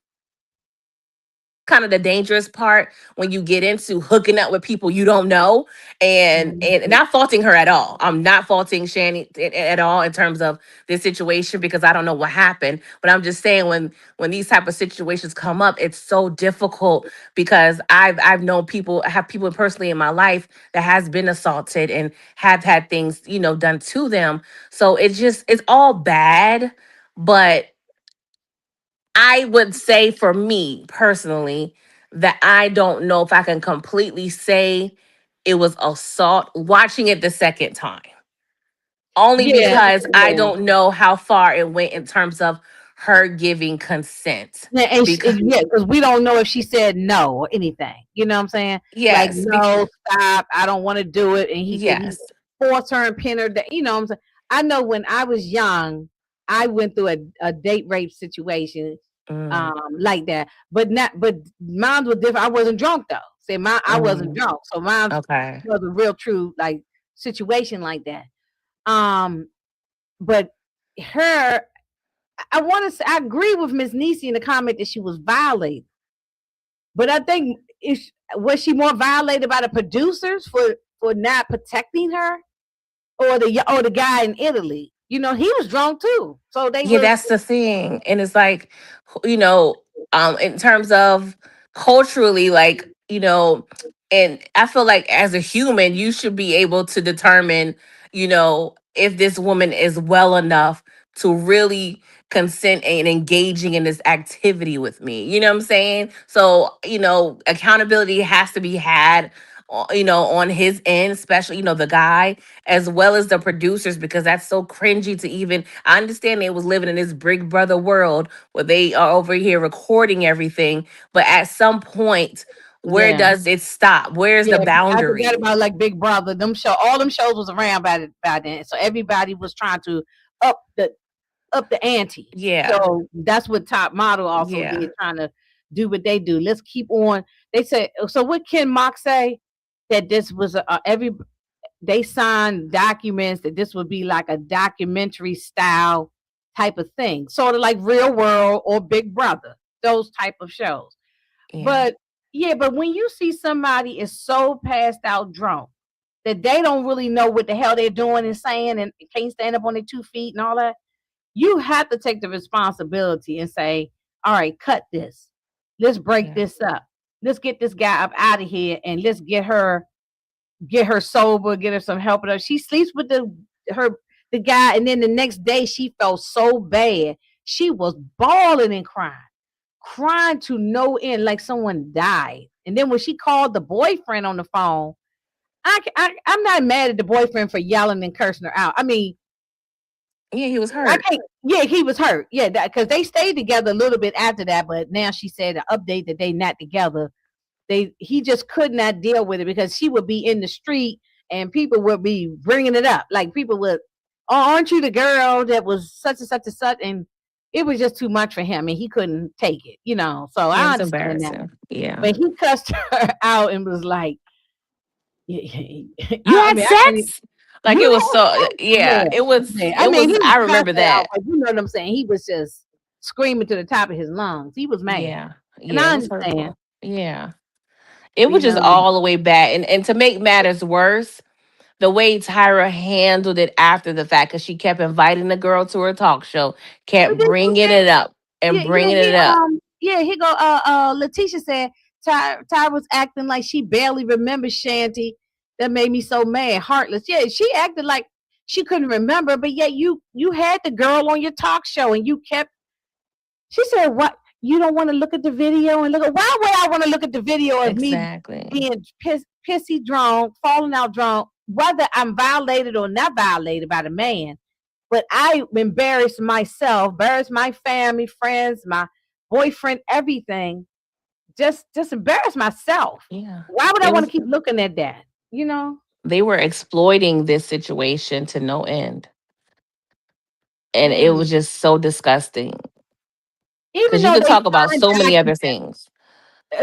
kind of the dangerous part when you get into hooking up with people you don't know. And not faulting her at all. I'm not faulting Shani at all in terms of this situation, because I don't know what happened. But I'm just saying, when these type of situations come up, it's so difficult, because I've known people, I have people personally in my life that has been assaulted and have had things, done to them. So it's all bad. But I would say, for me personally, that I don't know if I can completely say it was assault watching it the second time. Only Yeah, because I yeah. don't know how far it went in terms of her giving consent. Yeah, Because yeah, because we don't know if she said no or anything. You know what I'm saying? Like, yes, no, stop, I don't want to do it. And he yes. forced her and pinned her down. You know what I'm saying? I know when I was young, I went through a date rape situation Mm, like that. But mine was different. I wasn't drunk though. Say I wasn't mm, drunk. So mine okay. was a real true like situation like that. Um, but her I want to say I agree with Miss Nisi in the comment that she was violated, but I think was she more violated by the producers for not protecting her, or the guy in Italy? He was drunk too, so they Yeah, was. that's the thing. And it's like, you know, in terms of culturally, like, and I feel like as a human, you should be able to determine, if this woman is well enough to really consent and engaging in this activity with me. You know what I'm saying? So, accountability has to be had on his end, especially, the guy, as well as the producers, because that's so cringy to even. I understand they was living in this Big Brother world where they are over here recording everything, but at some point, where Yeah. does it stop? Where's the Yeah, I forgot boundary? about like Big Brother. All them shows was around by then. So everybody was trying to up the up the ante. Yeah, So that's what Top Model also yeah, did, trying to do what they do. Let's keep on. They said so. What Ken Mock say that this was every they signed documents that this would be like a documentary style type of thing, sort of like Real World or Big Brother, those type of shows. yeah, But yeah, but when you see somebody is so passed out drunk that they don't really know what the hell they're doing and saying and can't stand up on their 2 feet and all that, you have to take the responsibility and say, all right, cut this. Let's break yeah. this up. Let's get this guy up out of here and let's get her sober, get her some help. She sleeps with her the guy, and then the next day she felt so bad. She was bawling and crying to no end, like someone died. And then when she called the boyfriend on the phone, I'm not mad at the boyfriend for yelling and cursing her out. I mean, Yeah, he was I hurt. can't. Yeah, he was hurt. Yeah, because they stayed together a little bit after that, but now she said the update that they not together. He just could not deal with it because she would be in the street and people would be bringing it up. Like people would, oh, aren't you the girl that was such and such and such? And it was just too much for him, and he couldn't take it. So Yeah, it I was understand that. embarrassing. Yeah. But he cussed her out and was like, You I had mean, I can't even, sex? Like, you it was had so, sex? yeah, Yeah, it was, yeah. I mean, he was I remember cussing her out, that. but you know what I'm saying? He was just screaming to the top of his lungs. He was mad. Yeah. And Yeah, it I was understand, hurtful. Yeah. It was you just know. all the way bad. And to make matters worse, the way Tyra handled it after the fact, because she kept inviting the girl to her talk show, But kept then she bringing said, it up yeah, and yeah, bringing it up. he go, Letitia said, Ty was acting like she barely remembers Shanty. That made me so mad, heartless. Yeah, she acted like she couldn't remember, but yet you had the girl on your talk show and you kept. She said, "What? You don't want to look at the video and look at? Why would I want to look at the video of me Exactly. being pissy drunk, falling out drunk, whether I'm violated or not violated by the man? But I embarrassed myself, embarrassed my family, friends, my boyfriend, everything. Just embarrass myself. Yeah. Why would I It want was, to keep looking at that? You know? they were exploiting this situation to no end. And it Mm. was just so disgusting. Even Because you though could they talk about signed so many other documents, things.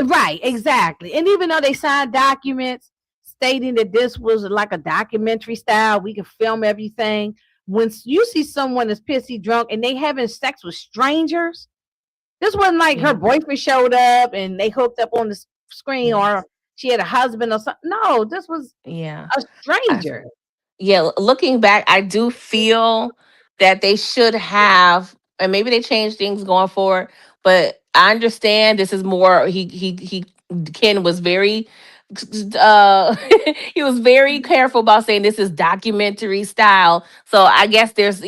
right? Exactly. And even though they signed documents stating that this was like a documentary style, we could film everything. When you see someone that's pissy drunk and they having sex with strangers, this wasn't like her Yeah. boyfriend showed up and they hooked up on the screen Yeah. or she had a husband or something. No, this was Yeah. a stranger. Yeah, looking back, I do feel that they should have, and maybe they change things going forward. But I understand this is more. He Ken was very, he was very careful about saying this is documentary style. So I guess there's,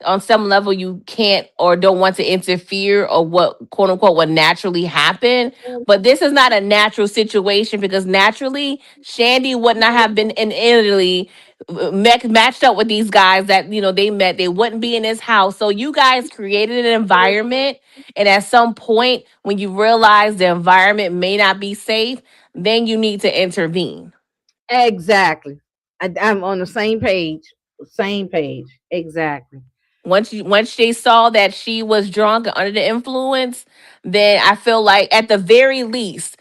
on some level you can't or don't want to interfere or what, quote unquote, would naturally happen. But this is not a natural situation, because naturally Shandy would not have been in Italy, matched up with these guys that they met. They wouldn't be in his house. So you guys created an environment, and at some point when you realize the environment may not be safe, then you need to intervene. Exactly. I'm on the same page. Same page. Exactly. Once they saw that she was drunk and under the influence, then I feel like at the very least,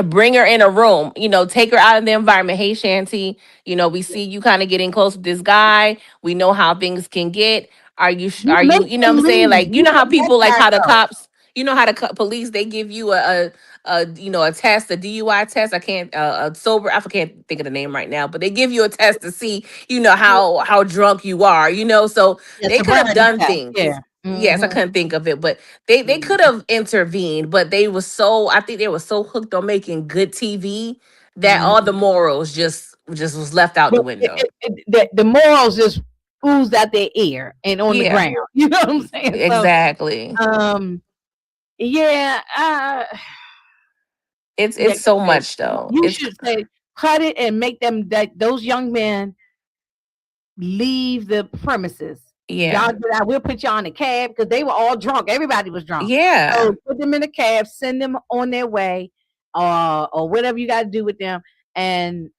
bring her in a room, take her out of the environment. Hey, Shanty, we see you kind of getting close with this guy. We know how things can get. You Are make you what I'm them saying? leave. Like, You how let that people, like guy how the go. cops, how the police, they give you a test, a DUI test. I can't, a sober, I can't think of the name right now, but they give you a test to see, how drunk you are, so Yeah, they could have sobriety done test. things. Yeah. Yes, I Mm-hmm. couldn't think of it, but they could have intervened, but I think they were so hooked on making good TV that all Mm-hmm. the morals just was left out the But window. the morals just oozed out their ear and on the Yeah, ground. You know what I'm saying? So, exactly. um, yeah, It's yeah, it's so say much though. you It's should say cut it and make them those young men leave the premises. Y'all Yeah. get out. We'll put you on a cab because they were all drunk. Everybody was drunk. Yeah. So put them in a cab, send them on their way, or whatever you got to do with them, and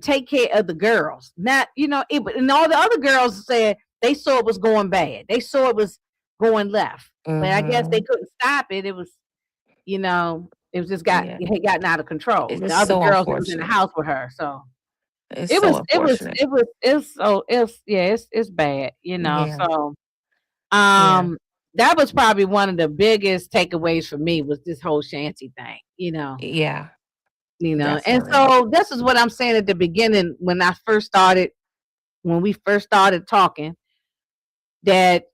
take care of the girls. Not and all the other girls said they saw it was going bad. They saw it was going left, but I guess they Mm-hmm. couldn't stop it. It was it was just Yeah. it had gotten out of control. It's The just other so girls that was in the unfortunate. house with her, so It's so unfortunate. it's bad, Yeah. so Yeah. um that was probably one of the biggest takeaways for me was this whole shanty thing, Yeah. and Definitely. so this is what I'm saying at the beginning when we first started talking, that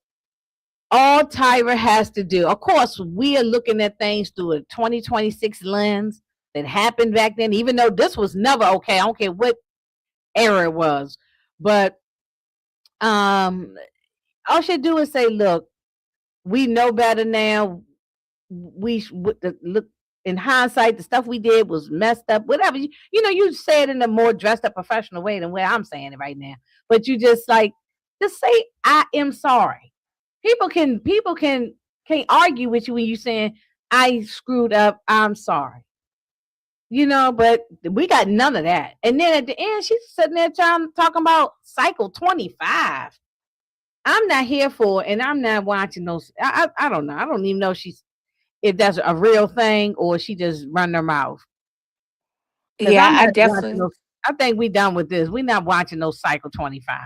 all Tyra has to do, of course, we are looking at things through a 2026 lens that happened back then, even though this was never okay. I don't care what era it was, but um all she do is say, look, we know better now. Look, in hindsight, the stuff we did was messed up. Whatever you say it in a more dressed up professional way than where I'm saying it right now. But you just say I am sorry. People can argue with you when you saying I screwed up. I'm sorry. But we got none of that. And then at the end, she's sitting there talking about cycle 25. I'm not here for it, and I'm not watching those. I don't know. I don't even know if that's a real thing or she just run her mouth. Because Yeah, I'm I not watching definitely those. I think we done with this. We're not watching those cycle 25.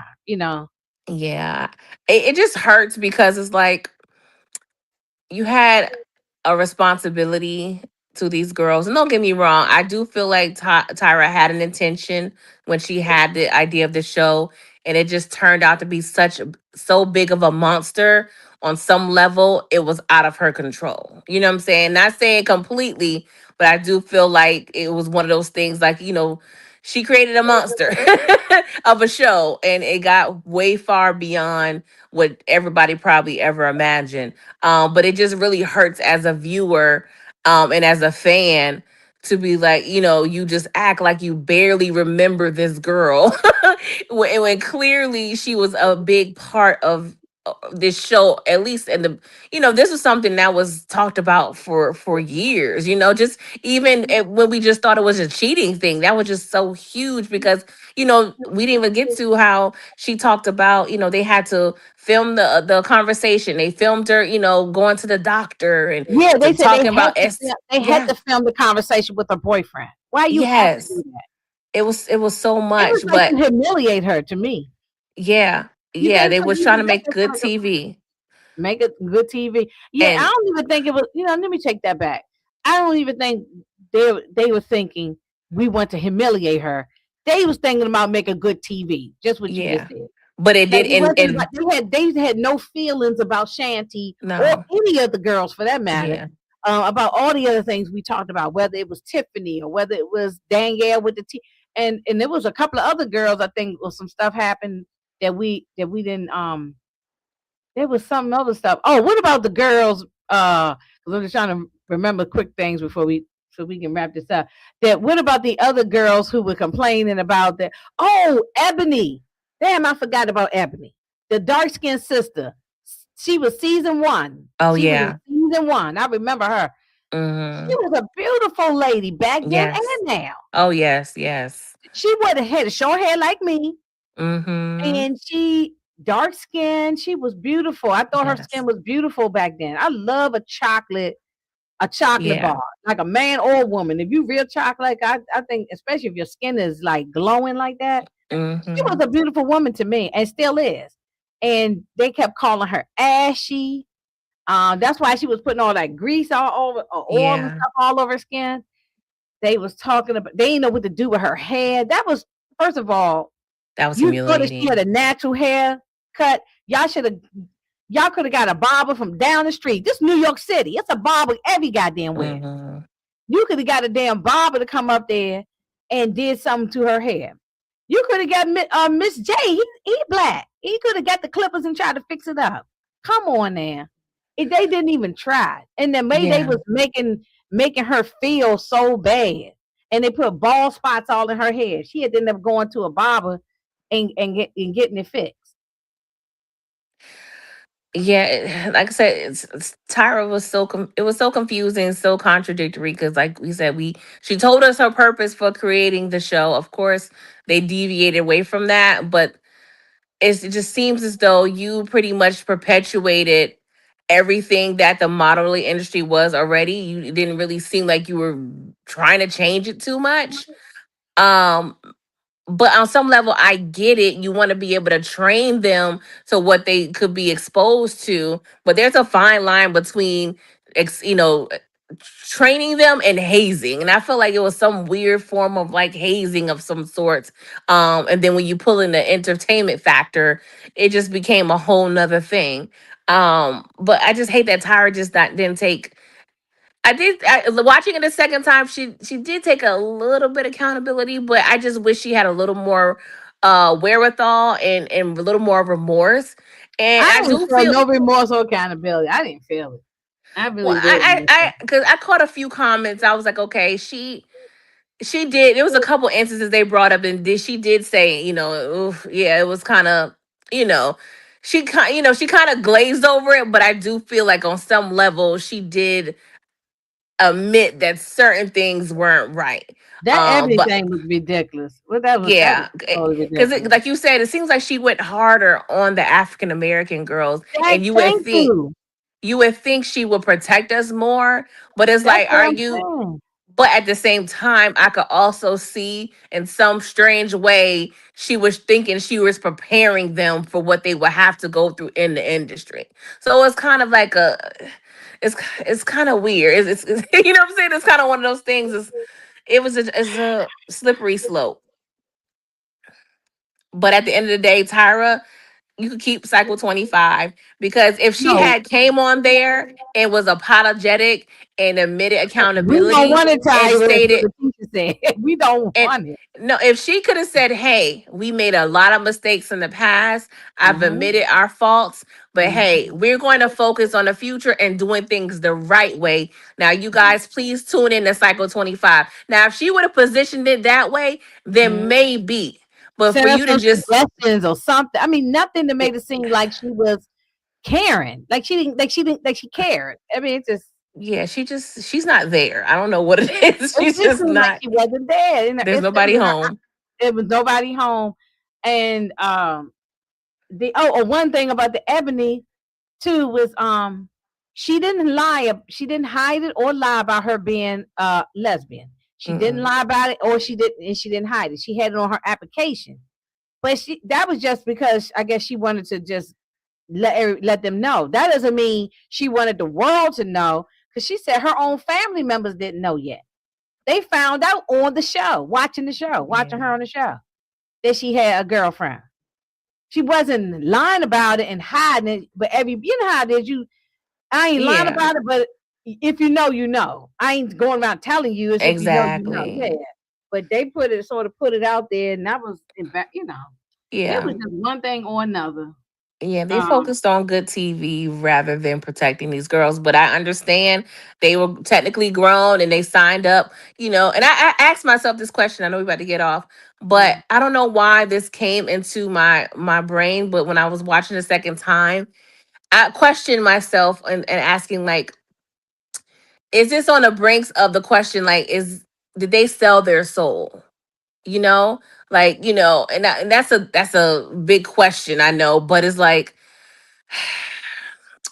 yeah. It just hurts because it's like you had a responsibility to these girls. And don't get me wrong, I do feel like Tyra had an intention when she had the idea of the show, and it just turned out to be so big of a monster on some level. It was out of her control. You know what I'm saying? Not saying completely, but I do feel like it was one of those things like, she created a monster of a show, and it got way far beyond what everybody probably ever imagined. But it just really hurts as a viewer, and as a fan, to be like, you just act like you barely remember this girl when clearly she was a big part of this show, at least in the, this was something that was talked about for years, just even when we just thought it was a cheating thing, that was just so huge because we didn't even get to how she talked about, they had to film the conversation. They filmed her, going to the doctor and Yeah, they said talking about they had yeah, to film the conversation with her boyfriend. Why you have to do yes. that? It was so It was much, like to but humiliate her to me. yeah, You yeah, think they so? was You trying to think make that's good like a TV. make it good TV? Yeah, I And don't even think it was. Let me take that back. I don't even think they were thinking we want to humiliate her. They was thinking about making good TV. Just what you just yeah, said. but it Like did, it wasn't like and they had no feelings about Shanty or no, any of the girls for that matter. yeah, About all the other things we talked about, whether it was Tiffany or whether it was Danielle with the T, and there was a couple of other girls. I think or some stuff happened that we didn't. There was some other stuff. Oh, what about the girls? 'Cause I'm just trying to remember quick things before we can wrap this up. That what about the other girls who were complaining about that? Oh, Ebony. Damn, I forgot about Ebony, the dark skinned sister. She was season one. oh She was in yeah, season one. I remember her. She mm-hmm. was a beautiful lady back then Yes, and now. oh yes, yes, She would have had a short hair like me, mm-hmm. and she dark skin. She was beautiful. I thought her skin Yes, was beautiful back then. I love a chocolate yeah, bar, like a man or a woman. If you real chocolate, I think especially if your skin is like glowing like that, she was mm-hmm. a beautiful woman to me and still is. And they kept calling her ashy. That's why she was putting all that grease all over, oil and Yeah, stuff all over her skin. They was talking about they didn't know what to do with her hair. That was first of all, that was you thought that she had humiliating. a natural hair cut. Y'all could have got a barber from down the street. This New York City. It's a barber every goddamn where. Mm-hmm. You could have got a damn barber to come up there and did something to her hair. You could have got Miss J. He black. He could have got the clippers and tried to fix it up. Come on now. They didn't even try. And the way they Yeah, was making her feel so bad. and they put bald spots all in her hair. She had to end up going to a barber and getting it fixed. Yeah, like I said, Tyra was it was so confusing, so contradictory because, like we said, we she told us her purpose for creating the show. Of course, they deviated away from that, but it just seems as though you pretty much perpetuated everything that the modeling industry was already. You didn't really seem like you were trying to change it too much. Um, but on some level I get it. You want to be able to train them to what they could be exposed to, but there's a fine line between you know, training them and hazing, and I feel like it was some weird form of like hazing of some sorts. And then when you pull in the entertainment factor, it just became a whole nother thing. But I just hate that Tyra just didn't take. Watching it the second time. She did take a little bit of accountability, but I just wish she had a little more wherewithal and a little more remorse. And I I didn't do feel feel no remorse or accountability. I didn't feel it. I well, really didn't. because I caught a few comments. I was like, okay, she did. There was a couple instances they brought up, and she did say, you know, oof, yeah, it was kind of, you know, she kind of glazed over it, but I do feel like on some level she did admit that certain things weren't right. That But everything was ridiculous. Well, that was yeah, totally because ridiculous. like you said, it seems like she went harder on the African American girls, and Thank you. you would think she would protect us more, but it's That's like, what are I'm you? saying. But at the same time, I could also see in some strange way she was thinking she was preparing them for what they would have to go through in the industry. So it's kind of like it's kind of weird. You know what I'm saying? It's kind of one of those things. It's a slippery slope. But at the end of the day, Tyra, you could keep Cycle 25, because if she No, had came on there and was apologetic and admitted we don't accountability want it, and Tyra. Is what stated the teacher said. We don't and want it. no, if she could have said, "Hey, we made a lot of mistakes in the past. I've Hmm. admitted our faults, but Hmm. hey, we're going to focus on the future and doing things the right way. Now, you guys, please tune in to Cycle 25." Now, if she would have positioned it that way, then maybe. But for Send us you to some just suggestions or something. I mean, nothing to make it seem like she was caring. Like she cared. I mean, yeah, she's not there. I don't know what it is. it She's just just seemed like not. she wasn't there. You know, There's nobody home. it was nobody home. And one thing about the Ebony too was she didn't lie. She didn't hide it or lie about her being lesbian. She didn't Mm-mm. lie about it, or she didn't hide it. She had it on her application. But that was just because I guess she wanted to just let them know. That doesn't mean she wanted the world to know, because she said her own family members didn't know yet. They found out on the show, watching Yeah. her on the show, that she had a girlfriend. She wasn't lying about it and hiding it, but you know how it is. I ain't lying Yeah. about it, but if you know, you know. I ain't going around telling you. It's if you know, you know. Yeah. Exactly. But they put it out there, and that was, it was Yeah. just one thing or another. Yeah, they Um, focused on good TV rather than protecting these girls. But I understand they were technically grown and they signed up, And I asked myself this question. I know we're about to get off, but mm, I don't know why this came into my brain. But when I was watching the second time, I questioned myself and asking, like, is this on the brinks of the question, like, did they sell their soul? You know, like, and that's a big question, I know, but it's like,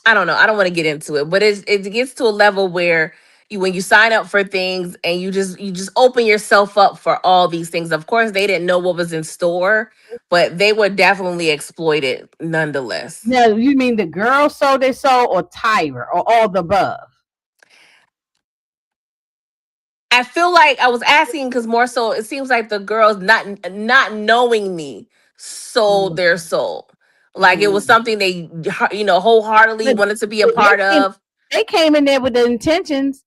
I don't know. I don't want to get into it, but it gets to a level where when you sign up for things and you just open yourself up for all these things. Of course, they didn't know what was in store, but they were definitely exploited nonetheless. now, you mean the girl sold their soul, or Tyra, or all the above? I feel like I was asking because more so it seems like the girls not knowing me sold Mm, their soul. Like it was mm. something they wholeheartedly But wanted to be a but part of. they came in there with the intentions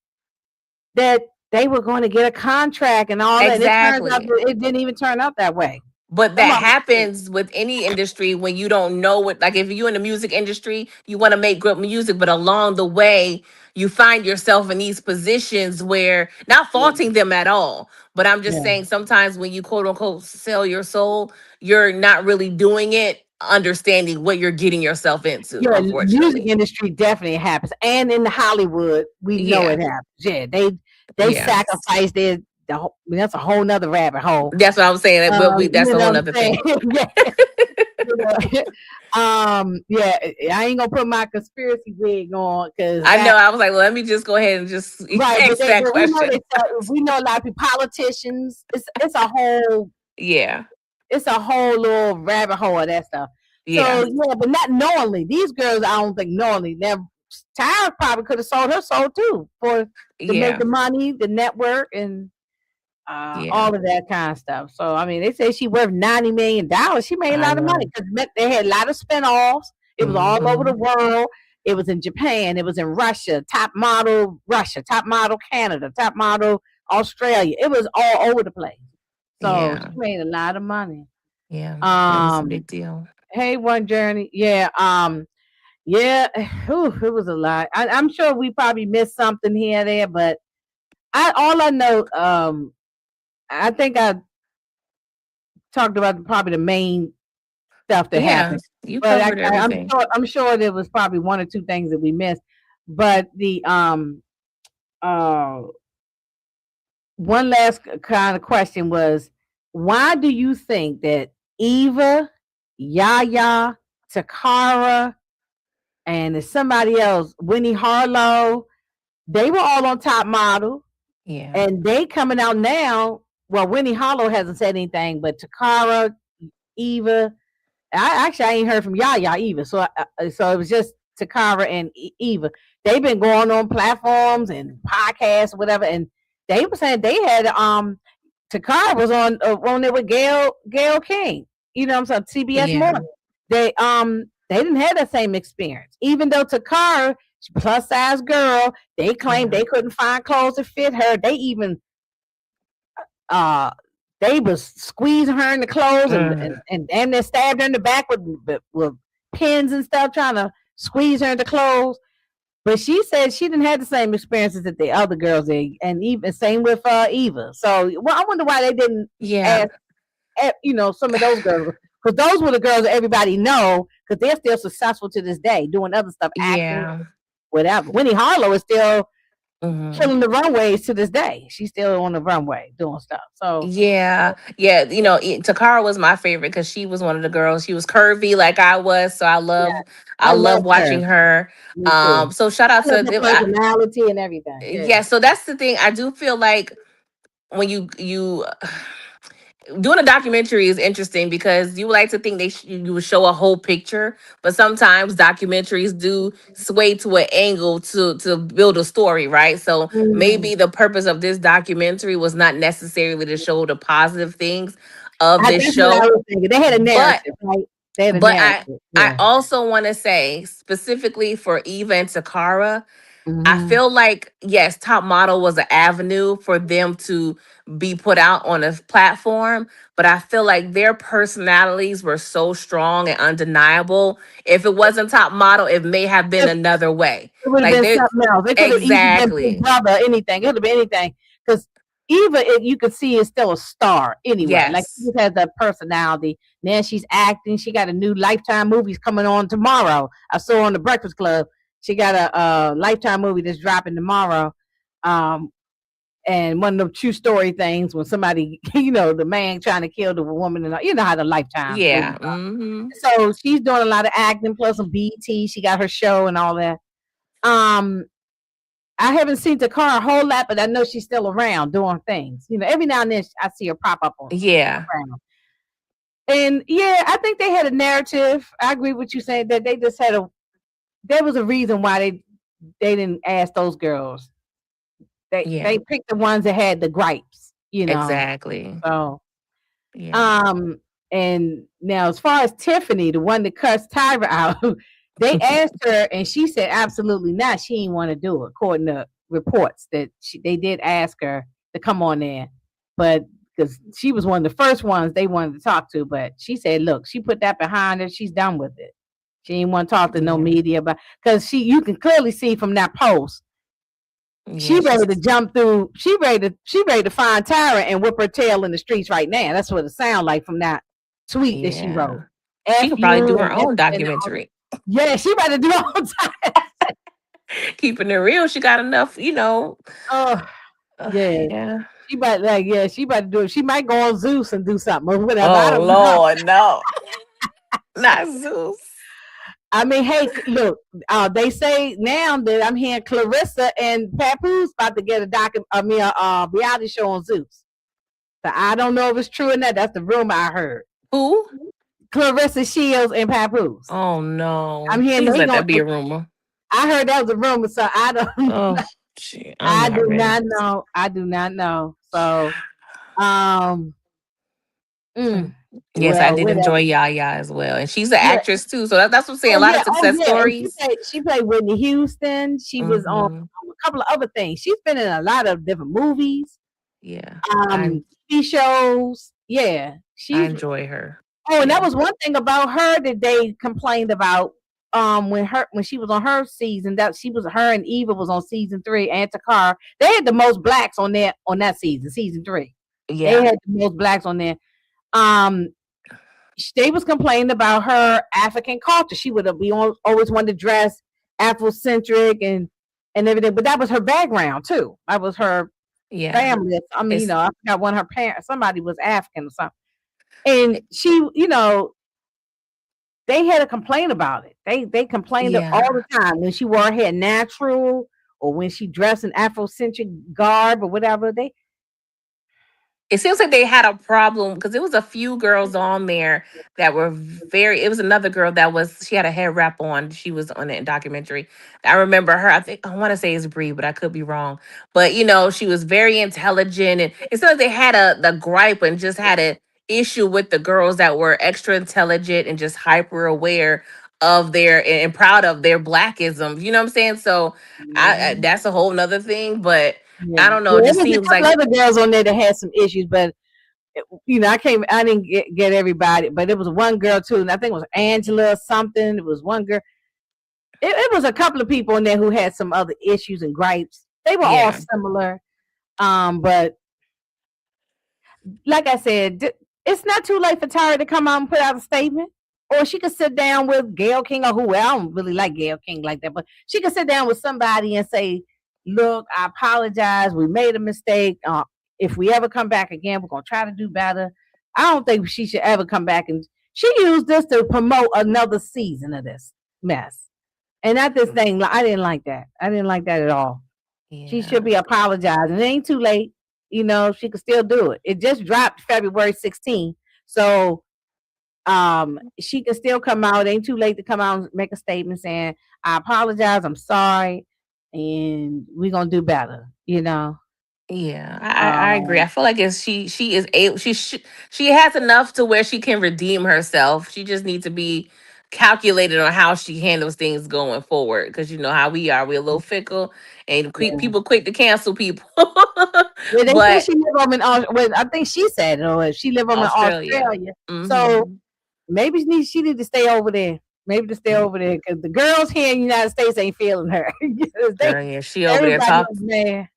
that they were going to get a contract and all that. And it turns out Exactly. that it didn't even turn out that way. But Some that of them did. happens with any industry when you don't know what, like if you're in the music industry, you want to make good music, but along the way, you find yourself in these positions where, not Yeah. faulting them at all, but I'm just Yeah. saying sometimes when you quote unquote sell your soul, you're not really doing it understanding what you're getting yourself into, Yeah, music unfortunately. industry definitely happens, and in Hollywood, we know it Yeah. happens. Yeah, they Yeah. sacrifice that's a whole nother rabbit hole. That's what I was saying. That's You a know whole what I'm nother saying? thing. Yeah, you know. Yeah, I ain't gonna put my conspiracy wig on because I know. that I was like, well, let me just go ahead and just right, ask that but we know question. we know a lot of people, politicians. Yeah. It's a whole little rabbit hole of that stuff. Yeah. So yeah, but not knowingly. These girls, I don't think knowingly. Now, Tyra probably could have sold her soul too for to make Yeah. the money, the network, and Yeah. all of that kind of stuff. So I mean, they say she worth $90 million. She made a I lot of money know. because they had a lot of spinoffs. It was all over the Hmm. world. It was in Japan. It was in Russia, top model Canada, top model Australia. It was all over the place. So she Yeah. made a lot of money. Yeah. It was a Um, big deal. hey, One Journey, yeah, yeah, whew, it was a lot. I'm sure we probably missed something here or there, but all I know, I think I talked about probably the main stuff that Yeah. happened. You But covered everything. I'm sure there was probably one or two things that we missed. But the uh one last kind of question was, why do you think that Eva, Yaya, Takara, and there's somebody else, Winnie Harlow, they were all on Top Model, Yeah. and they coming out now. Well, Winnie Harlow hasn't said anything, but Takara, Eva, I ain't heard from Yaya either. So it was just Takara and Eva. They've been going on platforms and podcasts, whatever, and they were saying they had Takara was on there with Gail King. You know what I'm saying? CBS Yeah. Morning. They didn't have that same experience. Even though Takara, plus size girl, they claimed Yeah. they couldn't find clothes that fit her. They even uh they was squeezing her in the clothes Mm. and they stabbed her in the back with pins and stuff, trying to squeeze her into clothes. But she said she didn't have the same experiences that the other girls did, and even same with Eva. So, well, I wonder why they didn't Yeah. ask, some of those girls, because those were the girls that everybody know, because they're still successful to this day, doing other stuff, acting, Yeah. whatever. Winnie Harlow is still Hmm. killing the runways to this day. She's still on the runway doing stuff. So, Yeah, yeah. Takara was my favorite because she was one of the girls. She was curvy like I was, so yeah, I I love love her. watching her. Me too. So shout out I love to her them. personality and everything. Yeah. Yeah. So that's the thing. I do feel like when you doing a documentary is interesting because you would like to think you would show a whole picture, but sometimes documentaries do sway to an angle to build a story, right? So Mm. maybe the purpose of this documentary was not necessarily to show the positive things of this That's what I show, was thinking. They had a but narrative, right? They had a but I narrative. I Yeah. also want to say specifically for Eva and Takara, I Hmm. feel like yes, Top Model was an avenue for them to be put out on a platform, but I feel like their personalities were so strong and undeniable. If it wasn't Top Model, it may have been another way. It would have Like been they something else. It could have easily been Big exactly. Brother, anything. It could have been anything. Because Eva, you could see is still a star anyway. Like she Yes. just has that personality. Now she's acting. She got a new Lifetime movie coming on tomorrow. I saw on the Breakfast Club. She got a Lifetime movie that's dropping tomorrow. Um, and one of the true story things when somebody, the man trying to kill the woman, and you know how the Lifetime movies Yeah. are. Hmm. So she's doing a lot of acting, plus some BT. She got her show and all that. Um, I haven't seen Takara a whole lot, but I know she's still around doing things. Every now and then I see her pop up on Yeah. around. And yeah, I think they had a narrative. I agree with you saying that they just had there was a reason why they didn't ask those girls. They Yeah. picked the ones that had the gripes. Exactly. So Yeah. um and now as far as Tiffany, the one that cussed Tyra out, they asked her and she said absolutely not. She didn't want to do it, according to reports that they did ask her to come on there, but because she was one of the first ones they wanted to talk to, but she said, look, she put that behind her. She's done with it. She didn't want to talk to no Yeah. media, but because you can clearly see from that post Yeah, She ready she's to jump through. She ready to find Tyra and whip her tail in the streets right now. That's what it sounds like from that tweet that she wrote. yeah. She F could probably you do and her F own and documentary. yeah, she better do all time. Keeping it real, she got enough, Oh yeah. yeah. She better do it. She might go on Zeus and do something or whatever. I Oh don't know. Lord, no. Not Zeus. I mean, hey, look, they say now that I'm hearing Clarissa and Papoose about to get a reality show on Zeus. So I don't know if it's true or not. That's the rumor I heard. Who? Clarissa Shields and Papoose. Oh I'm no. hearing Please they let going. that be a rumor. I heard that was a rumor, so I don't. Oh, gee, I'm I not do ready. not know. I do not know. So, um, Mm. mm, Yes, I well, did enjoy whatever. Yaya as well. And she's an Yeah. actress too. So that's what I'm saying. A Oh lot of yeah. Oh success yeah. And stories. she played Whitney Houston. She was on Hmm. a couple of other things. She's been in a lot of different movies, Yeah. I TV shows. Yeah, I she's. enjoy her. Oh, and that Yeah. was one thing about her that they complained about. When she was on her season, that she was her and Eva was on season 3, and Takar. They had the most blacks on that season 3. They Yeah. had the most blacks on there. Um, they was complaining about her African culture. She would be always wanted to dress Afrocentric and everything, but that was her background too. That was her Yeah. family. I mean, It's I forgot one of her parents. Somebody was African or something, and she, they had a complaint about it. They complained all yeah. the time when she wore her hair natural or when she dressed in Afrocentric garb or whatever. They It seems like they had a problem because there was a few girls on there that were very. It was another girl that was. She had a hair wrap on. She was on a documentary. I remember her. I think I want to say it's Brie, but I could be wrong. But she was very intelligent, and it seems like they had the gripe and just had a issue with the girls that were extra intelligent and just hyper aware of their and proud of their blackism. You know what I'm saying? So I yeah. that's a whole nother thing, but. Yeah, I don't know. yeah. It There just was a seems couple like other girls on there that had some issues, but I didn't get everybody, but it was one girl too, and I think it was Angela or something. It was one girl. It was a couple of people in there who had some other issues and gripes. They were all yeah. similar, but like I said, it's not too late for Tyra to come out and put out a statement. Or she could sit down with Gail King or who. I don't really like Gail King like that, but she could sit down with somebody and say, "Look, I apologize. We made a mistake. If we ever come back again, we're gonna try to do better." I don't think she should ever come back, and she used this to promote another season of this mess. And not this thing. I didn't like that. I didn't like that at all. She should Yeah. be apologizing. It ain't too late. She could still do it. It just dropped February 16th. So she can still come out. It ain't too late to come out and make a statement saying, I apologize, I'm sorry, and we're gonna do better. Yeah, I agree. I Um feel like it's she is able she has enough to where she can redeem herself. She just needs to be calculated on how she handles things going forward. Because you know how we are, we're a little fickle and yeah. people quick to cancel people. Yeah, they say But she live over in well, I think she said it, or she live over in Australia, Australia. So hmm maybe she need to stay over there. Maybe to stay over there because the girls here in the United States ain't feeling her. they girl, yeah, she over there everybody talk. else mad.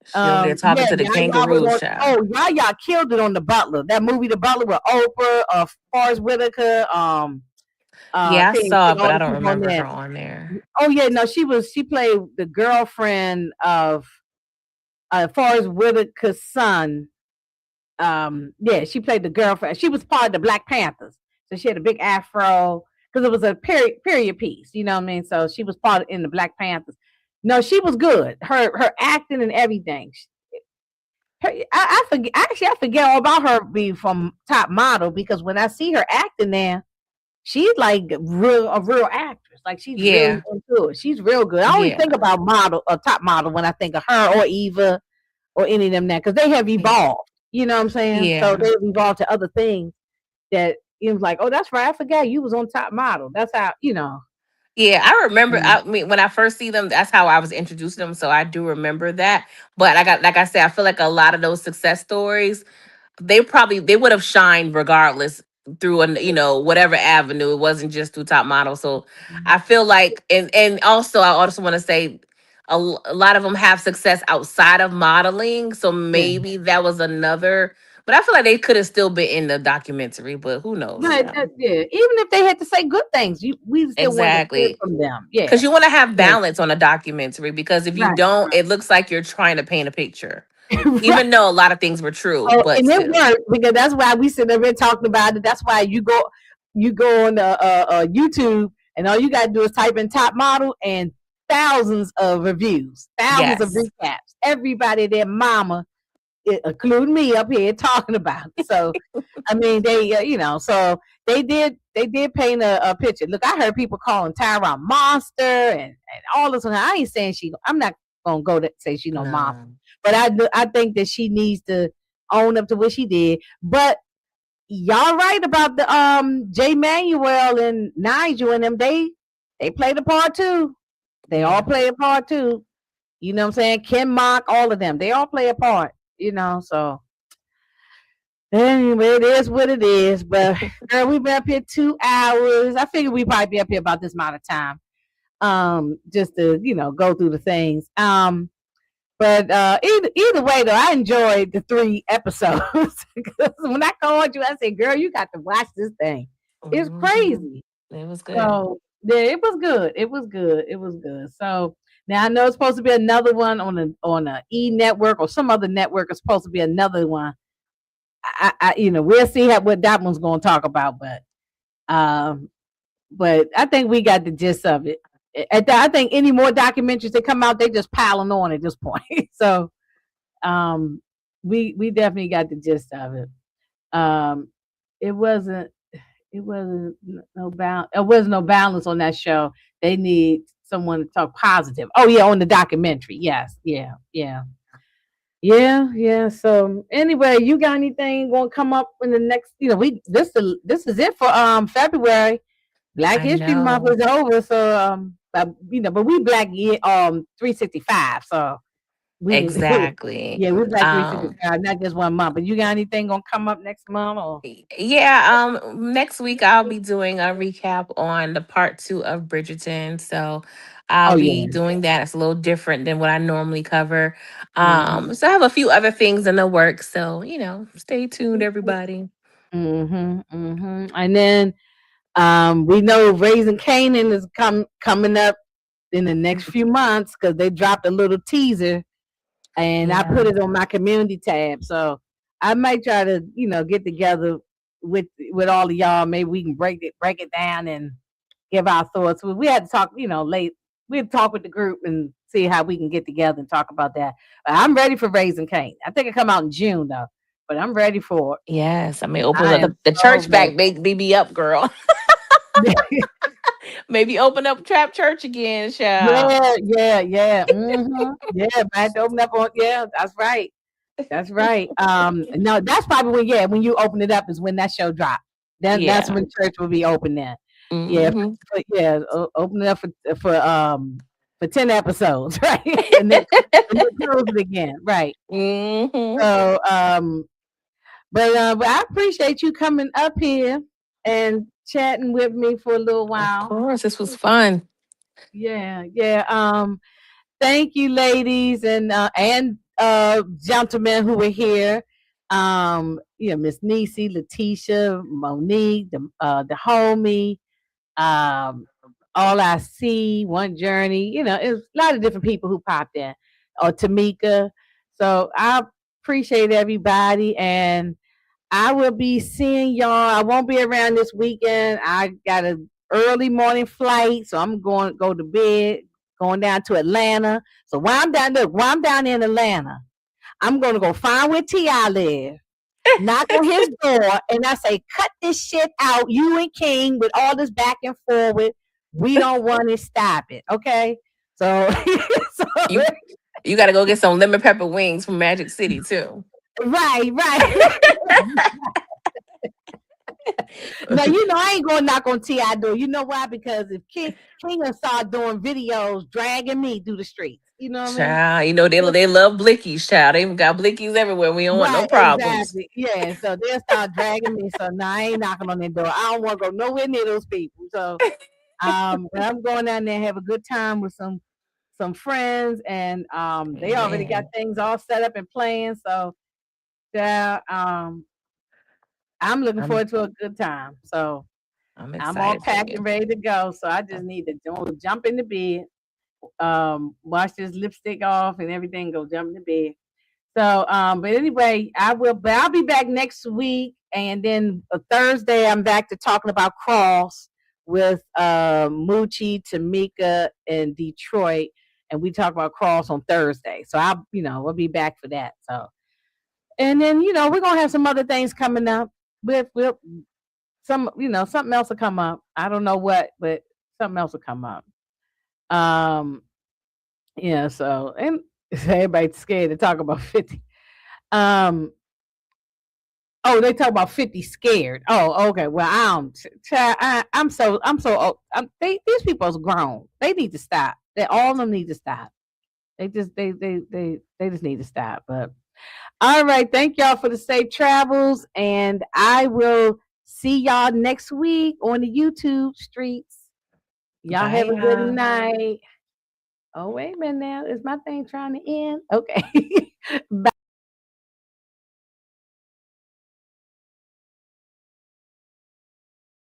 She over there talking Yeah, to the Yaya was kangaroos, on. child. Oh, Yaya killed it on the Butler. That movie, The Butler, with Oprah, Forrest Whitaker. Yeah, I Can't saw think it, of but all I the don't people on remember her there. on there. Oh yeah, no, she played the girlfriend of Forrest Whitaker's son. Yeah, she played the girlfriend. She was part of the Black Panthers, so she had a big afro because it was a period piece. You know what I mean? So she was part in the Black Panthers. No, she was good. Her acting and everything. I forget. Actually, I forget all about her being from Top Model because when I see her acting there, she's like a real actress. Like she's really Yeah, into it. She's real good. I only think yeah, about Top Model when I think of her or Eva or any of them now because they have yeah, evolved. You know what I'm saying? So yeah. they've evolved to other things that it was like, oh, that's right. I forgot you was on Top Model. That's how. Yeah, I remember. Mm, I mean, when I first see them, that's how I was introduced to them. So I do remember that. But like I said, I feel like a lot of those success stories, they would have shined regardless through an whatever avenue. It wasn't just through Top Model. So I feel like, and also I also want to say, a lot of them have success outside of modeling. So Yeah. maybe that was another. But I feel like they could have still been in the documentary. But who knows? But yeah, even if they had to say good things, we still want to hear Exactly. from them. Yeah. Because you want to have So, balance on a documentary. Because if you right. don't, it looks like you're trying to paint a picture, Right. even though a lot of things were true. Oh, But and it still, worked because that's why we sit there and talking about it. That's why you go on YouTube and all you gotta do is type in top model and thousands of reviews, thousands of yes. recaps. Everybody, their mama, including me, up here talking about it. So I mean, they so they did paint a picture. Look, I heard people calling TYRA a monster and all this. I ain't saying I'm not gonna go to say she no monster, No. but I think that she needs to own up to what she did. But y'all right about the Jay Manuel and Nigel and them. They played a part too. They all Yeah. play a part too. You know what I'm saying? Kim Mock, all of them. They all play a part. So anyway, it is what it is. But girl, we've been up here 2 hours. I figured we'd probably be up here about this amount of time. Just to, go through the things. But either way though, I enjoyed the 3 episodes. Because when I called you, I said, girl, you got to watch this thing. It's Mhm. crazy. It was good. So yeah, it was good. It was good. It was good. So now I know it's supposed to be another one on a E network or some other network. It's supposed to be another one. We'll see what that one's going to talk about, um, but I think we got the gist of it. I think any more documentaries that come out, they just piling on at this point. So, um, we definitely got the gist of it. Um, it wasn't it wasn't no balance. There was no balance on that show. They need someone to talk positive. Oh yeah, on the documentary. Yes, yeah, yeah. Yeah, yeah. So anyway, you got anything going to come up in the next? We this is it for February. Black I History Month know. is over. So but we Black 365. So we Exactly. yeah, we Black three sixty Um, five, not just 1 month. But you got anything going to come up next month or? yeah, next week I'll be doing a recap on the part 2 of Bridgerton. So I'll Oh be yeah. doing that. It's a little different than what I normally cover. Mm-hmm. So I have a few other things in the works. So, stay tuned, everybody. Mm-hmm. Mm-hmm. And then we know Raising Canaan is coming up in the next few months because they dropped a little teaser and I Yeah. put it on my community tab. So I might try to, get together with all of y'all. Maybe we can break it down and give our thoughts. We had to talk, late. We had to talk with the group and see how we can get together and talk about that. But I'm ready for Raising Cane. I think it come out in June though, but I'm ready for it. Yes. I mean, open I up am the so church back, ready. baby up, girl. Maybe open up Trap Church again, child. Yeah, yeah, yeah. Yeah, man. Open up on. Yeah, that's right. That's right. No, that's probably when you open it up is when that show dropped. Then that's Yeah. when church will be open. Then, yeah, Hmm. open it up for 10 episodes, right? And then close it again, right? Hmm. So, but I appreciate you coming up here and chatting with me for a little Of while. course, this was fun. Yeah, yeah. Thank you, ladies and gentlemen who were here. Miss Nisi, Letitia, Monique, the homie, um, all I see, One Journey. It's a lot of different people who popped in. Or Tamika. So I appreciate everybody, and I will be seeing y'all. I won't be around this weekend. I got a early morning flight, so I'm going to go to bed, going down to Atlanta. So while I'm down in Atlanta, I'm going to go find where T.I. live, knock on his door, and I say, cut this shit out, you and King, with all this back and forward. We don't want to stop it, okay? So, so You you got to go get some lemon pepper wings from Magic City too. right, right. Now I ain't gonna knock on Ti door. You know why? Because if King will start doing videos dragging me through the streets, you know what I mean? Child, they love blickies, child. They even got blickies everywhere. We don't want no Right, problems. exactly. Yeah, so they'll start dragging me. So now I ain't knocking on their door. I don't want to go nowhere near those people. So but I'm going down there and have a good time with some friends, and they already got Amen. things all set up and playing. So yeah, I'm looking I'm forward to a good time. So I'm I'm all excited for packed and you. ready to go. So I just need to jump in the bed, wash this lipstick off and everything, go jump in the bed. So, but anyway, but I'll be back next week. And then Thursday, I'm back to talking about cross with Moochie, Tamika, and Detroit. And we talk about cross on Thursday. So we'll be back for that. So, and then, we're going to have some other things coming up with something else will come up. I don't know what, but something else will come up. Um, yeah, so, and everybody's scared to talk about 50. Um, oh, they talk about 50 scared. Oh, okay. Well, I'm so old. These people's grown. They need to stop. All of them need to stop. They just need to stop. But all right, thank y'all for the safe travels, and I will see y'all next week on the YouTube streets. Y'all have Bye, a good y'all. night. Oh, wait a minute now. Is my thing trying to end? Okay. Bye.